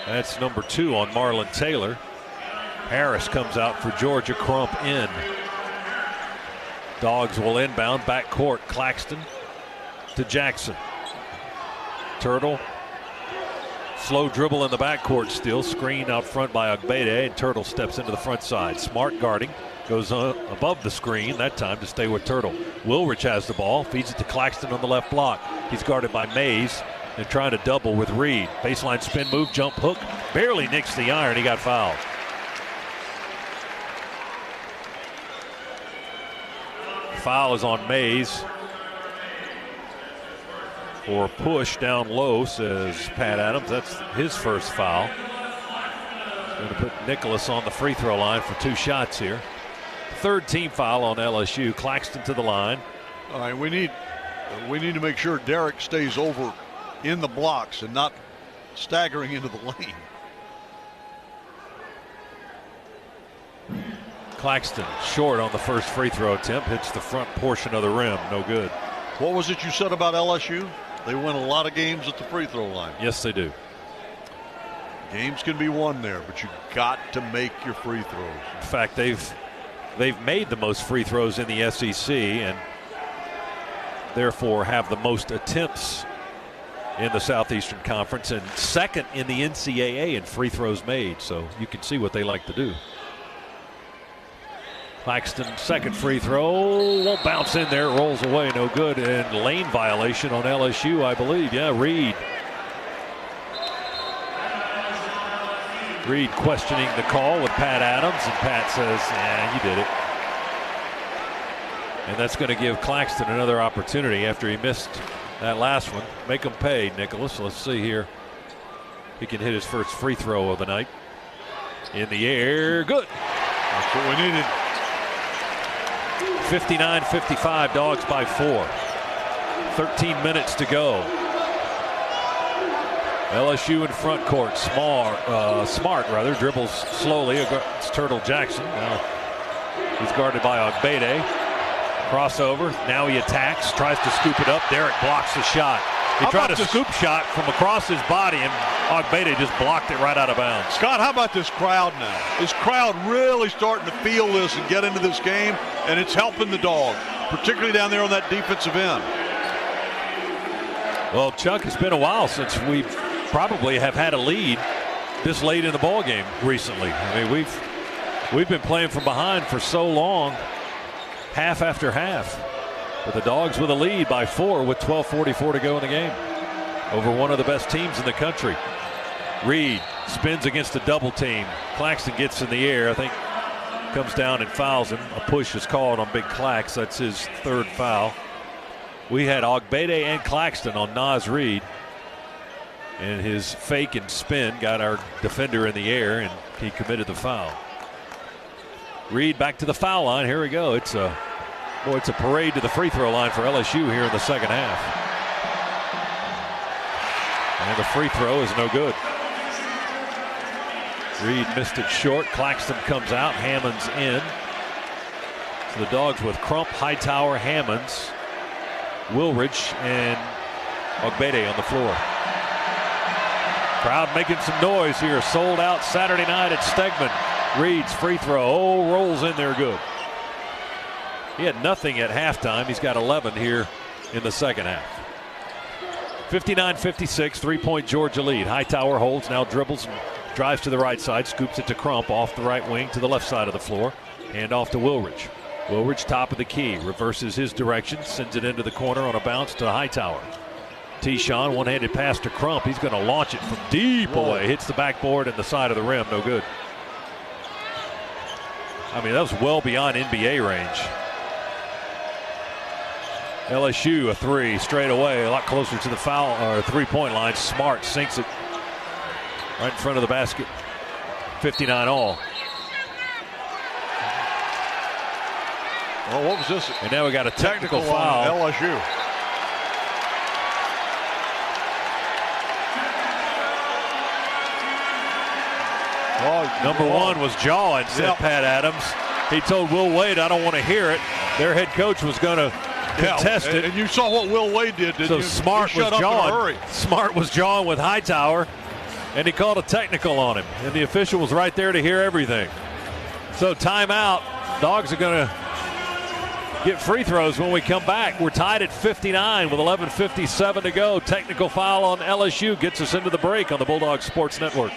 That's number 2 on Marlon Taylor. Harris comes out for Georgia. Crump in. Dogs will inbound back court. Claxton to Jackson. Turtle. Slow dribble in the backcourt still. Screen out front by Ogbede, and Turtle steps into the front side. Smart guarding. Goes above the screen that time to stay with Turtle. Wilridge has the ball. Feeds it to Claxton on the left block. He's guarded by Mays. They're trying to double with Reed. Baseline spin move, jump hook. Barely nicks the iron. He got fouled. Foul is on Mays. For a push down low, says Pat Adams. That's his first foul. Going to put Nicholas on the free throw line for 2 shots here. Third team foul on LSU. Claxton to the line. All right, we need to make sure Derek stays over in the blocks and not staggering into the lane. Claxton short on the first free throw attempt. Hits the front portion of the rim. No good. What was it you said about LSU? They win a lot of games at the free throw line. Yes, they do. Games can be won there, but you got to make your free throws. In fact, they've made the most free throws in the SEC and therefore have the most attempts in the Southeastern Conference and second in the NCAA in free throws made. So you can see what they like to do. Claxton, second free throw, won't bounce in there, rolls away, no good, and lane violation on LSU, I believe. Yeah, Reed. Reed questioning the call with Pat Adams, and Pat says, yeah, you did it. And that's going to give Claxton another opportunity after he missed that last one. Make them pay, Nicholas. Let's see here. He can hit his first free throw of the night. In the air, good. That's what we needed. 59-55, Dogs by 4. 13 minutes to go. LSU in front court. Smart dribbles slowly. It's Turtle Jackson. Now he's guarded by Ogbede. Crossover. Now he attacks. Tries to scoop it up. Derek blocks the shot. He tried a scoop shot from across his body, and Ogbede just blocked it right out of bounds. Scott, how about this crowd now? This crowd really starting to feel this and get into this game, and it's helping the Dogs, particularly down there on that defensive end. Well, Chuck, it's been a while since we probably have had a lead this late in the ball game recently. I mean, we've been playing from behind for so long, half after half. But the Dogs with a lead by 4 with 12:44 to go in the game over one of the best teams in the country. Reed spins against a double team. Claxton gets in the air. I think comes down and fouls him. A push is called on Big Clax. That's his third foul. We had Ogbede and Claxton on Naz Reed. And his fake and spin got our defender in the air, and he committed the foul. Reed back to the foul line. Here we go. It's a parade to the free throw line for LSU here in the second half. And the free throw is no good. Reed missed it short. Claxton comes out. Hammonds in. So the Dogs with Crump, Hightower, Hammonds, Wilridge, and Ogbede on the floor. Crowd making some noise here. Sold out Saturday night at Stegman. Reed's free throw. Rolls in there good. He had nothing at halftime. He's got 11 here in the second half. 59-56, 3-point Georgia lead. Hightower holds, now dribbles and drives to the right side, scoops it to Crump off the right wing to the left side of the floor. Hand off to Wilridge. Wilridge top of the key, reverses his direction, sends it into the corner on a bounce to Hightower. T-Shawn, one-handed pass to Crump. He's going to launch it from deep away. Hits the backboard and the side of the rim. No good. I mean, that was well beyond NBA range. LSU a three straight away, a lot closer to the foul or three-point line. Smart sinks it right in front of the basket. 59 all. Well, what was this? And now we got a technical foul. On LSU. Number one was jawing, said Pat Adams. He told Will Wade, I don't want to hear it. Their head coach was going to contest it. And you saw what Will Wade did, didn't you? So Smart was jawing. Smart was jawing with Hightower, and he called a technical on him. And the official was right there to hear everything. So timeout. Dogs are going to get free throws when we come back. We're tied at 59 with 11:57 to go. Technical foul on LSU gets us into the break on the Bulldogs Sports Network.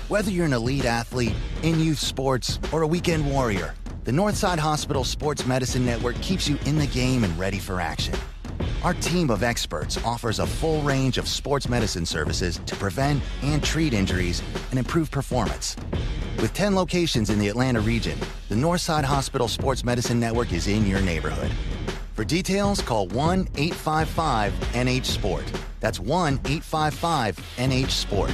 Whether you're an elite athlete, in youth sports, or a weekend warrior, the Northside Hospital Sports Medicine Network keeps you in the game and ready for action. Our team of experts offers a full range of sports medicine services to prevent and treat injuries and improve performance. With 10 locations in the Atlanta region, the Northside Hospital Sports Medicine Network is in your neighborhood. For details, call 1-855-NH-SPORT. That's 1-855-NH-SPORT.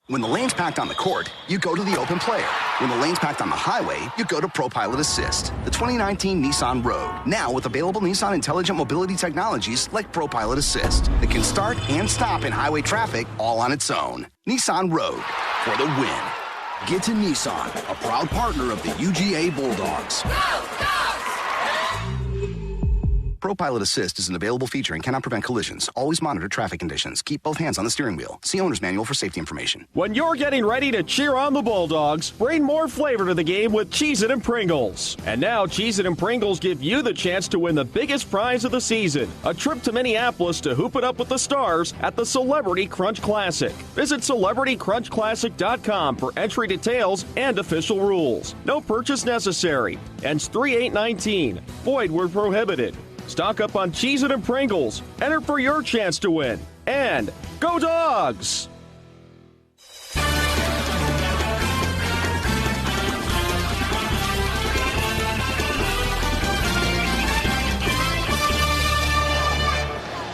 When the lane's packed on the court, you go to the open player. When the lane's packed on the highway, you go to ProPilot Assist, the 2019 Nissan Road. Now with available Nissan intelligent mobility technologies like ProPilot Assist that can start and stop in highway traffic all on its own. Nissan Road for the win. Get to Nissan, a proud partner of the UGA Bulldogs. ProPilot Assist is an available feature and cannot prevent collisions. Always monitor traffic conditions. Keep both hands on the steering wheel. See owner's manual for safety information. When you're getting ready to cheer on the Bulldogs, bring more flavor to the game with Cheez-It and Pringles. And now Cheez-It and Pringles give you the chance to win the biggest prize of the season, a trip to Minneapolis to hoop it up with the stars at the Celebrity Crunch Classic. Visit CelebrityCrunchClassic.com for entry details and official rules. No purchase necessary. Ends 3/8/19. Void where prohibited. Stock up on Cheez-It and Pringles. Enter for your chance to win. And go Dogs!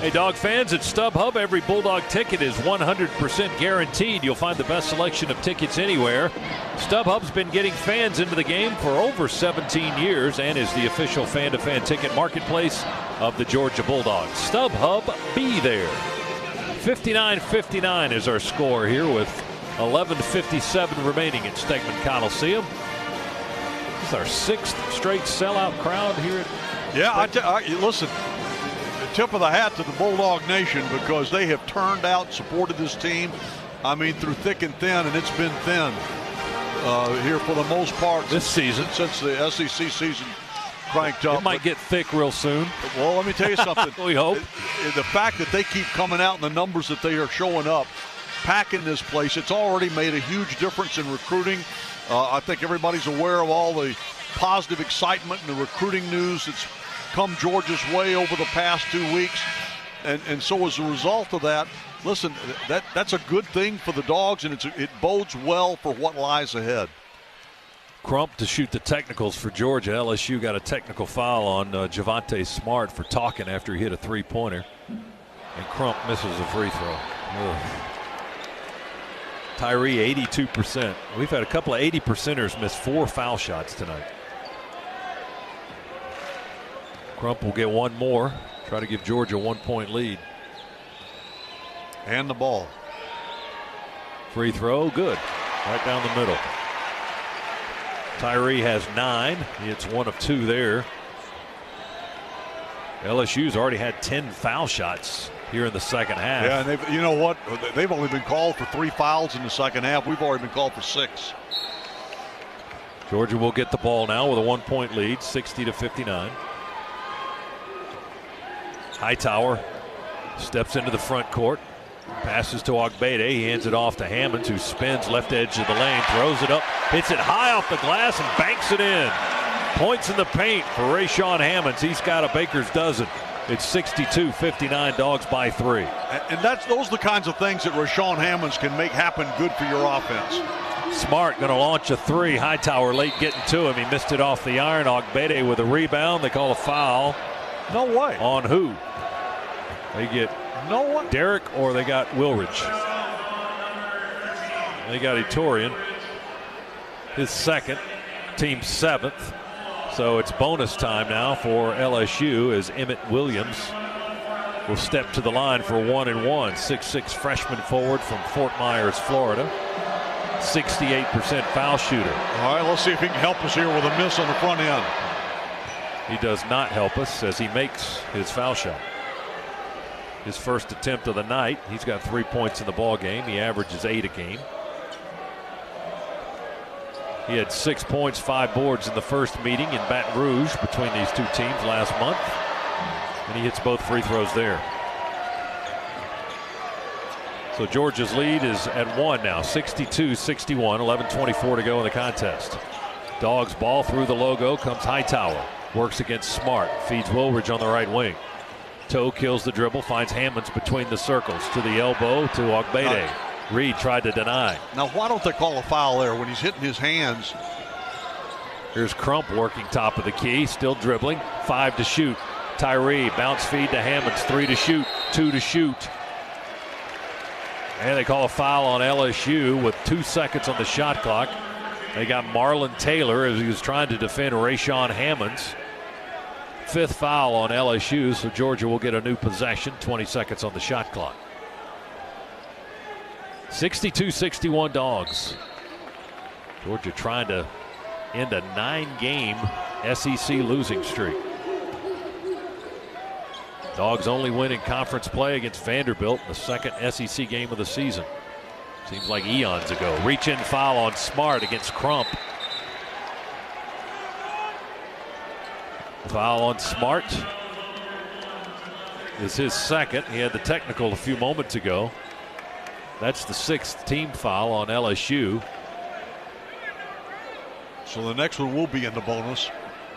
Hey, Dog fans, at StubHub, every Bulldog ticket is 100% guaranteed. You'll find the best selection of tickets anywhere. StubHub's been getting fans into the game for over 17 years and is the official fan-to-fan ticket marketplace of the Georgia Bulldogs. StubHub, be there. 59-59 is our score here with 11:57 remaining at Stegman Coliseum. This is our 6th straight sellout crowd here. Listen, tip of the hat to the Bulldog Nation, because they have turned out, supported this team, I mean, through thick and thin, and it's been thin here for the most part this season, since the SEC season cranked up. It might get thick real soon. Well, let me tell you something. We hope. The fact that they keep coming out and the numbers that they are showing up, packing this place, it's already made a huge difference in recruiting. I think everybody's aware of all the positive excitement and the recruiting news that's come Georgia's way over the past 2 weeks. And so as a result of that, listen, that's a good thing for the Dogs, and it bodes well for what lies ahead. Crump to shoot the technicals for Georgia. LSU got a technical foul on Javonte Smart for talking after he hit a three-pointer. And Crump misses a free throw. Ugh. Tyree, 82%. We've had a couple of 80%ers miss 4 foul shots tonight. Crump will get one more. Try to give Georgia a 1-point lead. And the ball. Free throw, good. Right down the middle. Tyree has 9. It's 1 of 2 there. LSU's already had 10 foul shots here in the second half. Yeah, and you know what? They've only been called for 3 fouls in the second half. We've already been called for 6. Georgia will get the ball now with a 1-point lead, 60-59. Hightower steps into the front court. Passes to Ogbede. He hands it off to Hammonds, who spins left edge of the lane, throws it up, hits it high off the glass, and banks it in. Points in the paint for Rashawn Hammonds. He's got a baker's dozen. It's 62-59, Dogs by 3. And those are the kinds of things that Rashawn Hammonds can make happen good for your offense. Smart going to launch a 3. Hightower late getting to him. He missed it off the iron. Ogbede with a rebound. They call a foul. No way. On who? They get Derek, or they got Wilridge. They got Etorian, his second, team 7th. So it's bonus time now for LSU as Emmett Williams will step to the line for 1-1. 6'6" freshman forward from Fort Myers, Florida. 68% foul shooter. All right, let's see if he can help us here with a miss on the front end. He does not help us as he makes his foul shot. His first attempt of the night. He's got 3 points in the ball game. He averages 8 a game. He had 6 points, 5 boards in the first meeting in Baton Rouge between these two teams last month. And he hits both free throws there. So Georgia's lead is at 1 now, 62-61, 11:24 to go in the contest. Dogs ball through the logo, comes Hightower. Works against Smart, feeds Wilridge on the right wing. Toe kills the dribble, finds Hammonds between the circles, to the elbow to Ogbede. Reed tried to deny. Now, why don't they call a foul there when he's hitting his hands? Here's Crump working top of the key, still dribbling. 5 to shoot. Tyree, bounce feed to Hammonds. 3 to shoot, 2 to shoot. And they call a foul on LSU with 2 seconds on the shot clock. They got Marlon Taylor as he was trying to defend Rashawn Hammonds. 5th foul on LSU, so Georgia will get a new possession. 20 seconds on the shot clock. 62-61 Dogs. Georgia trying to end a 9-game SEC losing streak. Dogs only win in conference play against Vanderbilt in the second SEC game of the season. Seems like eons ago. Reach-in foul on Smart against Crump. Foul on Smart is his second. He had the technical a few moments ago. That's the 6th team foul on LSU. So the next one will be in the bonus.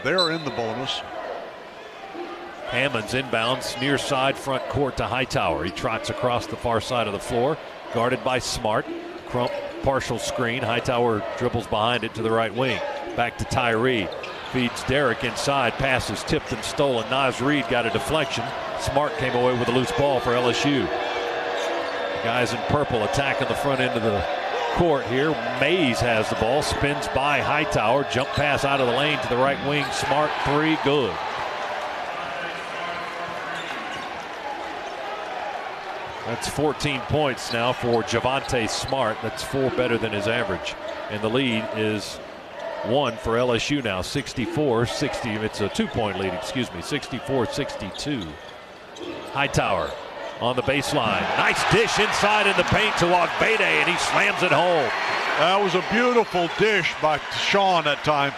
They're in the bonus. Hammonds inbounds near side front court to Hightower. He trots across the far side of the floor, guarded by Smart. Crump partial screen. Hightower dribbles behind it to the right wing. Back to Tyree. feeds Derrick inside. Pass is tipped and stolen. Naz Reid got a deflection. Smart came away with a loose ball for LSU. Guys in purple attacking the front end of the court here. Mays has the ball, spins by Hightower, jump pass out of the lane to the right wing. Smart three, good. That's 14 points now for Javonte Smart. That's 4 better than his average. And the lead is 1 for LSU now, 64-60. It's a 2-point lead, 64-62. Hightower on the baseline. Nice dish inside in the paint to Ogbede, and he slams it home. That was a beautiful dish by Sean that time.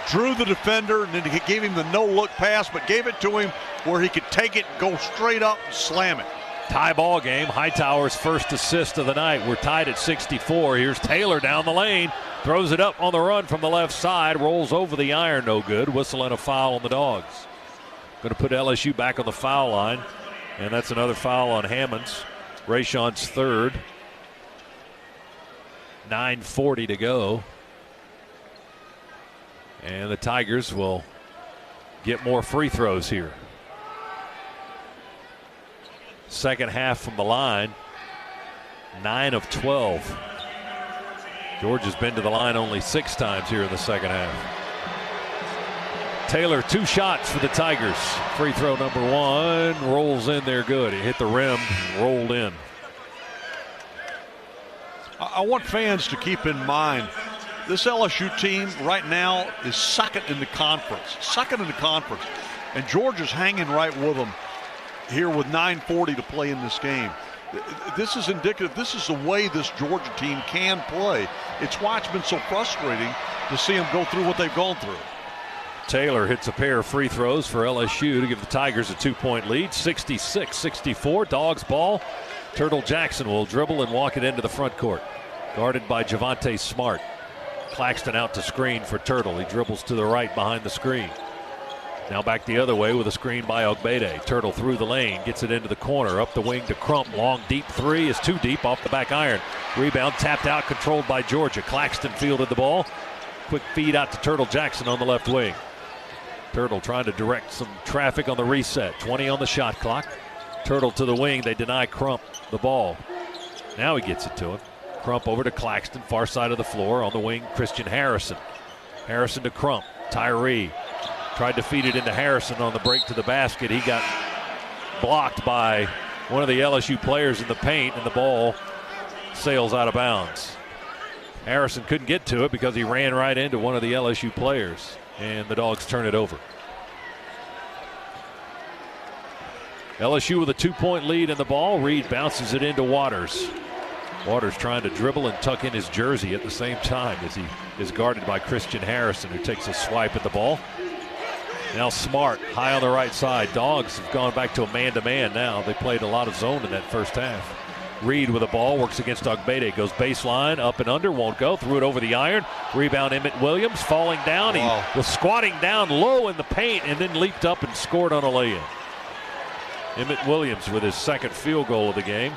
Drew the defender, and then he gave him the no-look pass, but gave it to him where he could take it, go straight up, and slam it. Tie ball game. Hightower's first assist of the night. We're tied at 64. Here's Taylor down the lane. Throws it up on the run from the left side. Rolls over the iron. No good. Whistle and a foul on the Dogs. Going to put LSU back on the foul line. And that's another foul on Hammonds. Rayshon's third. 9:40 to go. And the Tigers will get more free throws here. Second half from the line, 9 of 12. Georgia's been to the line only 6 times here in the second half. Taylor, 2 shots for the Tigers. Free throw number 1, rolls in there good. He hit the rim, rolled in. I want fans to keep in mind, this LSU team right now is second in the conference. And Georgia's hanging right with them here with 9:40 to play in this game. This is indicative. This is the way this Georgia team can play. It's why it's been so frustrating to see them go through what they've gone through. Taylor hits a pair of free throws for LSU to give the Tigers a 2-point lead. 66-64. Dogs ball. Turtle Jackson will dribble and walk it into the front court. Guarded by Javonte Smart. Claxton out to screen for Turtle. He dribbles to the right behind the screen. Now back the other way with a screen by Ogbede. Turtle through the lane, gets it into the corner, up the wing to Crump. Long, deep three is too deep, off the back iron. Rebound tapped out, controlled by Georgia. Claxton fielded the ball. Quick feed out to Turtle Jackson on the left wing. Turtle trying to direct some traffic on the reset. 20 on the shot clock. Turtle to the wing. They deny Crump the ball. Now he gets it to him. Crump over to Claxton, far side of the floor. On the wing, Christian Harrison. Harrison to Crump. Tyree tried to feed it into Harrison on the break to the basket. He got blocked by one of the LSU players in the paint, and the ball sails out of bounds. Harrison couldn't get to it because he ran right into one of the LSU players, and the Dogs turn it over. LSU with a 2-point lead in the ball. Reed bounces it into Waters. Waters trying to dribble and tuck in his jersey at the same time as he is guarded by Christian Harrison, who takes a swipe at the ball. Now Smart high on the right side. Dogs have gone back to a man-to-man now. They played a lot of zone in that first half. Reed with the ball, works against Ogbede. Goes baseline, up and under, won't go. Threw it over the iron. Rebound Emmett Williams, falling down. Wow. He was squatting down low in the paint and then leaped up and scored on a lay-in. Emmett Williams with his second field goal of the game.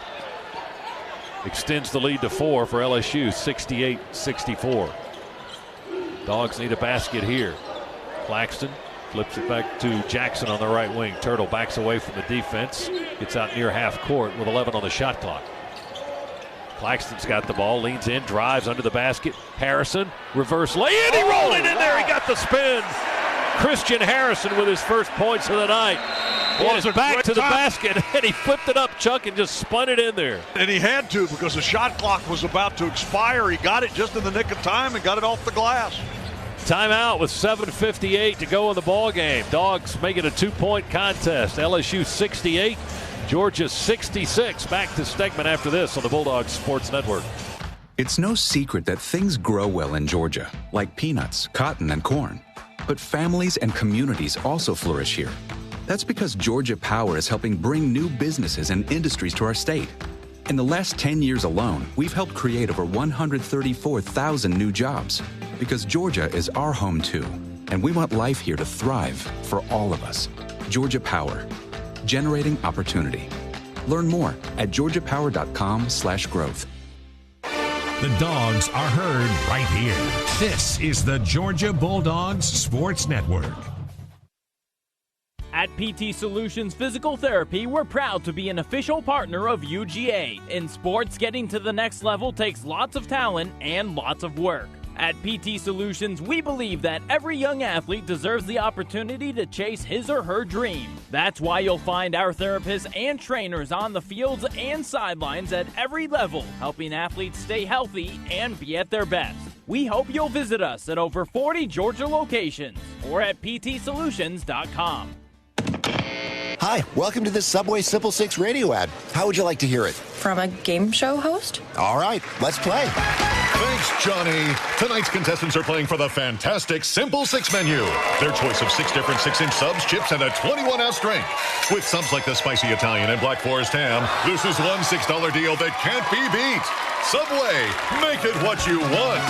Extends the lead to 4 for LSU, 68-64. Dogs need a basket here. Claxton flips it back to Jackson on the right wing. Turtle backs away from the defense. Gets out near half court with 11 on the shot clock. Claxton's got the ball, leans in, drives under the basket. Harrison, reverse lay-in. He rolled it in there. He got the spin. Christian Harrison with his first points of the night. It is back to the basket, and he flipped it up, Chuck, and just spun it in there. And he had to because the shot clock was about to expire. He got it just in the nick of time and got it off the glass. Timeout with 7:58 to go in the ball game. Dogs make it a 2-point contest. LSU 68, Georgia 66. Back to Stegman after this on the Bulldogs Sports Network. It's no secret that things grow well in Georgia, like peanuts, cotton, and corn. But families and communities also flourish here. That's because Georgia Power is helping bring new businesses and industries to our state. In the last 10 years alone, we've helped create over 134,000 new jobs. Because Georgia is our home too, and we want life here to thrive for all of us. Georgia Power, generating opportunity. Learn more at georgiapower.com/growth. The Dogs are heard right here. This is the Georgia Bulldogs Sports Network. At PT Solutions Physical Therapy, we're proud to be an official partner of UGA. In sports, getting to the next level takes lots of talent and lots of work. At PT Solutions, we believe that every young athlete deserves the opportunity to chase his or her dream. That's why you'll find our therapists and trainers on the fields and sidelines at every level, helping athletes stay healthy and be at their best. We hope you'll visit us at over 40 Georgia locations or at ptsolutions.com. Hi, welcome to this Subway Simple 6 radio ad. How would you like to hear it? From a game show host? All right, let's play. Thanks, Johnny. Tonight's contestants are playing for the fantastic Simple 6 menu. Their choice of 6 different 6-inch subs, chips, and a 21-ounce drink. With subs like the spicy Italian and Black Forest ham, this is one $6 deal that can't be beat. Subway, make it what you want.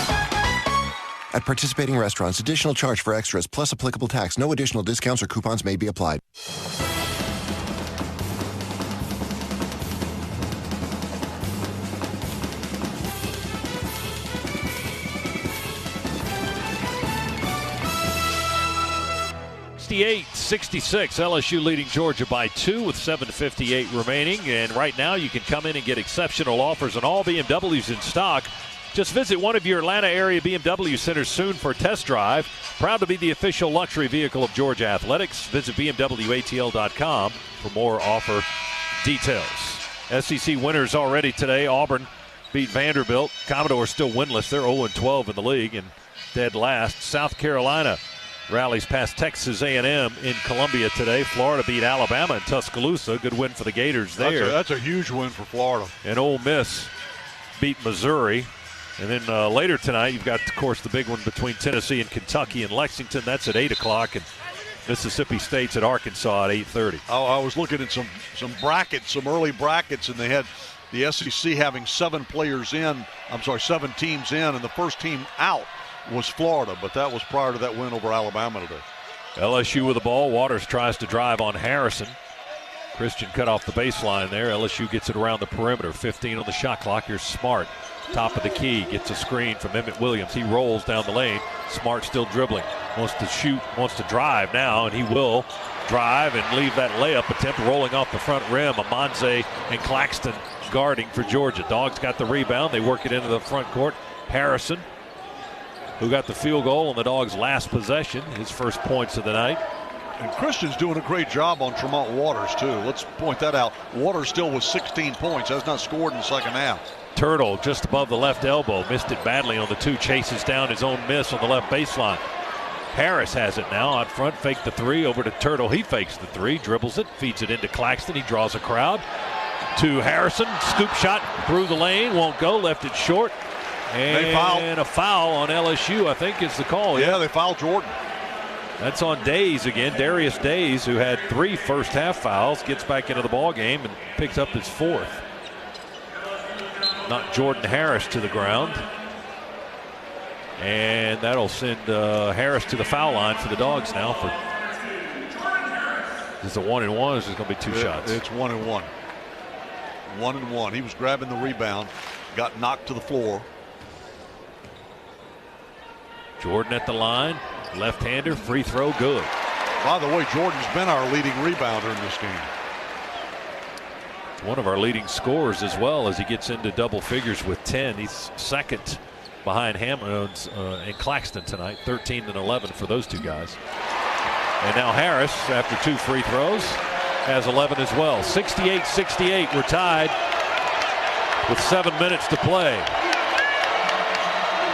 At participating restaurants, additional charge for extras plus applicable tax. No additional discounts or coupons may be applied. (68-66), LSU leading Georgia by 2 with 7:58 remaining. And right now you can come in and get exceptional offers on all BMWs in stock. Just visit one of your Atlanta area BMW centers soon for a test drive. Proud to be the official luxury vehicle of Georgia Athletics. Visit BMWATL.com for more offer details. SEC winners already today. Auburn beat Vanderbilt. Commodore still winless. They're 0-12 in the league and dead last. South Carolina rallies past Texas A&M in Columbia today. Florida beat Alabama in Tuscaloosa. Good win for the Gators there. That's a huge win for Florida. And Ole Miss beat Missouri. And then later tonight, you've got, of course, the big one between Tennessee and Kentucky and Lexington. That's at 8 o'clock. And Mississippi State's at Arkansas at 8:30. I was looking at some brackets, some early brackets, and they had the SEC having 7 teams in, and the first team out was Florida, but that was prior to that win over Alabama today. LSU with the ball. Waters tries to drive on Harrison. Christian cut off the baseline there. LSU gets it around the perimeter. 15 on the shot clock. Here's Smart. Top of the key. Gets a screen from Emmett Williams. He rolls down the lane. Smart still dribbling. Wants to shoot. Wants to drive now, and he will drive and leave that layup attempt rolling off the front rim. Amanze and Claxton guarding for Georgia. Dogs got the rebound. They work it into the front court. Harrison, who got the field goal on the Dogs' last possession, his first points of the night. And Christian's doing a great job on Tremont Waters, too. Let's point that out. Waters still with 16 points. Has not scored in the second half. Turtle just above the left elbow. Missed it badly on the 2. Chases down his own miss on the left baseline. Harris has it now out front. Fake the 3 over to Turtle. He fakes the 3. Dribbles it. Feeds it into Claxton. He draws a crowd. To Harrison. Scoop shot through the lane. Won't go. Left it short. And a foul on LSU, I think, is the call. Yeah, they fouled Jordan. That's on Days again. Darius Days, who had 3 first-half fouls, gets back into the ball game and picks up his 4th. Knocked Jordan Harris to the ground. And that'll send Harris to the foul line for the Dogs now. Is it 1-1 or is it going to be 2 shots? It's 1-1. 1-1. He was grabbing the rebound, got knocked to the floor. Jordan at the line. Left-hander, free throw, good. By the way, Jordan's been our leading rebounder in this game. One of our leading scorers as well as he gets into double figures with 10. He's second behind Hammonds and Claxton tonight, 13 and 11 for those 2 guys. And now Harris, after 2 free throws, has 11 as well. 68-68, we're tied with 7 minutes to play.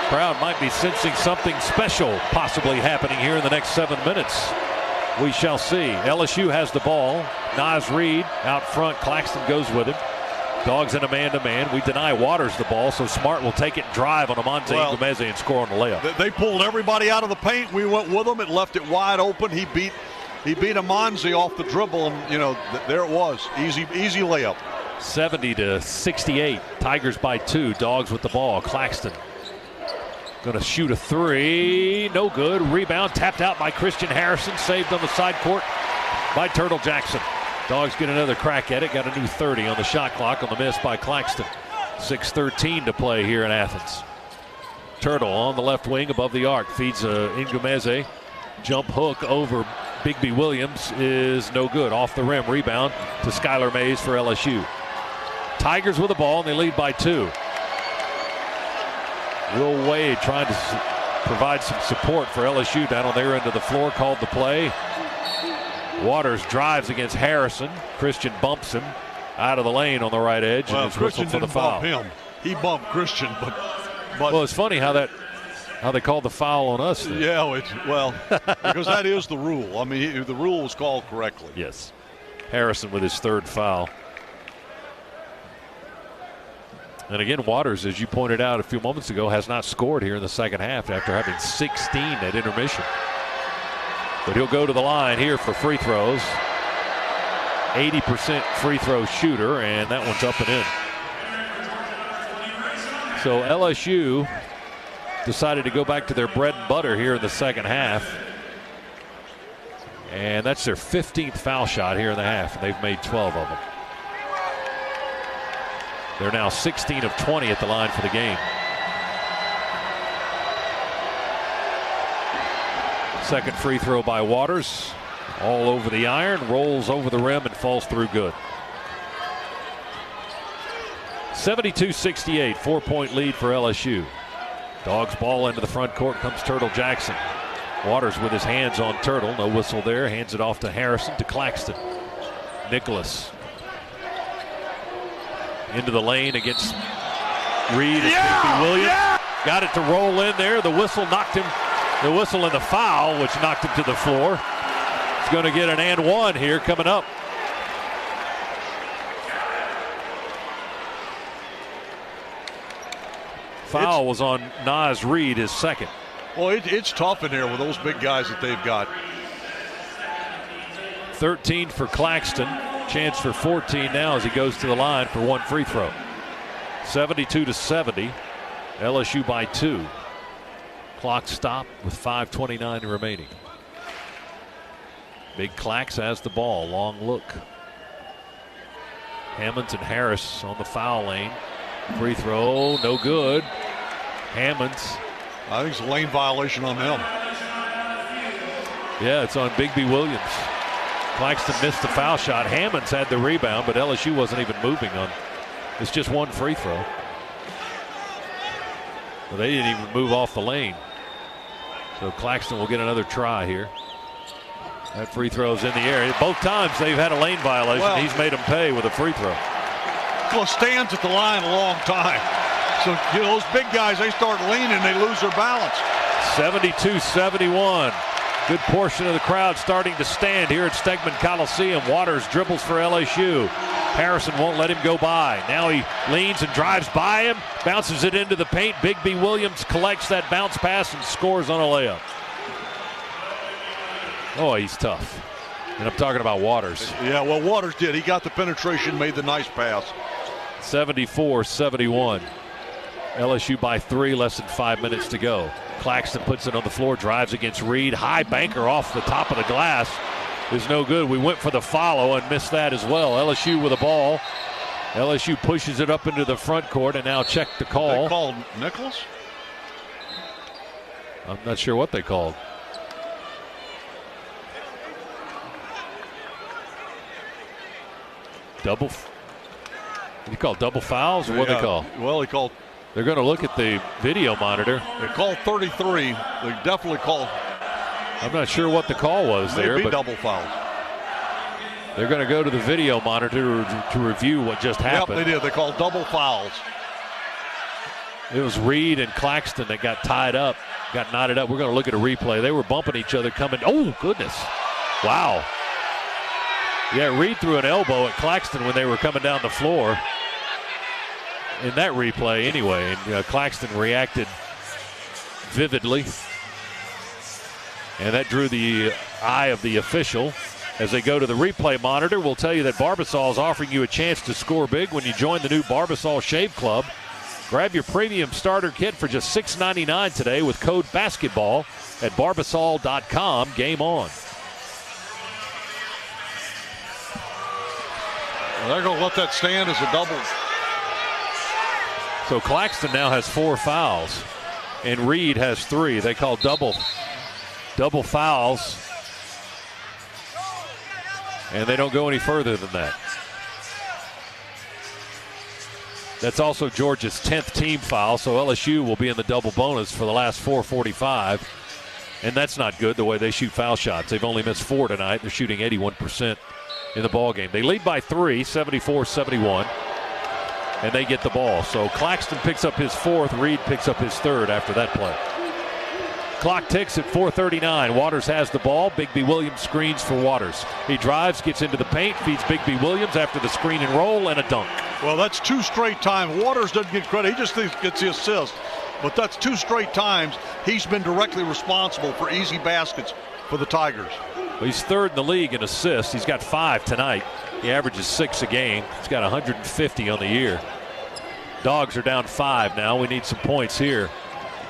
Crowd might be sensing something special possibly happening here in the next 7 minutes. We shall see. LSU has the ball. Naz Reid out front. Claxton goes with him. Dogs in a man-to-man. We deny Waters the ball, so Smart will take it and drive on Amanze Ngumeze and score on the layup. They pulled everybody out of the paint. We went with them. It left it wide open. He beat Amanze off the dribble, and there it was. Easy layup. 70-68. Tigers by 2. Dogs with the ball. Claxton going to shoot a 3. No good. Rebound tapped out by Christian Harrison. Saved on the side court by Turtle Jackson. Dogs get another crack at it. Got a new 30 on the shot clock on the miss by Claxton. 6:13 to play here in Athens. Turtle on the left wing above the arc. Feeds Ingumeze. Jump hook over Bigby Williams is no good. Off the rim. Rebound to Skylar Mays for LSU. Tigers with the ball, and they lead by 2. Will Wade trying to provide some support for LSU down on their end of the floor. Called the play. Waters drives against Harrison. Christian bumps him out of the lane on the right edge, and is whistled for the foul. Bump him. He bumped Christian, but well, it's funny how they called the foul on us. Then. Yeah, because that is the rule. I mean, the rule was called correctly. Yes. Harrison with his 3rd foul. And again, Waters, as you pointed out a few moments ago, has not scored here in the second half after having 16 at intermission. But he'll go to the line here for free throws. 80% free throw shooter, and that one's up and in. So LSU decided to go back to their bread and butter here in the second half. And that's their 15th foul shot here in the half, and they've made 12 of them. They're now 16 of 20 at the line for the game. Second free throw by Waters. All over the iron, rolls over the rim, and falls through good. 72-68, 4-point lead for LSU. Dogs ball into the front court, comes Turtle Jackson. Waters with his hands on Turtle, no whistle there, hands it off to Harrison, to Claxton. Nicholas into the lane against Reed. Yeah! Williams. Yeah! Got it to roll in there. The whistle knocked him, the whistle and the foul, which knocked him to the floor. He's going to get an and one here coming up. Foul was on Naz Reed, his second. Well, it's tough in there with those big guys that they've got. 13 for Claxton. Chance for 14 now as he goes to the line for 1 free throw. 72-70. LSU by 2. Clock stopped with 5:29 remaining. Big Clax has the ball. Long look. Hammonds and Harris on the foul lane. Free throw, no good. Hammonds. I think it's a lane violation on them. Yeah, it's on Bigby Williams. Claxton missed the foul shot. Hammonds had the rebound, but LSU wasn't even moving on. It's just 1 free throw. Well, they didn't even move off the lane. So Claxton will get another try here. That free throw's in the air. Both times they've had a lane violation. Well, he's made them pay with a free throw. Well, stands at the line a long time. So, those big guys, they start leaning, they lose their balance. 72-71. Good portion of the crowd starting to stand here at Stegman Coliseum. Waters dribbles for LSU. Harrison won't let him go by. Now he leans and drives by him, bounces it into the paint. Bigby Williams collects that bounce pass and scores on a layup. Oh, he's tough. And I'm talking about Waters. Yeah, well, Waters did. He got the penetration, made the nice pass. 74-71. LSU by 3, less than 5 minutes to go. Claxton puts it on the floor, drives against Reed. High banker off the top of the glass is no good. We went for the follow and missed that as well. LSU with the ball. LSU pushes it up into the front court, and now check the call. They called Nicholas? I'm not sure what they called. Double. What do you call double fouls, or what they call? Well, he called. They're going to look at the video monitor. They called 33. They definitely called. I'm not sure what the call was there, but double fouls. They're going to go to the video monitor to review what just happened. Yep, they did. They called double fouls. It was Reed and Claxton that got tied up, got knotted up. We're going to look at a replay. They were bumping each other coming. Oh, goodness. Wow. Yeah, Reed threw an elbow at Claxton when they were coming down the floor. In that replay anyway, and Claxton reacted vividly. And that drew the eye of the official. As they go to the replay monitor, we'll tell you that Barbasol is offering you a chance to score big when you join the new Barbasol Shave Club. Grab your premium starter kit for just $6.99 today with code BASKETBALL at Barbasol.com. Game on. Well, they're going to let that stand as a double. So Claxton now has 4 fouls, and Reed has 3. They call double fouls, and they don't go any further than that. That's also Georgia's 10th team foul, so LSU will be in the double bonus for the last 4:45, and that's not good the way they shoot foul shots. They've only missed 4 tonight. They're shooting 81% in the ballgame. They lead by 3, 74-71. And they get the ball. So Claxton picks up his 4th. Reed picks up his 3rd after that play. Clock ticks at 4:39. Waters has the ball. Bigby Williams screens for Waters. He drives, gets into the paint, feeds Bigby Williams after the screen and roll and a dunk. Well, that's 2 straight times. Waters doesn't get credit. He just gets the assist. But that's 2 straight times he's been directly responsible for easy baskets for the Tigers. Well, he's 3rd in the league in assists. He's got 5 tonight. He averages 6 a game. He's got 150 on the year. Dogs are down 5 now. We need some points here.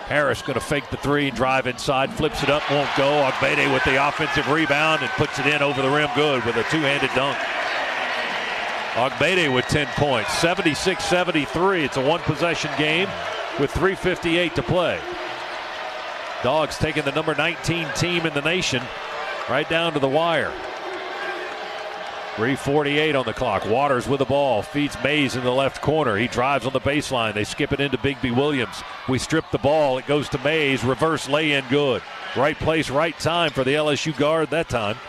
Harris going to fake the 3, drive inside, flips it up, won't go. Ogbede with the offensive rebound and puts it in over the rim good with a 2-handed dunk. Ogbede with 10 points, 76-73. It's a 1-possession game with 3:58 to play. Dogs taking the number 19 team in the nation right down to the wire. 3:48 on the clock. Waters with the ball. Feeds Mays in the left corner. He drives on the baseline. They skip it into Bigby Williams. We strip the ball. It goes to Mays. Reverse lay-in good. Right place, right time for the LSU guard that time.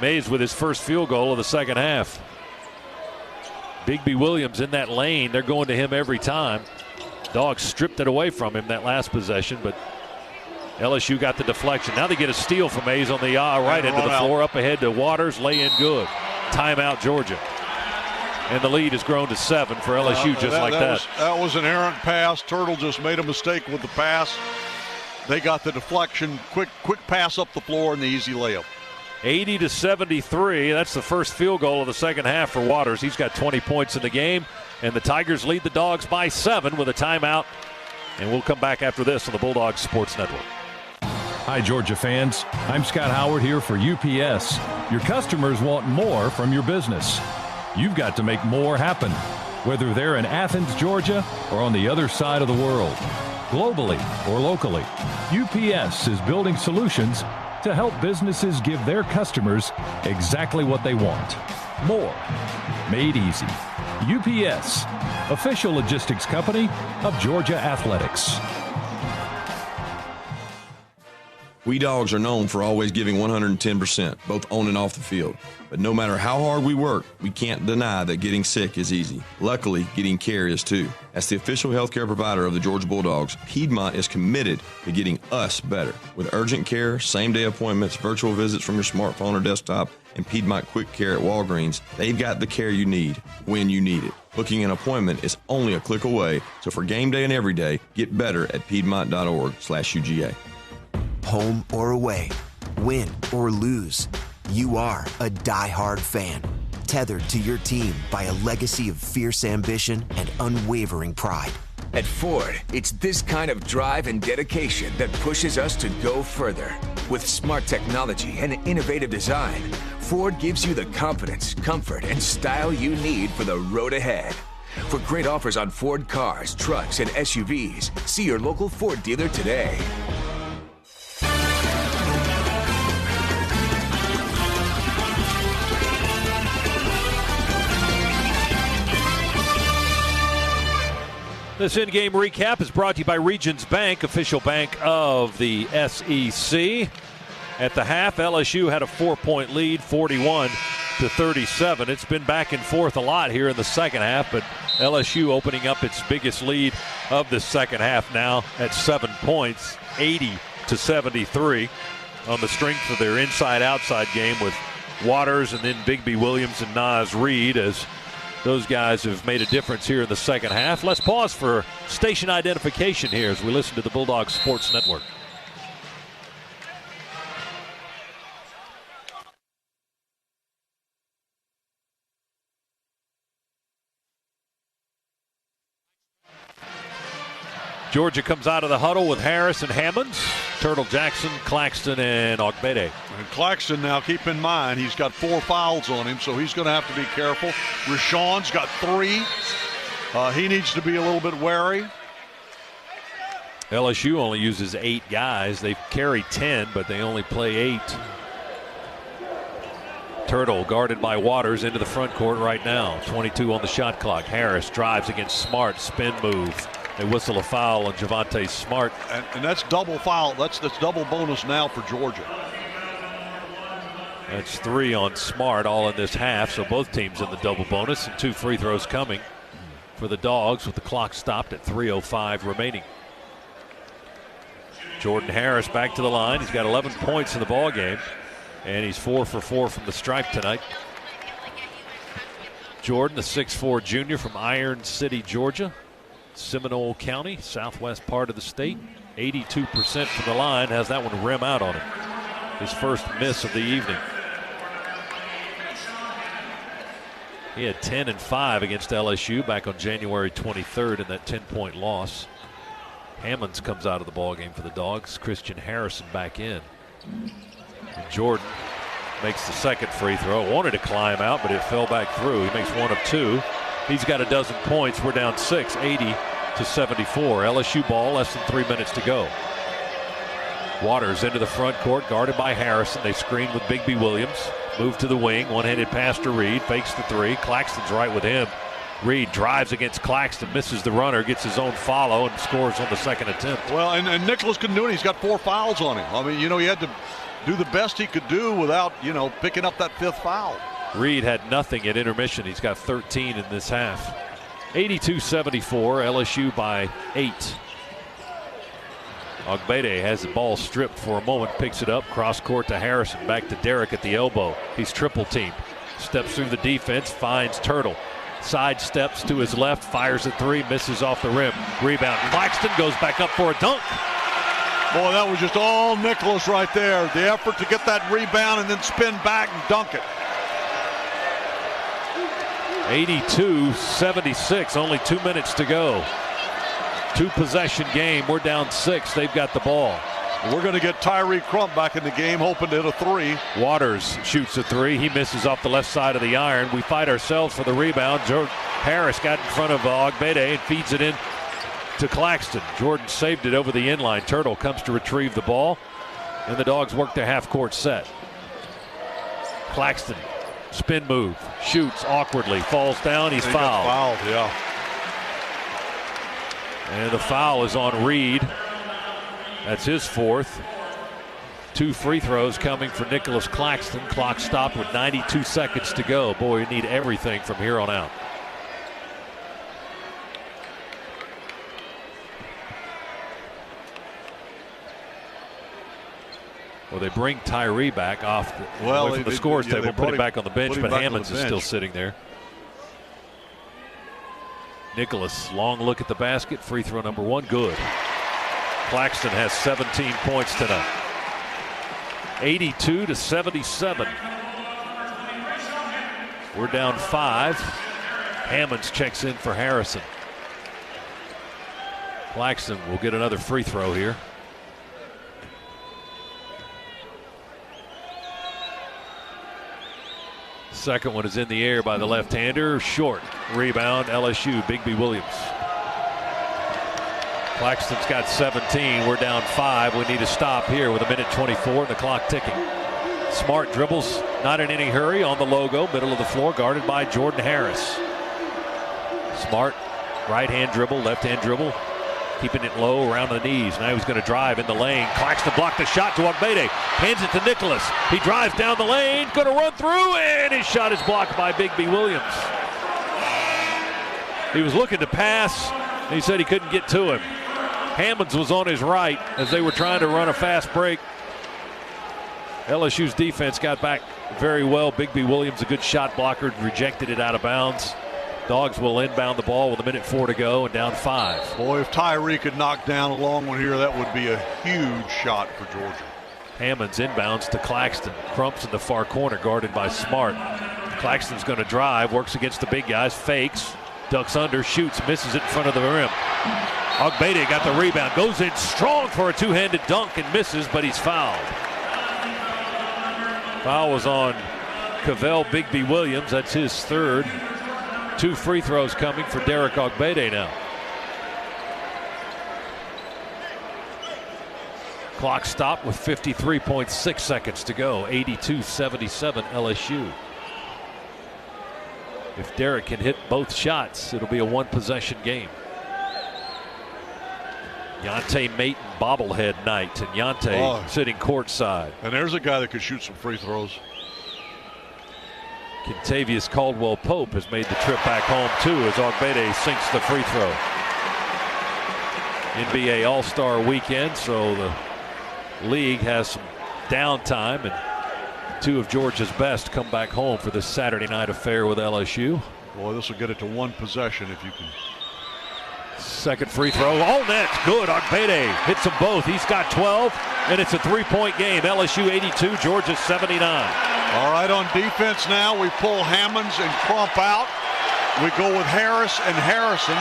Mays with his first field goal of the second half. Bigby Williams in that lane. They're going to him every time. Dogs stripped it away from him that last possession, but LSU got the deflection. Now they get a steal from Mays on the right into the floor. Up ahead to Waters. Lay in good. Timeout Georgia. And the lead has grown to 7 for LSU That was an errant pass. Turtle just made a mistake with the pass. They got the deflection. Quick pass up the floor and the easy layup. 80-73. That's the first field goal of the second half for Waters. He's got 20 points in the game. And the Tigers lead the Dogs by 7 with a timeout. And we'll come back after this on the Bulldogs Sports Network. Hi, Georgia fans. I'm Scott Howard here for UPS. Your customers want more from your business. You've got to make more happen, whether they're in Athens, Georgia, or on the other side of the world. Globally or locally, UPS is building solutions to help businesses give their customers exactly what they want. More. Made easy. UPS, official logistics company of Georgia Athletics. We Dogs are known for always giving 110%, both on and off the field. But no matter how hard we work, we can't deny that getting sick is easy. Luckily, getting care is too. As the official healthcare provider of the Georgia Bulldogs, Piedmont is committed to getting us better. With urgent care, same-day appointments, virtual visits from your smartphone or desktop, and Piedmont Quick Care at Walgreens, they've got the care you need when you need it. Booking an appointment is only a click away, so for game day and every day, get better at piedmont.org/UGA. Home or away, win or lose, you are a die-hard fan, tethered to your team by a legacy of fierce ambition and unwavering pride. At Ford, it's this kind of drive and dedication that pushes us to go further. With smart technology and innovative design, Ford gives you the confidence, comfort, and style you need for the road ahead. For great offers on Ford cars, trucks, and SUVs, see your local Ford dealer today. This in-game recap is brought to you by Regions Bank, official bank of the SEC. At the half, LSU had a 4-point lead, 41-37. It's been back and forth a lot here in the second half, but LSU opening up its biggest lead of the second half now at 7 points, 80-73, on the strength of their inside-outside game with Waters and then Bigby Williams and Naz Reid, as those guys have made a difference here in the second half. Let's pause for station identification here as we listen to the Bulldogs Sports Network. Georgia comes out of the huddle with Harris and Hammonds, Turtle Jackson, Claxton, and Ogbede. And Claxton, now keep in mind, he's got 4 fouls on him, so he's going to have to be careful. Rashawn's got 3. He needs to be a little bit wary. LSU only uses 8 guys. They carry 10, but they only play 8. Turtle guarded by Waters into the front court right now. 22 on the shot clock. Harris drives against Smart. Spin move. They whistle a foul on Javonte Smart. And that's double foul. That's double bonus now for Georgia. That's 3 on Smart all in this half. So both teams in the double bonus, and 2 free throws coming for the Dogs with the clock stopped at 3:05 remaining. Jordan Harris back to the line. He's got 11 points in the ball game, and he's 4 for 4 from the stripe tonight. Jordan, the 6'4" junior from Iron City, Georgia, Seminole County, southwest part of the state. 82% from the line, has that one rim out on him. His first miss of the evening. He had 10 and 5 against LSU back on January 23rd in that 10-point loss. Hammonds comes out of the ballgame for the Dogs. Christian Harrison back in. And Jordan makes the second free throw. Wanted to climb out, but it fell back through. He makes 1 of 2. He's got a dozen points. We're down 6, 80-74. LSU ball, less than 3 minutes to go. Waters into the front court, guarded by Harrison. They screen with Bigby Williams. Move to the wing, one-handed pass to Reed. Fakes the 3. Claxton's right with him. Reed drives against Claxton, misses the runner, gets his own follow, and scores on the second attempt. Well, and Nicholas couldn't do it. He's got 4 fouls on him. I mean, he had to do the best he could do without, picking up that 5th foul. Reed had nothing at intermission. He's got 13 in this half. 82-74, LSU by 8. Ogbede has the ball stripped for a moment, picks it up, cross court to Harrison, back to Derrick at the elbow. He's triple teamed. Steps through the defense, finds Turtle. Side steps to his left, fires a 3, misses off the rim. Rebound. Claxton goes back up for a dunk. Boy, that was just all Nicholas right there. The effort to get that rebound and then spin back and dunk it. 82-76, only 2 minutes to go. 2-possession game. We're down 6. They've got the ball. We're going to get Tyree Crump back in the game, hoping to hit a 3. Waters shoots a 3. He misses off the left side of the iron. We fight ourselves for the rebound. Harris got in front of Ogbede and feeds it in to Claxton. Jordan saved it over the inline. Turtle comes to retrieve the ball, and the Dogs work their half-court set. Claxton, spin move, shoots awkwardly, falls down. He's fouled. Yeah. And the foul is on Reed. That's his 4th. 2 free throws coming for Nicholas Claxton. Clock stopped with 92 seconds to go. Boy, you need everything from here on out. Well, they bring Tyree back off away from the scores table, put him back on the bench, but Hammonds is still sitting there. Nicholas, long look at the basket. Free throw number 1, good. Claxton has 17 points tonight. 82-77. We're down 5. Hammonds checks in for Harrison. Claxton will get another free throw here. Second one is in the air by the left-hander. Short. Rebound, LSU, Bigby Williams. Claxton's got 17. We're down 5. We need to stop here with 1:24 and the clock ticking. Smart dribbles, not in any hurry, on the logo, middle of the floor, guarded by Jordan Harris. Smart, right-hand dribble, left-hand dribble, keeping it low around the knees. Now he's going to drive in the lane. Claxton blocked the shot to Ogbede. Hands it to Nicholas. He drives down the lane, going to run through, and his shot is blocked by Bigby Williams. He was looking to pass, and he said he couldn't get to him. Hammonds was on his right as they were trying to run a fast break. LSU's defense got back very well. Bigby Williams, a good shot blocker, rejected it out of bounds. Dogs will inbound the ball with 1:04 to go and down 5. Boy, if Tyree could knock down a long one here, that would be a huge shot for Georgia. Hammonds inbounds to Claxton. Crumps in the far corner, guarded by Smart. Claxton's going to drive, works against the big guys, fakes, ducks under, shoots, misses it in front of the rim. Ogbede got the rebound, goes in strong for a 2-handed dunk and misses, but he's fouled. Foul was on Cavell Bigby Williams. That's his 3rd. 2 free throws coming for Derek Ogbede now. Clock stopped with 53.6 seconds to go. 82-77 LSU. If Derek can hit both shots, it'll be a 1-possession game. Yante Maton bobblehead night, and Yante sitting courtside. And there's a guy that could shoot some free throws. Kentavious Caldwell-Pope has made the trip back home too as Ogbede sinks the free throw. NBA All-Star weekend, so the league has some downtime, and 2 of Georgia's best come back home for this Saturday night affair with LSU. Boy, this will get it to 1 possession if you can. Second free throw, all net, good. Ogbede hits them both. He's got 12, and it's a 3-point game. LSU 82, Georgia 79. All right, on defense now, we pull Hammonds and Crump out. We go with Harris and Harrison.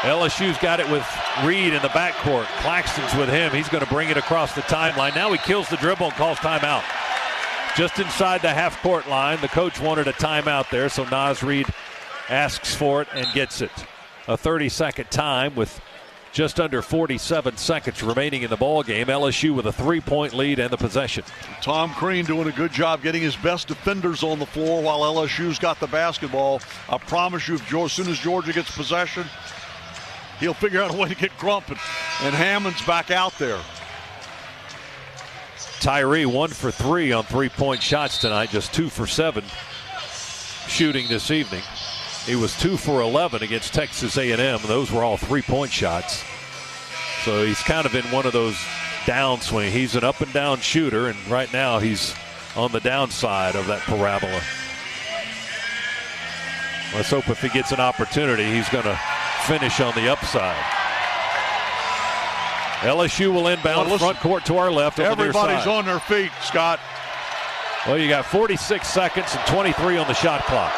LSU's got it with Reed in the backcourt. Claxton's with him. He's going to bring it across the timeline. Now he kills the dribble and calls timeout. Just inside the half-court line. The coach wanted a timeout there, so Naz Reid asks for it and gets it. A 30-second time with just under 47 seconds remaining in the ball game. LSU with a 3-point lead and the possession. Tom Crean doing a good job getting his best defenders on the floor while LSU's got the basketball. I promise you, as soon as Georgia gets possession, he'll figure out a way to get Crump and Hammonds back out there. Tyree 1 for 3 on 3-point shots tonight, just 2 for 7 shooting this evening. He was 2 for 11 against Texas A&M. Those were all 3-point shots. So he's kind of in one of those downswing. He's an up and down shooter, and right now he's on the downside of that parabola. Let's hope if he gets an opportunity, he's going to finish on the upside. LSU will inbound front court to our left. Everybody's on their feet, Scott. Well, you got 46 seconds and 23 on the shot clock.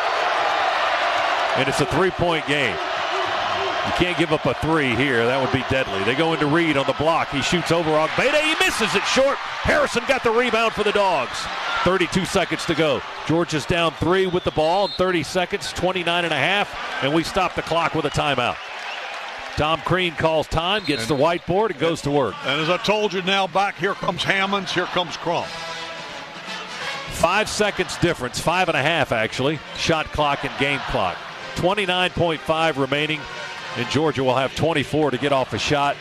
And it's a 3-point game. You can't give up a 3 here. That would be deadly. They go into Reed on the block. He shoots over Ogbede. He misses it short. Harrison got the rebound for the Dogs. 32 seconds to go. Georgia's down 3 with the ball in 30 seconds, 29.5, and we stop the clock with a timeout. Tom Crean calls time, gets the whiteboard, and goes to work. And as I told you, now back here comes Hammonds, here comes Crump. 5 seconds difference, 5.5 actually, shot clock and game clock. 29.5 remaining, and Georgia will have 24 to get off a shot.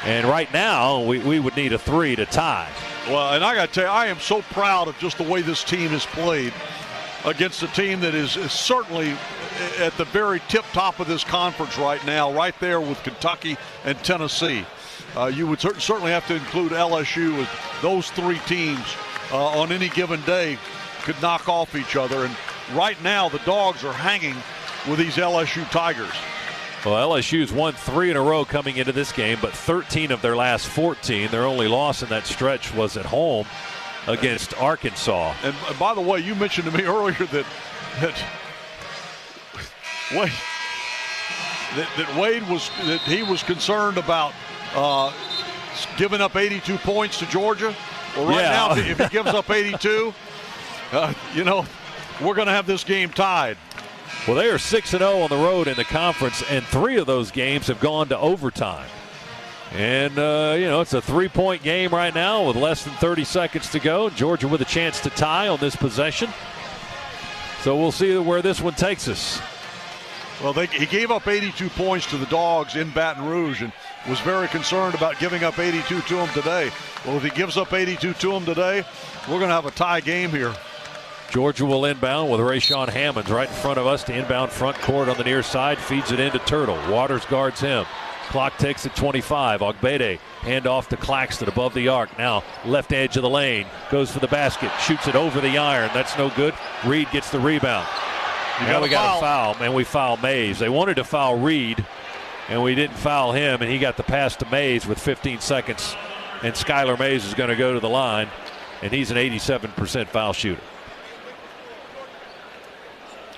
And right now, we would need a 3 to tie. Well, and I got to tell you, I am so proud of just the way this team has played against a team that is certainly at the very tip top of this conference right now, right there with Kentucky and Tennessee. You would certainly have to include LSU, as those 3 teams on any given day could knock off each other. And right now, the Dogs are hanging with these LSU Tigers. Well, LSU's won 3 in a row coming into this game, but 13 of their last 14. Their only loss in that stretch was at home against Arkansas. And by the way, you mentioned to me earlier that Wade was concerned about giving up 82 points to Georgia. Well, right now, if he gives up 82, we're going to have this game tied. Well, they are 6-0 on the road in the conference, and 3 of those games have gone to overtime. And, it's a 3-point game right now with less than 30 seconds to go. Georgia with a chance to tie on this possession. So we'll see where this one takes us. Well, he gave up 82 points to the Dogs in Baton Rouge and was very concerned about giving up 82 to them today. Well, if he gives up 82 to them today, we're going to have a tie game here. Georgia will inbound with Rayshawn Hammonds right in front of us to inbound front court on the near side. Feeds it into Turtle. Waters guards him. Clock takes at 25. Ogbede hand off to Claxton above the arc. Now left edge of the lane. Goes for the basket. Shoots it over the iron. That's no good. Reed gets the rebound. Now we got a foul, and we foul Mays. They wanted to foul Reed, and we didn't foul him, and he got the pass to Mays with 15 seconds. And Skylar Mays is going to go to the line, and he's an 87% foul shooter.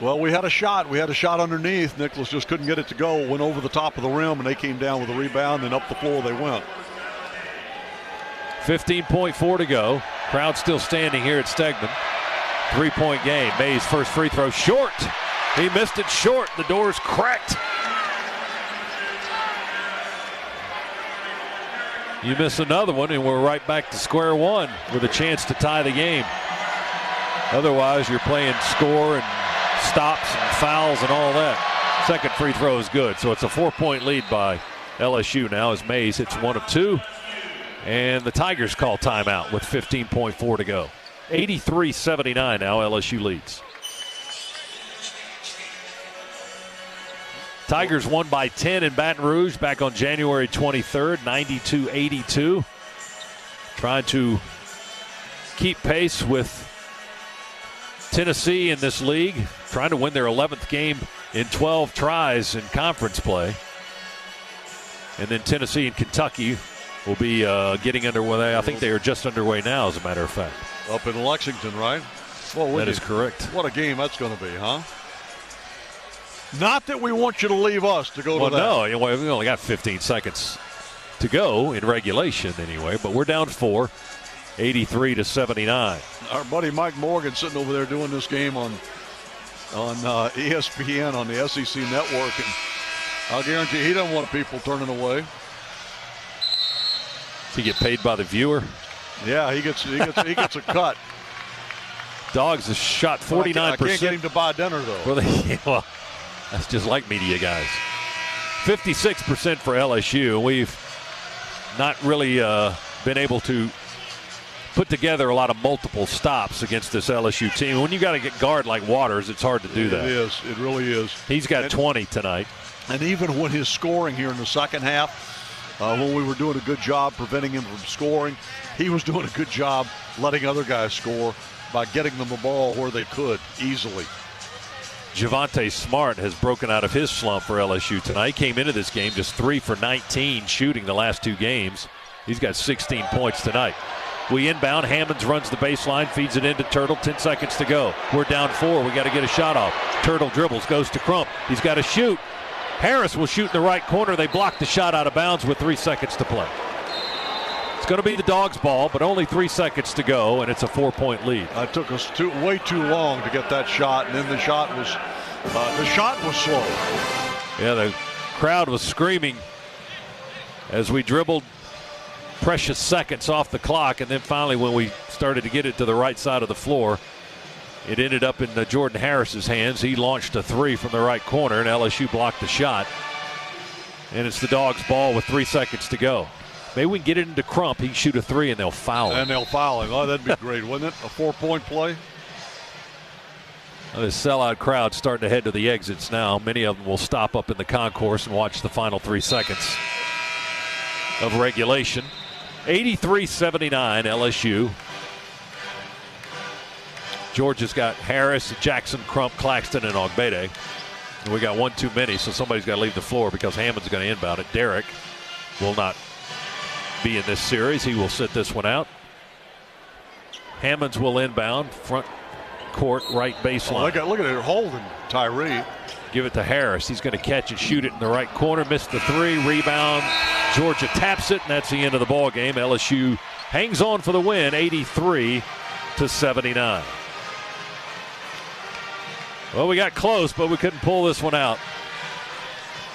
Well, we had a shot. We had a shot underneath. Nicholas just couldn't get it to go. Went over the top of the rim, and they came down with a rebound, and up the floor they went. 15.4 to go. Crowd still standing here at Stegman. 3-point game. Mays' first free throw short. He missed it short. The door's cracked. You miss another one, and we're right back to square one with a chance to tie the game. Otherwise, you're playing score and stops and fouls and all that. Second free throw is good, so it's a 4-point lead by LSU now as Mays hits 1 of 2. And the Tigers call timeout with 15.4 to go. 83-79 now, LSU leads. Tigers won by 10 in Baton Rouge back on January 23rd, 92-82. Trying to keep pace with Tennessee in this league, trying to win their 11th game in 12 tries in conference play. And then Tennessee and Kentucky will be getting underway. I think they are just underway now, as a matter of fact. Up in Lexington, right? Well, that is correct. What a game that's going to be, huh? Not that we want you to leave us to go to that. No, we only got 15 seconds to go in regulation anyway, but we're down 4, 83-79. Our buddy Mike Morgan sitting over there doing this game on ESPN on the SEC network, and I'll guarantee he doesn't want people turning away. Does he get paid by the viewer? Yeah, he gets a cut. Dogs has shot 49%. I can't get him to buy dinner though. Well, that's just like media guys. 56% for LSU. We've not really been able to put together a lot of multiple stops against this LSU team. When you got to get guard like Waters, it's hard to do that. It is. It really is. He's got 20 tonight. And even when his scoring here in the second half, when we were doing a good job preventing him from scoring, he was doing a good job letting other guys score by getting them the ball where they could easily. Javonte Smart has broken out of his slump for LSU tonight. He came into this game just 3 for 19 shooting the last 2 games. He's got 16 points tonight. We inbound. Hammonds runs the baseline, feeds it into Turtle. 10 seconds to go. We're down 4. We got to get a shot off. Turtle dribbles, goes to Crump. He's got to shoot. Harris will shoot in the right corner. They block the shot out of bounds with 3 seconds to play. It's going to be the Dogs' ball, but only 3 seconds to go, and it's a 4-point lead. It took us way too long to get that shot, and then the shot was slow. Yeah, the crowd was screaming as we dribbled precious seconds off the clock, and then finally when we started to get it to the right side of the floor, it ended up in Jordan Harris's hands. He launched a 3 from the right corner, and LSU blocked the shot. And it's the Dogs' ball with 3 seconds to go. Maybe we can get it into Crump. He can shoot a 3 and they'll foul him. And they'll foul him. Oh, that'd be great, wouldn't it? A 4-point play. The sellout crowd starting to head to the exits now. Many of them will stop up in the concourse and watch the final 3 seconds of regulation. 83-79 LSU. Georgia's got Harris, Jackson, Crump, Claxton, and Ogbede. And we got 1 too many, so somebody's got to leave the floor because Hammond's going to inbound it. Derek will not be in this series. He will sit this one out. Hammonds will inbound, front court, right baseline. Look at it holding Tyree. Give it to Harris. He's going to catch and shoot it in the right corner. Missed the 3. Rebound. Georgia taps it, and that's the end of the ball game. LSU hangs on for the win, 83-79. Well, we got close, but we couldn't pull this one out.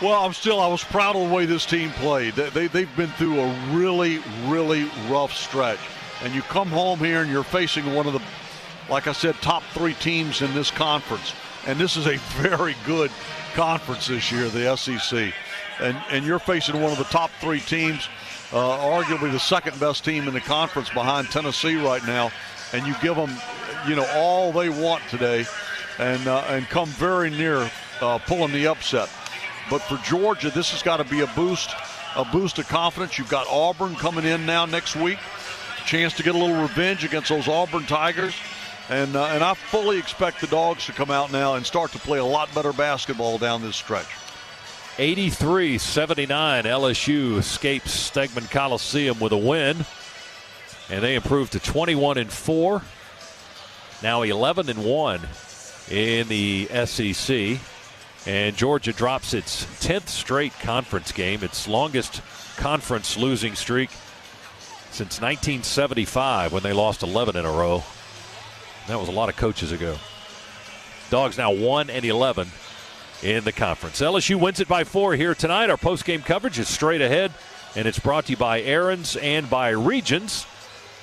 Well, I was proud of the way this team played. They've been through a really, really rough stretch. And you come home here and you're facing one of the, like I said, top 3 teams in this conference. And this is a very good conference this year, the SEC. And you're facing one of the top 3 teams, arguably the second best team in the conference behind Tennessee right now. And you give them, all they want today and come very near pulling the upset. But for Georgia, this has got to be a boost of confidence. You've got Auburn coming in now next week. Chance to get a little revenge against those Auburn Tigers. And I fully expect the Dogs to come out now and start to play a lot better basketball down this stretch. 83-79, LSU escapes Stegman Coliseum with a win. And they improve to 21-4. Now 11-1 in the SEC. And Georgia drops its 10th straight conference game, its longest conference losing streak since 1975 when they lost 11 in a row. That was a lot of coaches ago. Dogs now 1-11 in the conference. LSU wins it by 4 here tonight. Our post-game coverage is straight ahead, and it's brought to you by Aaron's and by Regions.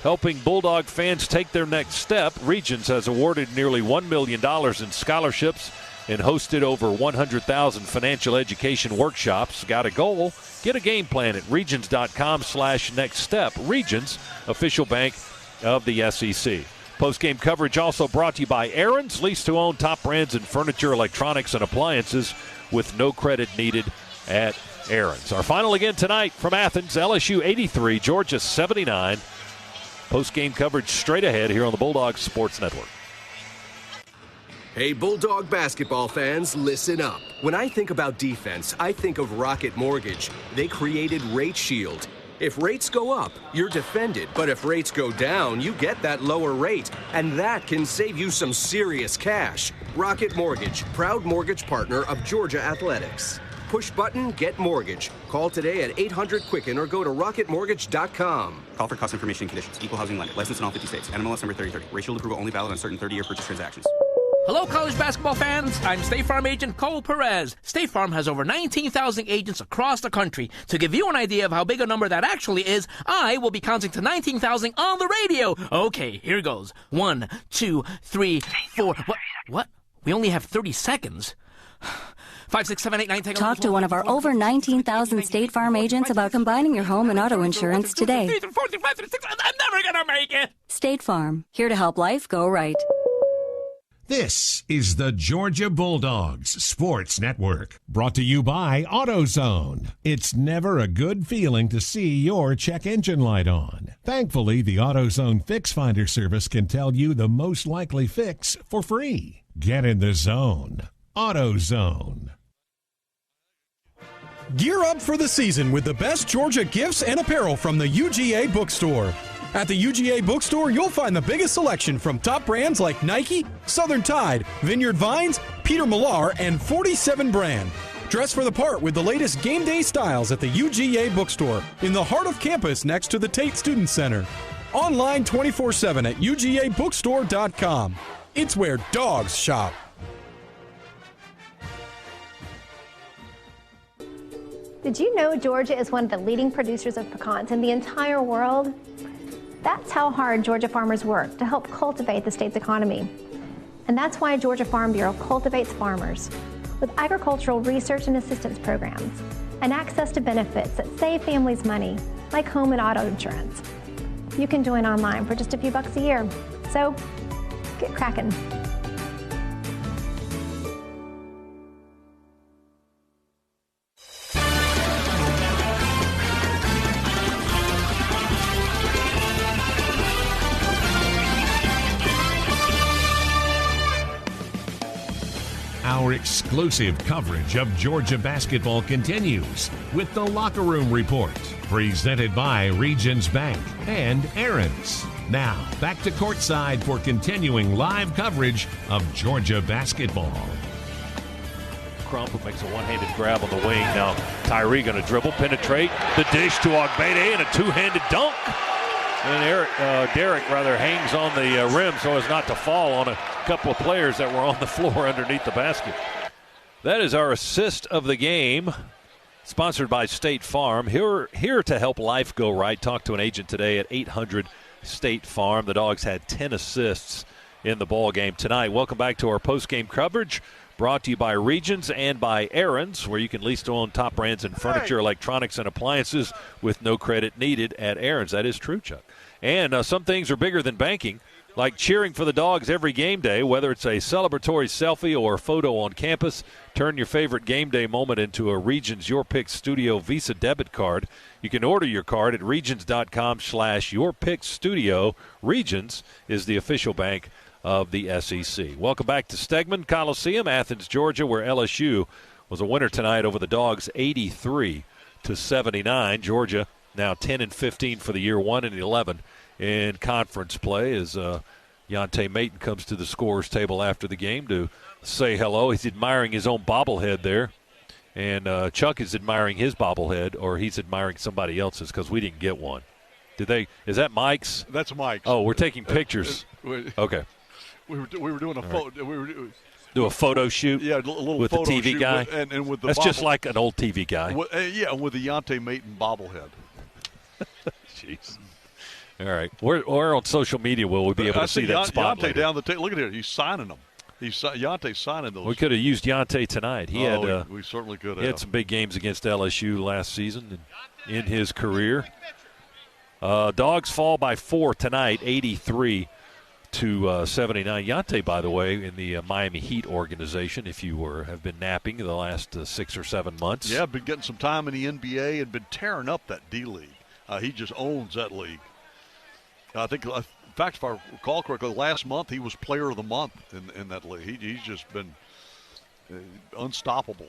Helping Bulldog fans take their next step, Regions has awarded nearly $1 million in scholarships and hosted over 100,000 financial education workshops. Got a goal? Get a game plan at regions.com/nextstep. Regions, official bank of the SEC. Post-game coverage also brought to you by Aaron's, lease to own top brands in furniture, electronics, and appliances with no credit needed at Aaron's. Our final again tonight from Athens, LSU 83, Georgia 79. Post-game coverage straight ahead here on the Bulldogs Sports Network. Hey, Bulldog basketball fans, listen up. When I think about defense, I think of Rocket Mortgage. They created Rate Shield. If rates go up, you're defended. But if rates go down, you get that lower rate. And that can save you some serious cash. Rocket Mortgage, proud mortgage partner of Georgia Athletics. Push button, get mortgage. Call today at 800-QUICKEN or go to rocketmortgage.com. Call for cost information and conditions. Equal housing lender. Licensed in all 50 states. NMLS number 3030. Rate Shield approval only valid on certain 30-year purchase transactions. Hello, college basketball fans. I'm State Farm agent Cole Perez. State Farm has over 19,000 agents across the country. To give you an idea of how big a number that actually is, I will be counting to 19,000 on the radio. Okay, here goes. 1, 2, 3, 4. What? We only have 30 seconds. 5, 6, 7, 8, 9, 10. Talk to one of our over 19,000 State Farm agents about combining your home and auto insurance today. I'm never gonna make it. State Farm, here to help life go right. This is the Georgia Bulldogs Sports Network, brought to you by AutoZone. It's never a good feeling to see your check engine light on. Thankfully, the AutoZone Fix Finder service can tell you the most likely fix for free. Get in the zone. AutoZone. Gear up for the season with the best Georgia gifts and apparel from the UGA Bookstore. At the UGA Bookstore, you'll find the biggest selection from top brands like Nike, Southern Tide, Vineyard Vines, Peter Millar, and 47 brand. Dress for the part with the latest game day styles at the UGA Bookstore in the heart of campus next to the Tate Student Center. Online 24/7 at UGABookstore.com. It's where dogs shop. Did you know Georgia is one of the leading producers of pecans in the entire world? That's how hard Georgia farmers work to help cultivate the state's economy. And that's why Georgia Farm Bureau cultivates farmers with agricultural research and assistance programs and access to benefits that save families money, like home and auto insurance. You can join online for just a few bucks a year. So, get cracking. Our exclusive coverage of Georgia basketball continues with the Locker Room Report, presented by Regions Bank and Aaron's. Now, back to courtside for continuing live coverage of Georgia basketball. Crumpler makes a one-handed grab on the wing. Now Tyree going to dribble, penetrate, the dish to Ogbede, and a two-handed dunk. And Derek hangs on the rim so as not to fall on a couple of players that were on the floor underneath the basket. That is our assist of the game, sponsored by State Farm. Here to help life go right. Talk to an agent today at 800 State Farm. The Dogs had 10 assists in the ball game tonight. Welcome back to our post-game coverage, brought to you by Regions and by Aaron's, where you can lease to own top brands in furniture, electronics, and appliances with no credit needed at Aaron's. That is true, Chuck. And some things are bigger than banking, like cheering for the Dogs every game day, whether it's a celebratory selfie or a photo on campus. Turn your favorite game day moment into a Regions Your Pick Studio Visa debit card. You can order your card at regions.com/yourpickstudio. Regions is the official bank of the SEC. Welcome back to Stegman Coliseum, Athens, Georgia, where LSU was a winner tonight over the Dogs 83-79. Georgia now 10-15 for the year, 1-11 in conference play as Yante Maton comes to the scorer's table after the game to say hello. He's admiring his own bobblehead there. And Chuck is admiring his bobblehead, or he's admiring somebody else's because we didn't get one. Is that Mike's? That's Mike's. Oh, we're taking pictures. Okay. We were doing a photo. Right. Do a photo shoot. Yeah, a little with photo the TV shoot guy. And with the that's just like an old TV guy. With the Yante Maton bobblehead. Jeez. All right. Where on social media will we be able to see that spot? Yante down the table. Look at it. He's signing them. Yante's signing those. We could have used Yante tonight. We certainly could have. He had some big games against LSU last season and in his career. Dogs fall by 4 tonight, 83 to 79. Yante, by the way, in the Miami Heat organization, if you have been napping the last 6 or 7 months. Yeah, been getting some time in the NBA and been tearing up that D-League. He just owns that league. I think, in fact, if I recall correctly, last month he was player of the month in that league. He's just been unstoppable.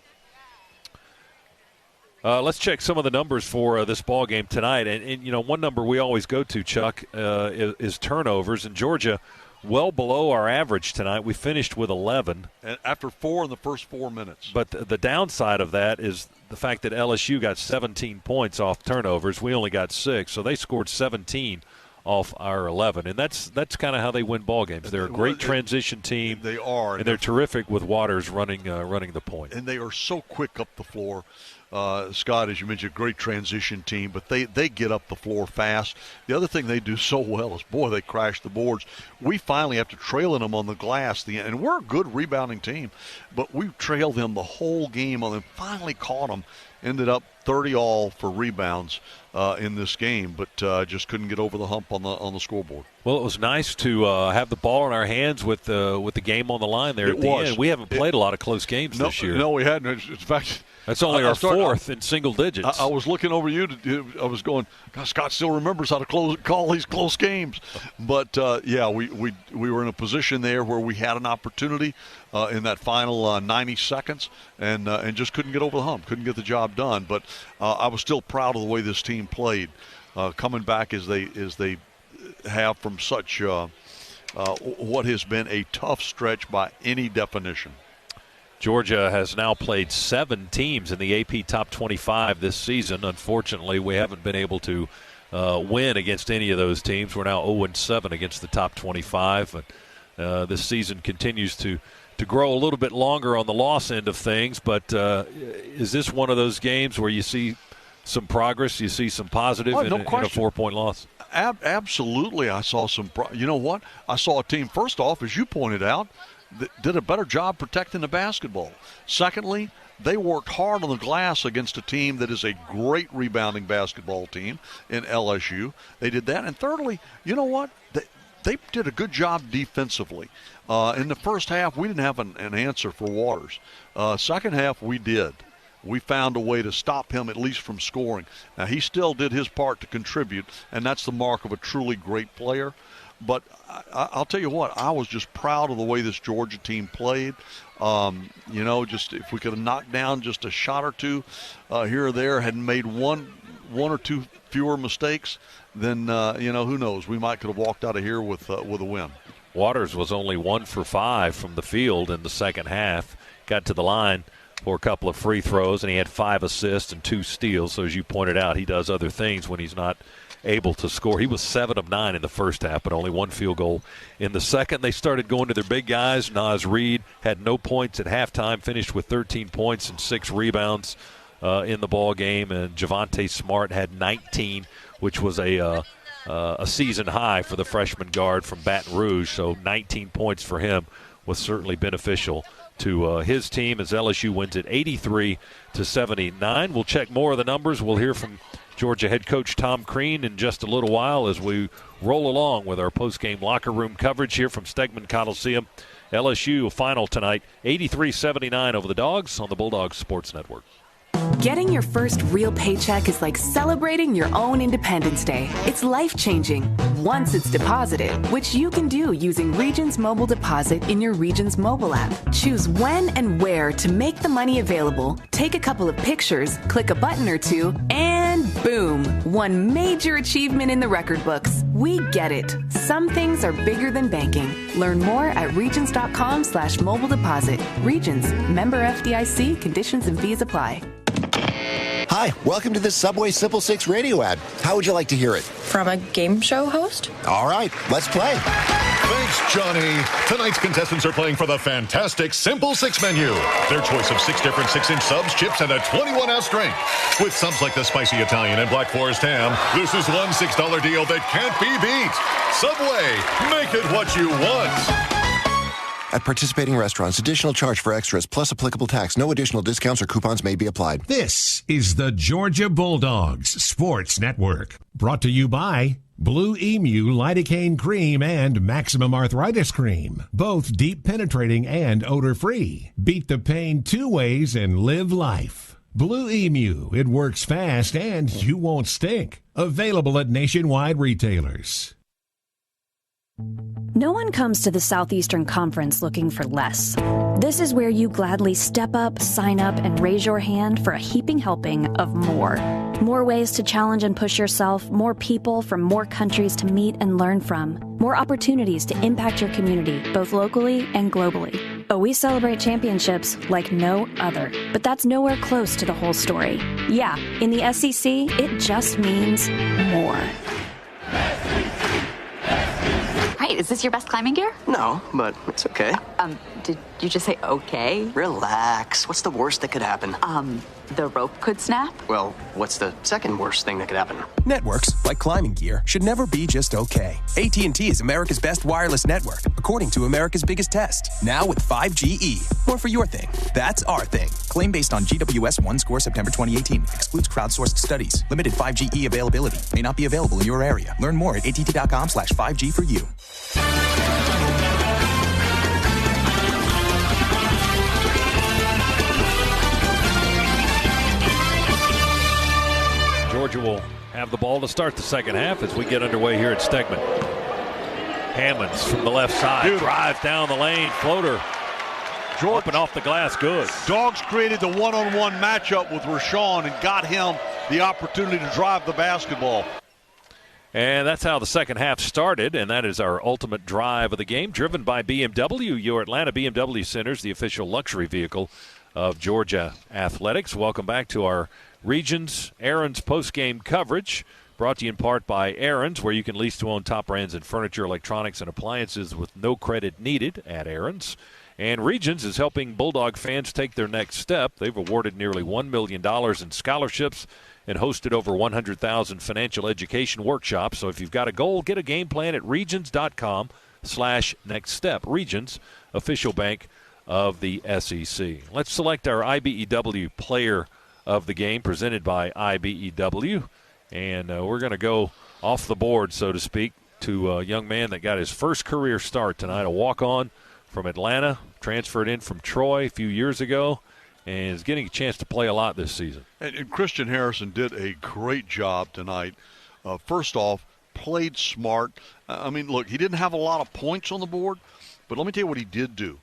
Let's check some of the numbers for this ball game tonight. And, one number we always go to, Chuck, is turnovers. And Georgia, well below our average tonight. We finished with 11. And after 4 in the first 4 minutes. But the downside of that is the fact that LSU got 17 points off turnovers. We only got 6. So they scored 17 off our 11. And that's kind of how they win ball games. They're a great transition team. They are. And they're terrific with Waters running the point. And they are so quick up the floor. Scott, as you mentioned, great transition team, but they get up the floor fast. The other thing they do so well is, boy, they crash the boards. We finally, after trailing them on the glass, and we're a good rebounding team, but we trailed them the whole game and finally caught them. Ended up 30-all for rebounds in this game, but just couldn't get over the hump on the scoreboard. Well, it was nice to have the ball in our hands with the game on the line there at the end. We haven't played a lot of close games this year. No, we hadn't. In fact, that's only our fourth in single digits. I was looking over you. I was going, God, Scott still remembers how to call these close games. But, we were in a position there where we had an opportunity in that final 90 seconds and just couldn't get over the hump, couldn't get the job done. But I was still proud of the way this team played, coming back as they have from such what has been a tough stretch by any definition. Georgia has now played 7 teams in the AP Top 25 this season. Unfortunately, we haven't been able to win against any of those teams. We're now 0-7 against the Top 25. And this season continues to grow a little bit longer on the loss end of things. But is this one of those games where you see some progress, you see some positive in a 4-point loss? Absolutely. I saw some you know what? I saw a team, first off, as you pointed out, that did a better job protecting the basketball. Secondly, they worked hard on the glass against a team that is a great rebounding basketball team in LSU. They did that. And thirdly, you know what? They did a good job defensively. In the first half, we didn't have an answer for Waters. Second half, we did. We found a way to stop him at least from scoring. Now, he still did his part to contribute, and that's the mark of a truly great player. But I'll tell you what, I was just proud of the way this Georgia team played. Just if we could have knocked down just a shot or two here or there, had made one or two fewer mistakes, then, who knows? We might could have walked out of here with a win. Waters was only 1 for 5 from the field in the second half. Got to the line for a couple of free throws, and he had 5 assists and 2 steals. So as you pointed out, he does other things when he's not able to score. He was 7 of 9 in the first half, but only 1 field goal in the second. They started going to their big guys. Naz Reid had no points at halftime, finished with 13 points and 6 rebounds in the ball game, and Javonte Smart had 19, which was a season high for the freshman guard from Baton Rouge. So 19 points for him was certainly beneficial to his team as LSU wins it 83-79. We'll check more of the numbers. We'll hear from Georgia head coach Tom Crean in just a little while as we roll along with our post-game locker room coverage here from Stegman Coliseum. LSU final tonight, 83-79 over the Dogs on the Bulldogs Sports Network. Getting your first real paycheck is like celebrating your own Independence Day. It's life-changing once it's deposited, which you can do using Regions Mobile Deposit in your Regions mobile app. Choose when and where to make the money available, take a couple of pictures, click a button or two, and boom, one major achievement in the record books. We get it. Some things are bigger than banking. Learn more at regions.com/mobile deposit. Regions, member FDIC, conditions and fees apply. Hi, welcome to the Subway Simple 6 radio ad. How would you like to hear it? From a game show host? All right, let's play. It's Johnny. Tonight's contestants are playing for the fantastic Simple Six menu. Their choice of 6 different 6-inch subs, chips, and a 21-ounce drink. With subs like the spicy Italian and Black Forest ham, this is one $6 deal that can't be beat. Subway, make it what you want. At participating restaurants, additional charge for extras plus applicable tax. No additional discounts or coupons may be applied. This is the Georgia Bulldogs Sports Network. Brought to you by Blue Emu Lidocaine Cream and Maximum Arthritis Cream. Both deep penetrating and odor-free. Beat the pain 2 ways and live life. Blue Emu, it works fast and you won't stink. Available at nationwide retailers. No one comes to the Southeastern Conference looking for less. This is where you gladly step up, sign up, and raise your hand for a heaping helping of more. More ways to challenge and push yourself, more people from more countries to meet and learn from, more opportunities to impact your community, both locally and globally. Oh, we celebrate championships like no other, but that's nowhere close to the whole story. Yeah, in the SEC, it just means more. Right, is this your best climbing gear? No, but it's okay. Did you just say okay? Relax. What's the worst that could happen? The rope could snap? Well, what's the second worst thing that could happen? Networks, like climbing gear, should never be just okay. AT&T is America's best wireless network, according to America's biggest test. Now with 5GE. More for your thing. That's our thing. Claim based on GWS 1 score September 2018. Excludes crowdsourced studies. Limited 5GE availability. May not be available in your area. Learn more at att.com/5G for you. Georgia will have the ball to start the second half as we get underway here at Stegman. Hammonds from the left side, drives down the lane, floater. Up and off the glass, good. Dogs created the one-on-one matchup with Rashawn and got him the opportunity to drive the basketball. And that's how the second half started, and that is our ultimate drive of the game, driven by BMW, your Atlanta BMW Centers, the official luxury vehicle of Georgia Athletics. Welcome back to our Regions Aaron's post-game coverage, brought to you in part by Aaron's, where you can lease to own top brands in furniture, electronics, and appliances with no credit needed at Aaron's. And Regions is helping Bulldog fans take their next step. They've awarded nearly $1 million in scholarships and hosted over 100,000 financial education workshops. So if you've got a goal, get a game plan at regions.com/nextstep. Regions, official bank of the SEC. Let's select our IBEW player of the game, presented by IBEW. And we're going to go off the board, so to speak, to a young man that got his first career start tonight, a walk-on from Atlanta, transferred in from Troy a few years ago, and is getting a chance to play a lot this season. And Christian Harrison did a great job tonight. First off, played smart. I mean, look, he didn't have a lot of points on the board, but let me tell you what he did do.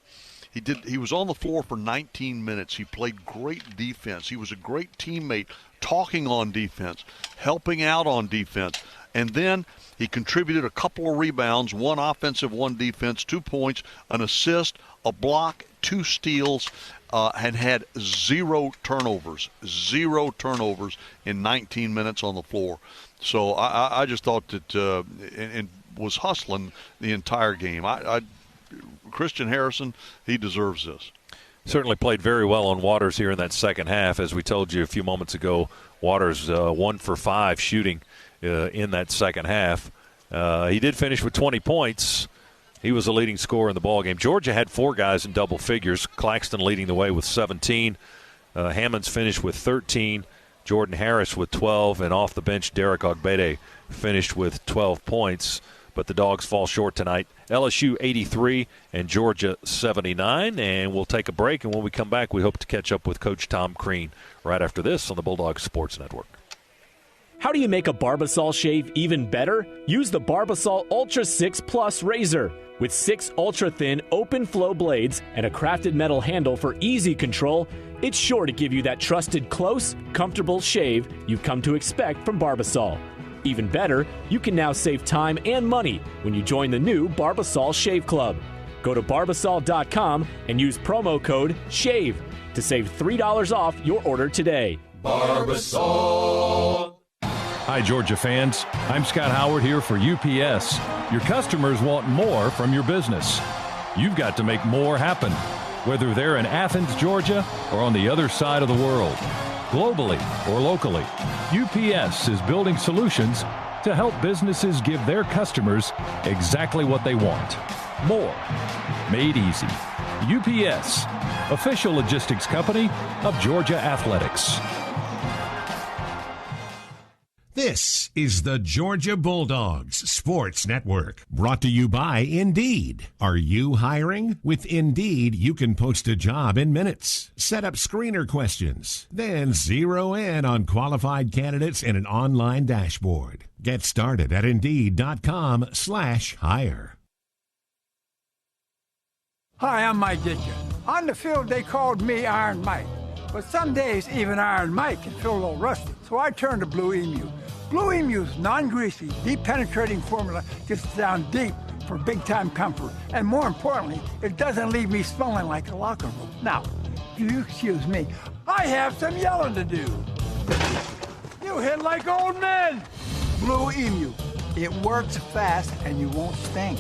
He was on the floor for 19 minutes. He played great defense. He was a great teammate, talking on defense, helping out on defense. And then he contributed a couple of rebounds, 1 offensive, 1 defense, 2 points, an assist, a block, 2 steals, and had 0 turnovers in 19 minutes on the floor. So I just thought that and was hustling the entire game. Christian Harrison, he deserves this. Certainly played very well on Waters here in that second half. As we told you a few moments ago, Waters 1 for 5 shooting in that second half. He did finish with 20 points. He was the leading scorer in the ballgame. Georgia had 4 guys in double figures. Claxton leading the way with 17. Hammonds finished with 13. Jordan Harris with 12. And off the bench, Derek Ogbede finished with 12 points. But the Dogs fall short tonight. LSU 83 and Georgia 79. And we'll take a break. And when we come back, we hope to catch up with Coach Tom Crean right after this on the Bulldogs Sports Network. How do you make a Barbasol shave even better? Use the Barbasol Ultra 6 Plus razor. With 6 ultra-thin, open-flow blades and a crafted metal handle for easy control, it's sure to give you that trusted, close, comfortable shave you've come to expect from Barbasol. Even better, you can now save time and money when you join the new Barbasol Shave Club. Go to Barbasol.com and use promo code SHAVE to save $3 off your order today. Barbasol. Hi, Georgia fans. I'm Scott Howard here for UPS. Your customers want more from your business. You've got to make more happen, whether they're in Athens, Georgia, or on the other side of the world. Globally or locally, UPS is building solutions to help businesses give their customers exactly what they want. More. Made easy. UPS, official logistics company of Georgia Athletics. This is the Georgia Bulldogs Sports Network, brought to you by Indeed. Are you hiring? With Indeed, you can post a job in minutes, set up screener questions, then zero in on qualified candidates in an online dashboard. Get started at Indeed.com/hire. Hi, I'm Mike Ditka. On the field, they called me Iron Mike. But some days, even Iron Mike can feel a little rusty. So I turned to Blue Emu. Blue Emu's non-greasy, deep-penetrating formula gets down deep for big-time comfort. And more importantly, it doesn't leave me smelling like a locker room. Now, if you excuse me, I have some yelling to do. You hit like old men. Blue Emu. It works fast and you won't stink.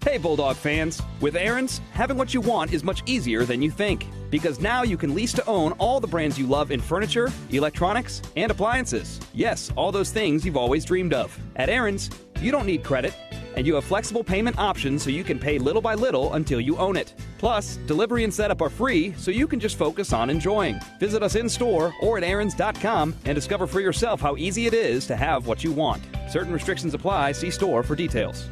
Hey Bulldog fans, with Aaron's, having what you want is much easier than you think. Because now you can lease to own all the brands you love in furniture, electronics, and appliances. Yes, all those things you've always dreamed of. At Aaron's, you don't need credit, and you have flexible payment options so you can pay little by little until you own it. Plus, delivery and setup are free, so you can just focus on enjoying. Visit us in-store or at aarons.com and discover for yourself how easy it is to have what you want. Certain restrictions apply. See store for details.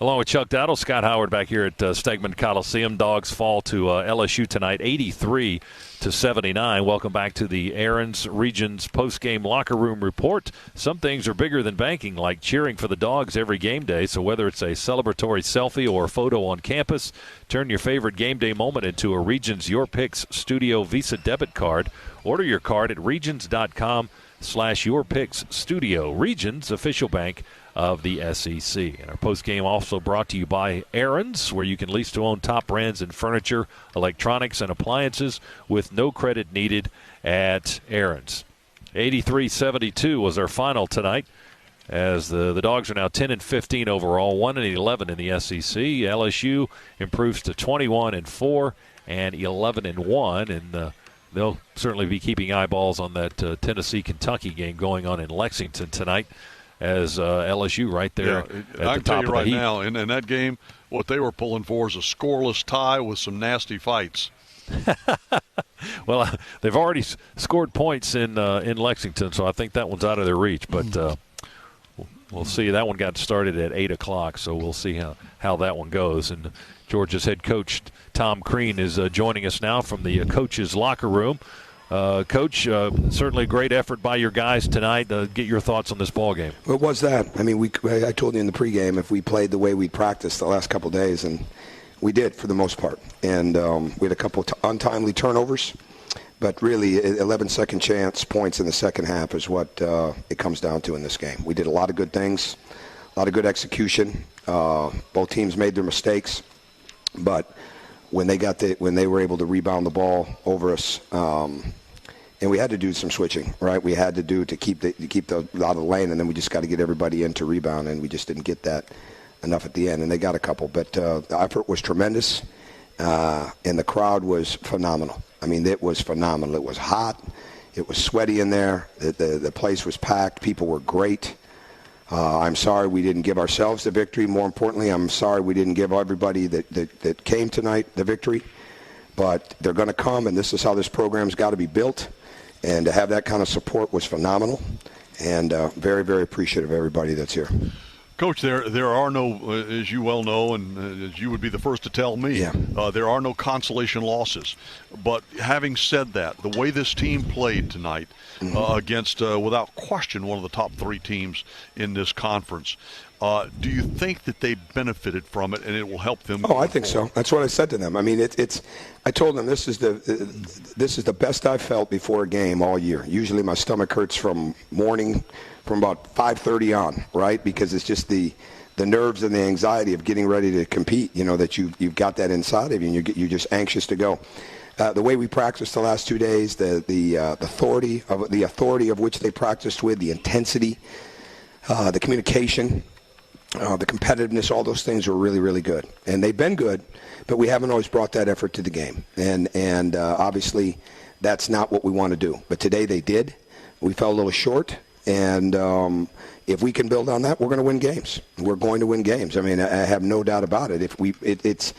Along with Chuck Dowdle, Scott Howard back here at Stegman Coliseum. Dogs fall to LSU tonight, 83-79. Welcome back to the Aaron's Regions post-game locker room report. Some things are bigger than banking, like cheering for the Dogs every game day. So whether it's a celebratory selfie or a photo on campus, turn your favorite game day moment into a Regions Your Picks Studio Visa debit card. Order your card at regions.com/yourpicksstudio. Regions, official bank of the SEC. And our postgame also brought to you by Aaron's, where you can lease to own top brands in furniture, electronics, and appliances with no credit needed at Aaron's. 83-72 was our final tonight, as the Dogs are now 10-15 overall, 1-11 in the SEC. LSU improves to 21-4 and 11-1, and they'll certainly be keeping eyeballs on that Tennessee-Kentucky game going on in Lexington tonight, as LSU right there at the top of the heap. I can tell you right now, in that game, what they were pulling for is a scoreless tie with some nasty fights. Well, they've already scored points in Lexington, so I think that one's out of their reach. But we'll see. That one got started at 8 o'clock, so we'll see how that one goes. And Georgia's head coach, Tom Crean, is joining us now from the coach's locker room. Coach, certainly a great effort by your guys tonight. Get your thoughts on this ball game. What was that? I mean, I told you in the pregame if we played the way we practiced the last couple of days, and we did for the most part. And we had a couple untimely turnovers, but really 11 second chance points in the second half is what it comes down to in this game. We did a lot of good things, a lot of good execution. Both teams made their mistakes, but when they were able to rebound the ball over us, and we had to do some switching, right? We had to keep the out of the lane, and then we just got to get everybody in to rebound, and we just didn't get that enough at the end. And they got a couple, but the effort was tremendous, and the crowd was phenomenal. I mean, it was phenomenal. It was hot, it was sweaty in there. The place was packed. People were great. I'm sorry we didn't give ourselves the victory. More importantly, I'm sorry we didn't give everybody that came tonight the victory. But they're going to come, and this is how this program's got to be built. And to have that kind of support was phenomenal. And very, very appreciative of everybody that's here. Coach, there are no, as you well know, and as you would be the first to tell me, there are no consolation losses. But having said that, the way this team played tonight against, without question, one of the top three teams in this conference, do you think that they benefited from it and it will help them? Oh, I think so. That's what I said to them. I mean, I told them this is the best I've felt before a game all year. Usually my stomach hurts from about 5:30 on, right? Because it's just the the nerves and the anxiety of getting ready to compete, that you've got that inside of you, and you're just anxious to go. The way we practiced the last 2 days, the authority of which they practiced with, the intensity, the communication, the competitiveness, all those things were really, really good. And they've been good, but we haven't always brought that effort to the game. And obviously that's not what we want to do. But today they did. We fell a little short. And if we can build on that, we're going to win games. We're going to win games. I mean, I have no doubt about it. It's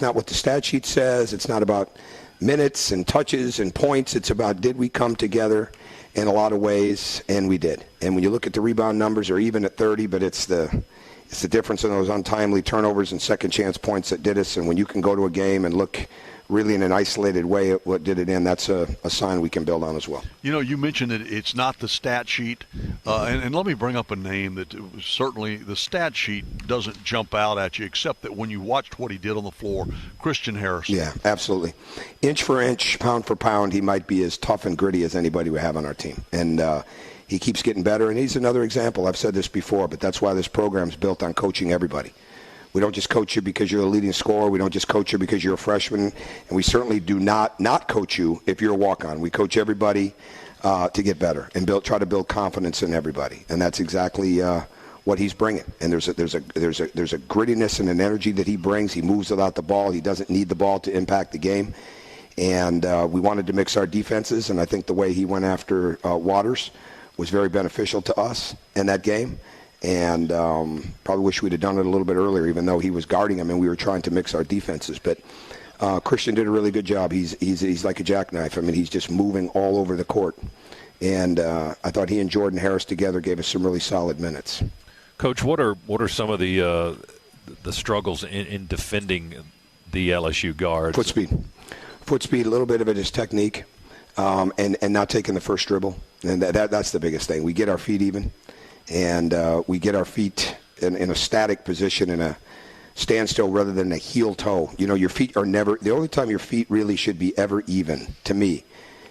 not what the stat sheet says. It's not about minutes and touches and points. It's about, did we come together in a lot of ways, and we did. And when you look at the rebound numbers, they're even at 30, but it's the difference in those untimely turnovers and second chance points that did us. And when you can go to a game and look really in an isolated way at what did it in, that's a sign we can build on as well. You mentioned that it's not the stat sheet, and let me bring up a name that certainly the stat sheet doesn't jump out at you, except that when you watched what he did on the floor, Christian Harrison. Yeah, absolutely. Inch for inch, pound for pound, he might be as tough and gritty as anybody we have on our team. And he keeps getting better, and he's another example. I've said this before, but that's why this program's built on coaching everybody. We don't just coach you because you're a leading scorer. We don't just coach you because you're a freshman. And we certainly do not coach you if you're a walk-on. We coach everybody to get better and try to build confidence in everybody. And that's exactly what he's bringing. And there's a grittiness and an energy that he brings. He moves without the ball. He doesn't need the ball to impact the game. And we wanted to mix our defenses. And I think the way he went after Waters was very beneficial to us in that game. And probably wish we'd have done it a little bit earlier, even though he was guarding him and we were trying to mix our defenses. But Christian did a really good job. He's like a jackknife. I mean, he's just moving all over the court. And I thought he and Jordan Harris together gave us some really solid minutes. Coach, what are some of the struggles in defending the LSU guards? Foot speed. A little bit of it is technique, and not taking the first dribble. And that's the biggest thing. We get our feet even. And we get our feet in a static position, in a standstill rather than a heel toe. Your feet are never – the only time your feet really should be ever even, to me,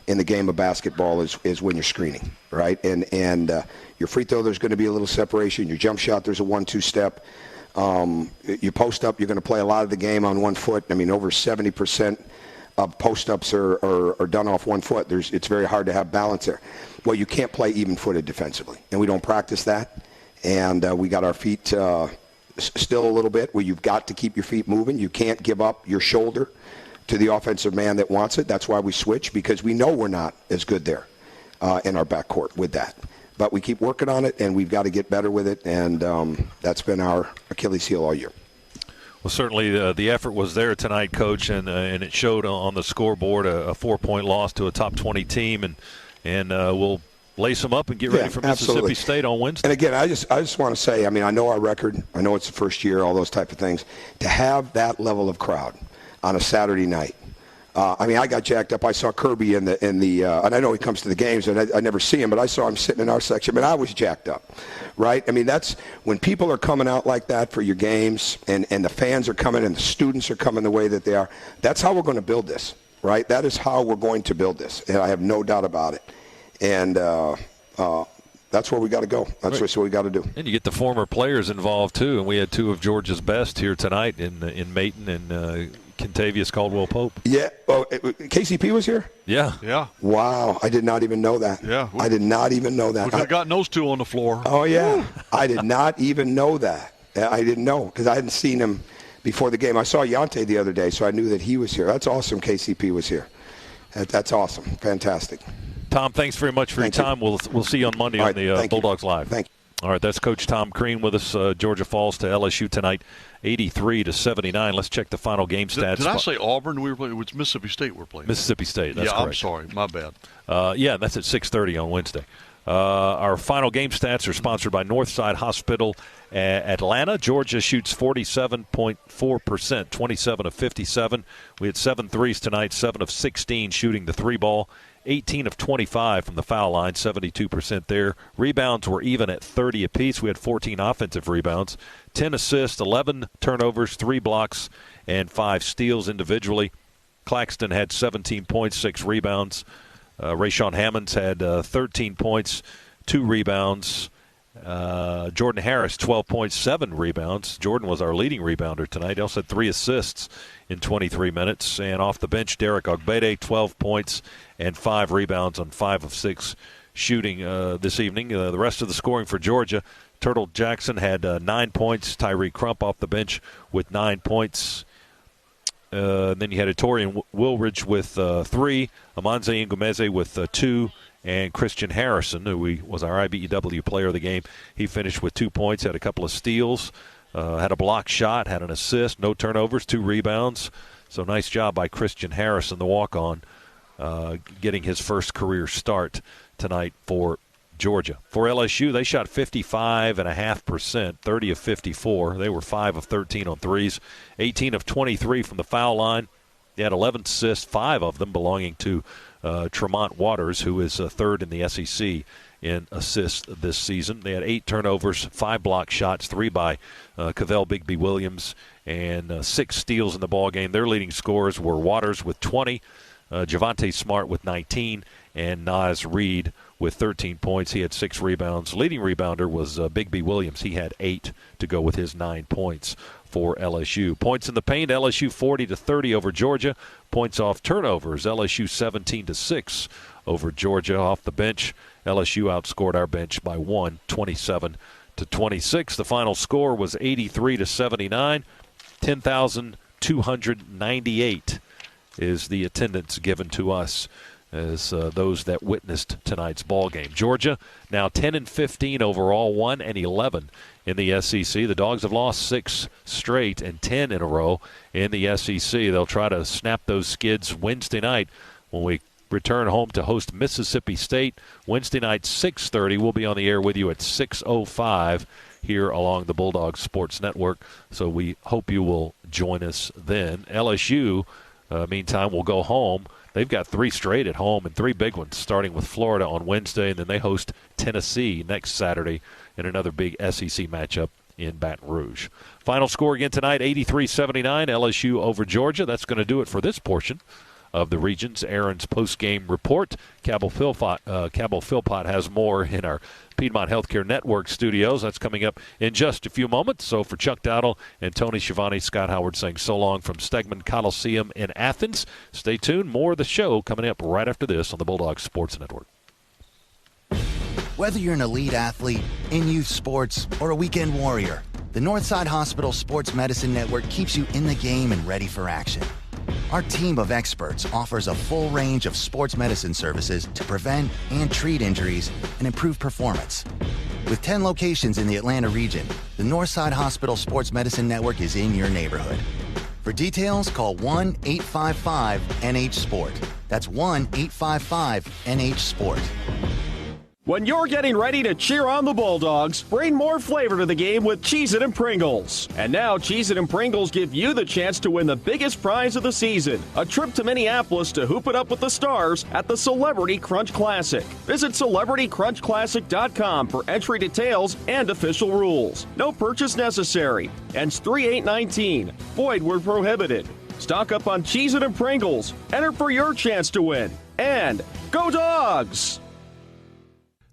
in the game of basketball is when you're screening, right? And your free throw, there's going to be a little separation. Your jump shot, there's a 1-2 step. You post up, you're going to play a lot of the game on one foot. I mean, over 70% of post-ups are done off one foot. It's very hard to have balance there. Well, you can't play even-footed defensively, and we don't practice that. And we got our feet still a little bit where you've got to keep your feet moving. You can't give up your shoulder to the offensive man that wants it. That's why we switch, because we know we're not as good there in our backcourt with that. But we keep working on it, and we've got to get better with it, and that's been our Achilles heel all year. Well, certainly the effort was there tonight, Coach, and it showed on the scoreboard, a 4-point loss to a top 20 team, and we'll lace them up and get ready for Mississippi State on Wednesday. And again, I just want to say, I mean, I know our record. I know it's the first year, all those type of things. To have that level of crowd on a Saturday night, I mean, I got jacked up. I saw Kirby in the and I know he comes to the games, and I never see him, but I saw him sitting in our section. I mean, I was jacked up, right? I mean, that's when people are coming out like that for your games, and the fans are coming, and the students are coming the way that they are. That's how we're going to build this, right? That is how we're going to build this, and I have no doubt about it. And that's where we got to go. That's what we got to do. And you get the former players involved too. And we had two of Georgia's best here tonight in Mayton and Kentavious Caldwell-Pope. Yeah. Oh, KCP was here? Yeah. Wow. I did not even know that. Yeah. I did not even know that. We could have gotten those two on the floor. Oh, yeah. I did not even know that. I didn't know because I hadn't seen him before the game. I saw Yante the other day, so I knew that he was here. That's awesome KCP was here. That's awesome. Fantastic. Tom, thanks very much for your time. We'll see you on Monday on the Bulldogs Live. Thank you. All right, that's Coach Tom Crean with us. Georgia falls to LSU tonight, 83-79. Let's check the final game stats. Did I say Auburn? We were playing. It was Mississippi State we're playing. Mississippi State, that's correct. I'm sorry. My bad. Yeah, that's at 6:30 on Wednesday. Our final game stats are sponsored by Northside Hospital Atlanta. Georgia shoots 47.4%, 27 of 57. We had 7 threes tonight, 7 of 16 shooting the three ball. 18 of 25 from the foul line, 72% there. Rebounds were even at 30 apiece. We had 14 offensive rebounds, 10 assists, 11 turnovers, 3 blocks, and 5 steals individually. Claxton had 17 points, 6 rebounds. Rayshawn Hammonds had 13 points, 2 rebounds. Jordan Harris, 12.7 rebounds. Jordan was our leading rebounder tonight. He also had 3 assists in 23 minutes. And off the bench, Derek Ogbede, 12 points and 5 rebounds on 5 of 6 shooting this evening. The rest of the scoring for Georgia, Turtle Jackson had 9 points. Tyree Crump off the bench with 9 points. Then you had Torian Wilridge with 3, Amanze Ngumeze with 2, and Christian Harrison, who was our IBEW player of the game. He finished with 2 points, had a couple of steals, had a block shot, had an assist, no turnovers, 2 rebounds. So nice job by Christian Harrison, the walk-on, getting his first career start tonight for Georgia. For LSU, they shot 55.5%, 30 of 54. They were 5 of 13 on threes, 18 of 23 from the foul line. They had 11 assists, 5 of them belonging to Tremont Waters, who is third in the SEC in assists this season. They had 8 turnovers, 5 block shots, 3 by Cavell Bigby Williams, and 6 steals in the ballgame. Their leading scorers were Waters with 20, Javonte Smart with 19, and Naz Reid with 13 points. He had 6 rebounds. Leading rebounder was Bigby Williams. He had 8 to go with his 9 points for LSU. Points in the paint, LSU 40-30 over Georgia. Points off turnovers, LSU 17-6 over Georgia. Off the bench, LSU outscored our bench by 1, 27-26. The final score was 83-79. 10,298 is the attendance given to us as those that witnessed tonight's ball game. Georgia now 10-15 overall, 1-11 in the SEC. The Dogs have lost 6 straight and 10 in a row in the SEC. They'll try to snap those skids Wednesday night when we return home to host Mississippi State. Wednesday night, 6:30. We'll be on the air with you at 6:05 here along the Bulldogs Sports Network. So we hope you will join us then. LSU, meantime, will go home. They've got 3 straight at home and 3 big ones, starting with Florida on Wednesday, and then they host Tennessee next Saturday in another big SEC matchup in Baton Rouge. Final score again tonight, 83-79, LSU over Georgia. That's going to do it for this portion of the Regions. Aaron's post-game report. Cabell Philpott has more in our Piedmont Healthcare Network studios. That's coming up in just a few moments. So for Chuck Dowdle and Tony Schiavone, Scott Howard saying so long from Stegman Coliseum in Athens. Stay tuned. More of the show coming up right after this on the Bulldogs Sports Network. Whether you're an elite athlete, in youth sports, or a weekend warrior, the Northside Hospital Sports Medicine Network keeps you in the game and ready for action. Our team of experts offers a full range of sports medicine services to prevent and treat injuries and improve performance. With 10 locations in the Atlanta region, the Northside Hospital Sports Medicine Network is in your neighborhood. For details, call 1-855-NH-SPORT. That's 1-855-NH-SPORT. When you're getting ready to cheer on the Bulldogs, bring more flavor to the game with Cheez-It and Pringles. And now Cheez-It and Pringles give you the chance to win the biggest prize of the season, a trip to Minneapolis to hoop it up with the stars at the Celebrity Crunch Classic. Visit CelebrityCrunchClassic.com for entry details and official rules. No purchase necessary. Ends 3/8/19. Void where prohibited. Stock up on Cheez-It and Pringles. Enter for your chance to win. And go Dogs!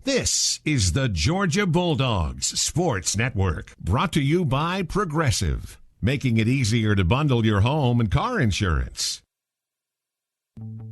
This is the Georgia Bulldogs Sports Network, brought to you by Progressive, making it easier to bundle your home and car insurance.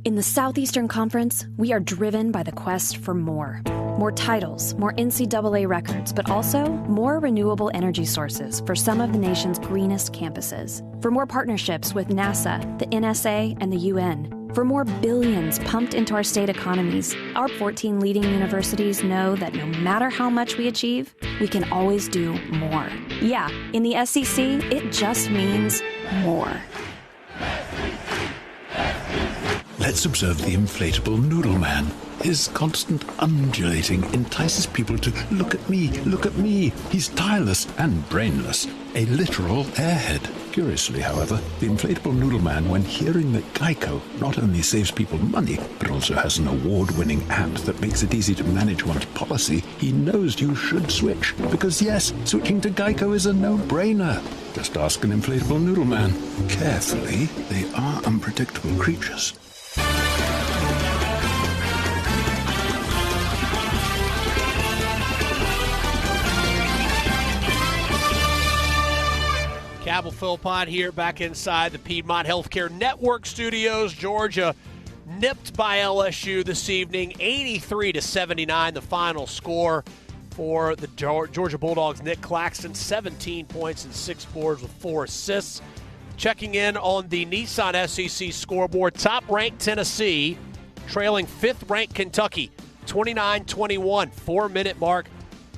In the Southeastern Conference, we are driven by the quest for more. More titles, more NCAA records, but also more renewable energy sources for some of the nation's greenest campuses. For more partnerships with NASA, the NSA, and the UN. For more billions pumped into our state economies, our 14 leading universities know that no matter how much we achieve, we can always do more. Yeah, in the SEC, it just means more. Let's observe the inflatable noodle man. His constant undulating entices people to look at me, look at me. He's tireless and brainless, a literal airhead. Curiously, however, the inflatable noodle man, when hearing that Geico not only saves people money, but also has an award-winning app that makes it easy to manage one's policy, he knows you should switch. Because yes, switching to Geico is a no-brainer. Just ask an inflatable noodle man. Carefully, they are unpredictable creatures. Gabble Philpott here back inside the Piedmont Healthcare Network studios. Georgia nipped by LSU this evening, 83-79, the final score for the Georgia Bulldogs. Nick Claxton, 17 points and 6 boards with 4 assists. Checking in on the Nissan SEC scoreboard, top-ranked Tennessee trailing 5th-ranked Kentucky, 29-21, 4-minute mark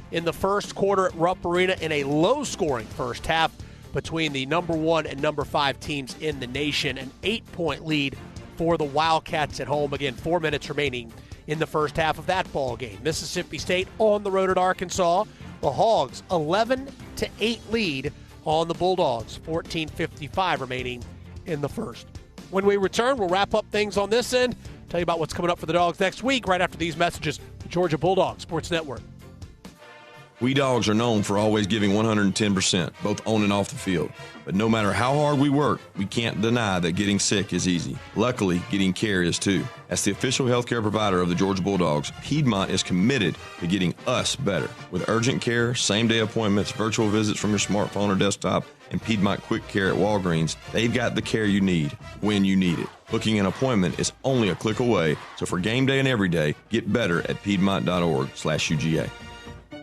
in the first quarter at Rupp Arena in a low-scoring first half between the number 1 and number 5 teams in the nation. An 8-point lead for the Wildcats at home. Again, 4 minutes remaining in the first half of that ball game. Mississippi State on the road at Arkansas. The Hogs, 11-8 lead on the Bulldogs, 14:55 remaining in the first. When we return, we'll wrap up things on this end, tell you about what's coming up for the Dogs next week right after these messages. The Georgia Bulldogs Sports Network. We Dogs are known for always giving 110%, both on and off the field. But no matter how hard we work, we can't deny that getting sick is easy. Luckily, getting care is too. As the official healthcare provider of the Georgia Bulldogs, Piedmont is committed to getting us better. With urgent care, same-day appointments, virtual visits from your smartphone or desktop, and Piedmont Quick Care at Walgreens, they've got the care you need when you need it. Booking an appointment is only a click away, so for game day and every day, get better at piedmont.org/UGA.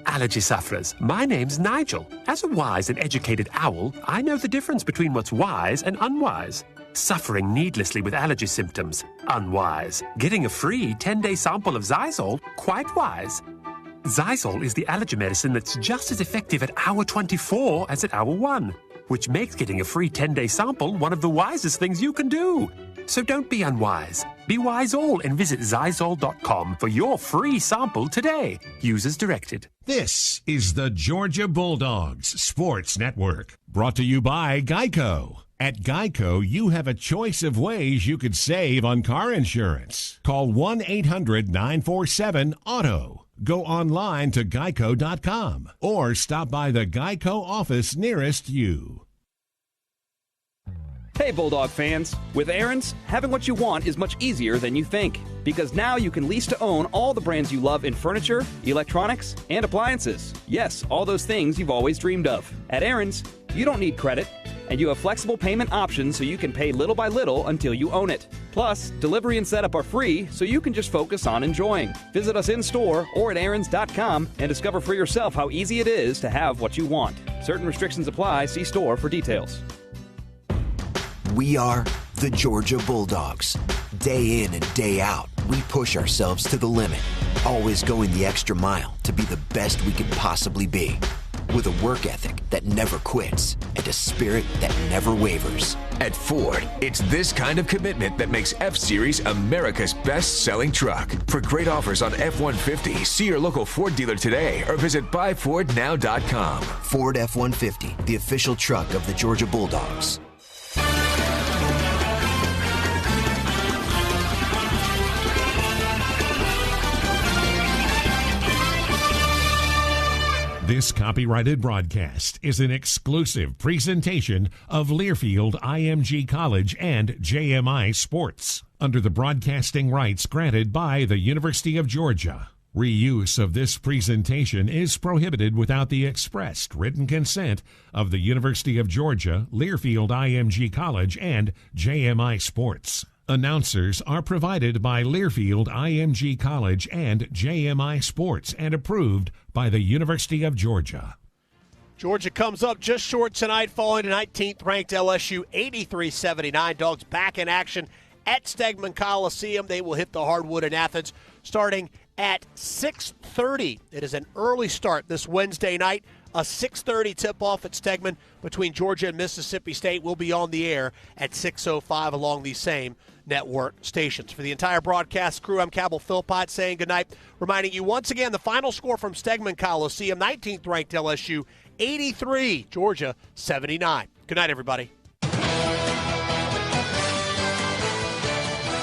Allergy sufferers, my name's Nigel. As a wise and educated owl, I know the difference between what's wise and unwise. Suffering needlessly with allergy symptoms, unwise. Getting a free 10-day sample of Zysol, quite wise. Zysol is the allergy medicine that's just as effective at hour 24 as at hour 1, which makes getting a free 10-day sample one of the wisest things you can do. So don't be unwise. Be wise all and visit Zysol.com for your free sample today. Use as directed. This is the Georgia Bulldogs Sports Network, brought to you by Geico. At Geico, you have a choice of ways you could save on car insurance. Call 1-800-947-AUTO. Go online to geico.com or stop by the Geico office nearest you. Hey, Bulldog fans. With Aaron's, having what you want is much easier than you think. Because now you can lease to own all the brands you love in furniture, electronics, and appliances. Yes, all those things you've always dreamed of. At Aaron's, you don't need credit, and you have flexible payment options so you can pay little by little until you own it. Plus, delivery and setup are free, so you can just focus on enjoying. Visit us in-store or at aarons.com and discover for yourself how easy it is to have what you want. Certain restrictions apply. See store for details. We are the Georgia Bulldogs. Day in and day out, we push ourselves to the limit, always going the extra mile to be the best we could possibly be. With a work ethic that never quits and a spirit that never wavers. At Ford, it's this kind of commitment that makes F-Series America's best-selling truck. For great offers on F-150, see your local Ford dealer today or visit buyfordnow.com. Ford F-150, the official truck of the Georgia Bulldogs. This copyrighted broadcast is an exclusive presentation of Learfield IMG College and JMI Sports under the broadcasting rights granted by the University of Georgia. Reuse of this presentation is prohibited without the expressed written consent of the University of Georgia, Learfield IMG College, and JMI Sports. Announcers are provided by Learfield IMG College and JMI Sports and approved by the University of Georgia. Georgia comes up just short tonight, falling to 19th-ranked LSU, 83-79. Dogs back in action at Stegman Coliseum. They will hit the hardwood in Athens starting at 6:30. It is an early start this Wednesday night. A 6:30 tip-off at Stegman between Georgia and Mississippi State will be on the air at 6:05 along these same network stations. For the entire broadcast crew, I'm Cabell Philpott saying goodnight, reminding you once again the final score from Stegman Coliseum, 19th-ranked LSU, 83, Georgia 79. Good night, everybody.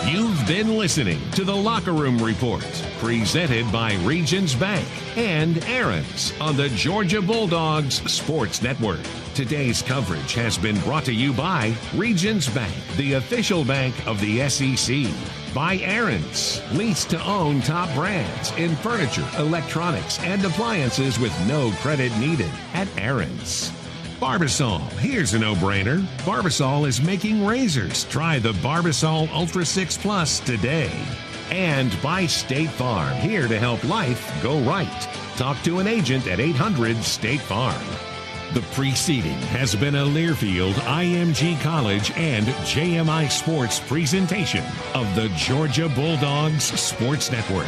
You've been listening to the Locker Room Report, presented by Regions Bank and Aaron's on the Georgia Bulldogs Sports Network. Today's coverage has been brought to you by Regions Bank, the official bank of the SEC. By Aaron's, lease to own top brands in furniture, electronics, and appliances with no credit needed at Aaron's. Barbasol, here's a no-brainer. Barbasol is making razors. Try the Barbasol Ultra 6 Plus today. And by State Farm, here to help life go right. Talk to an agent at 800-STATE-FARM. The preceding has been a Learfield, IMG College, and JMI Sports presentation of the Georgia Bulldogs Sports Network.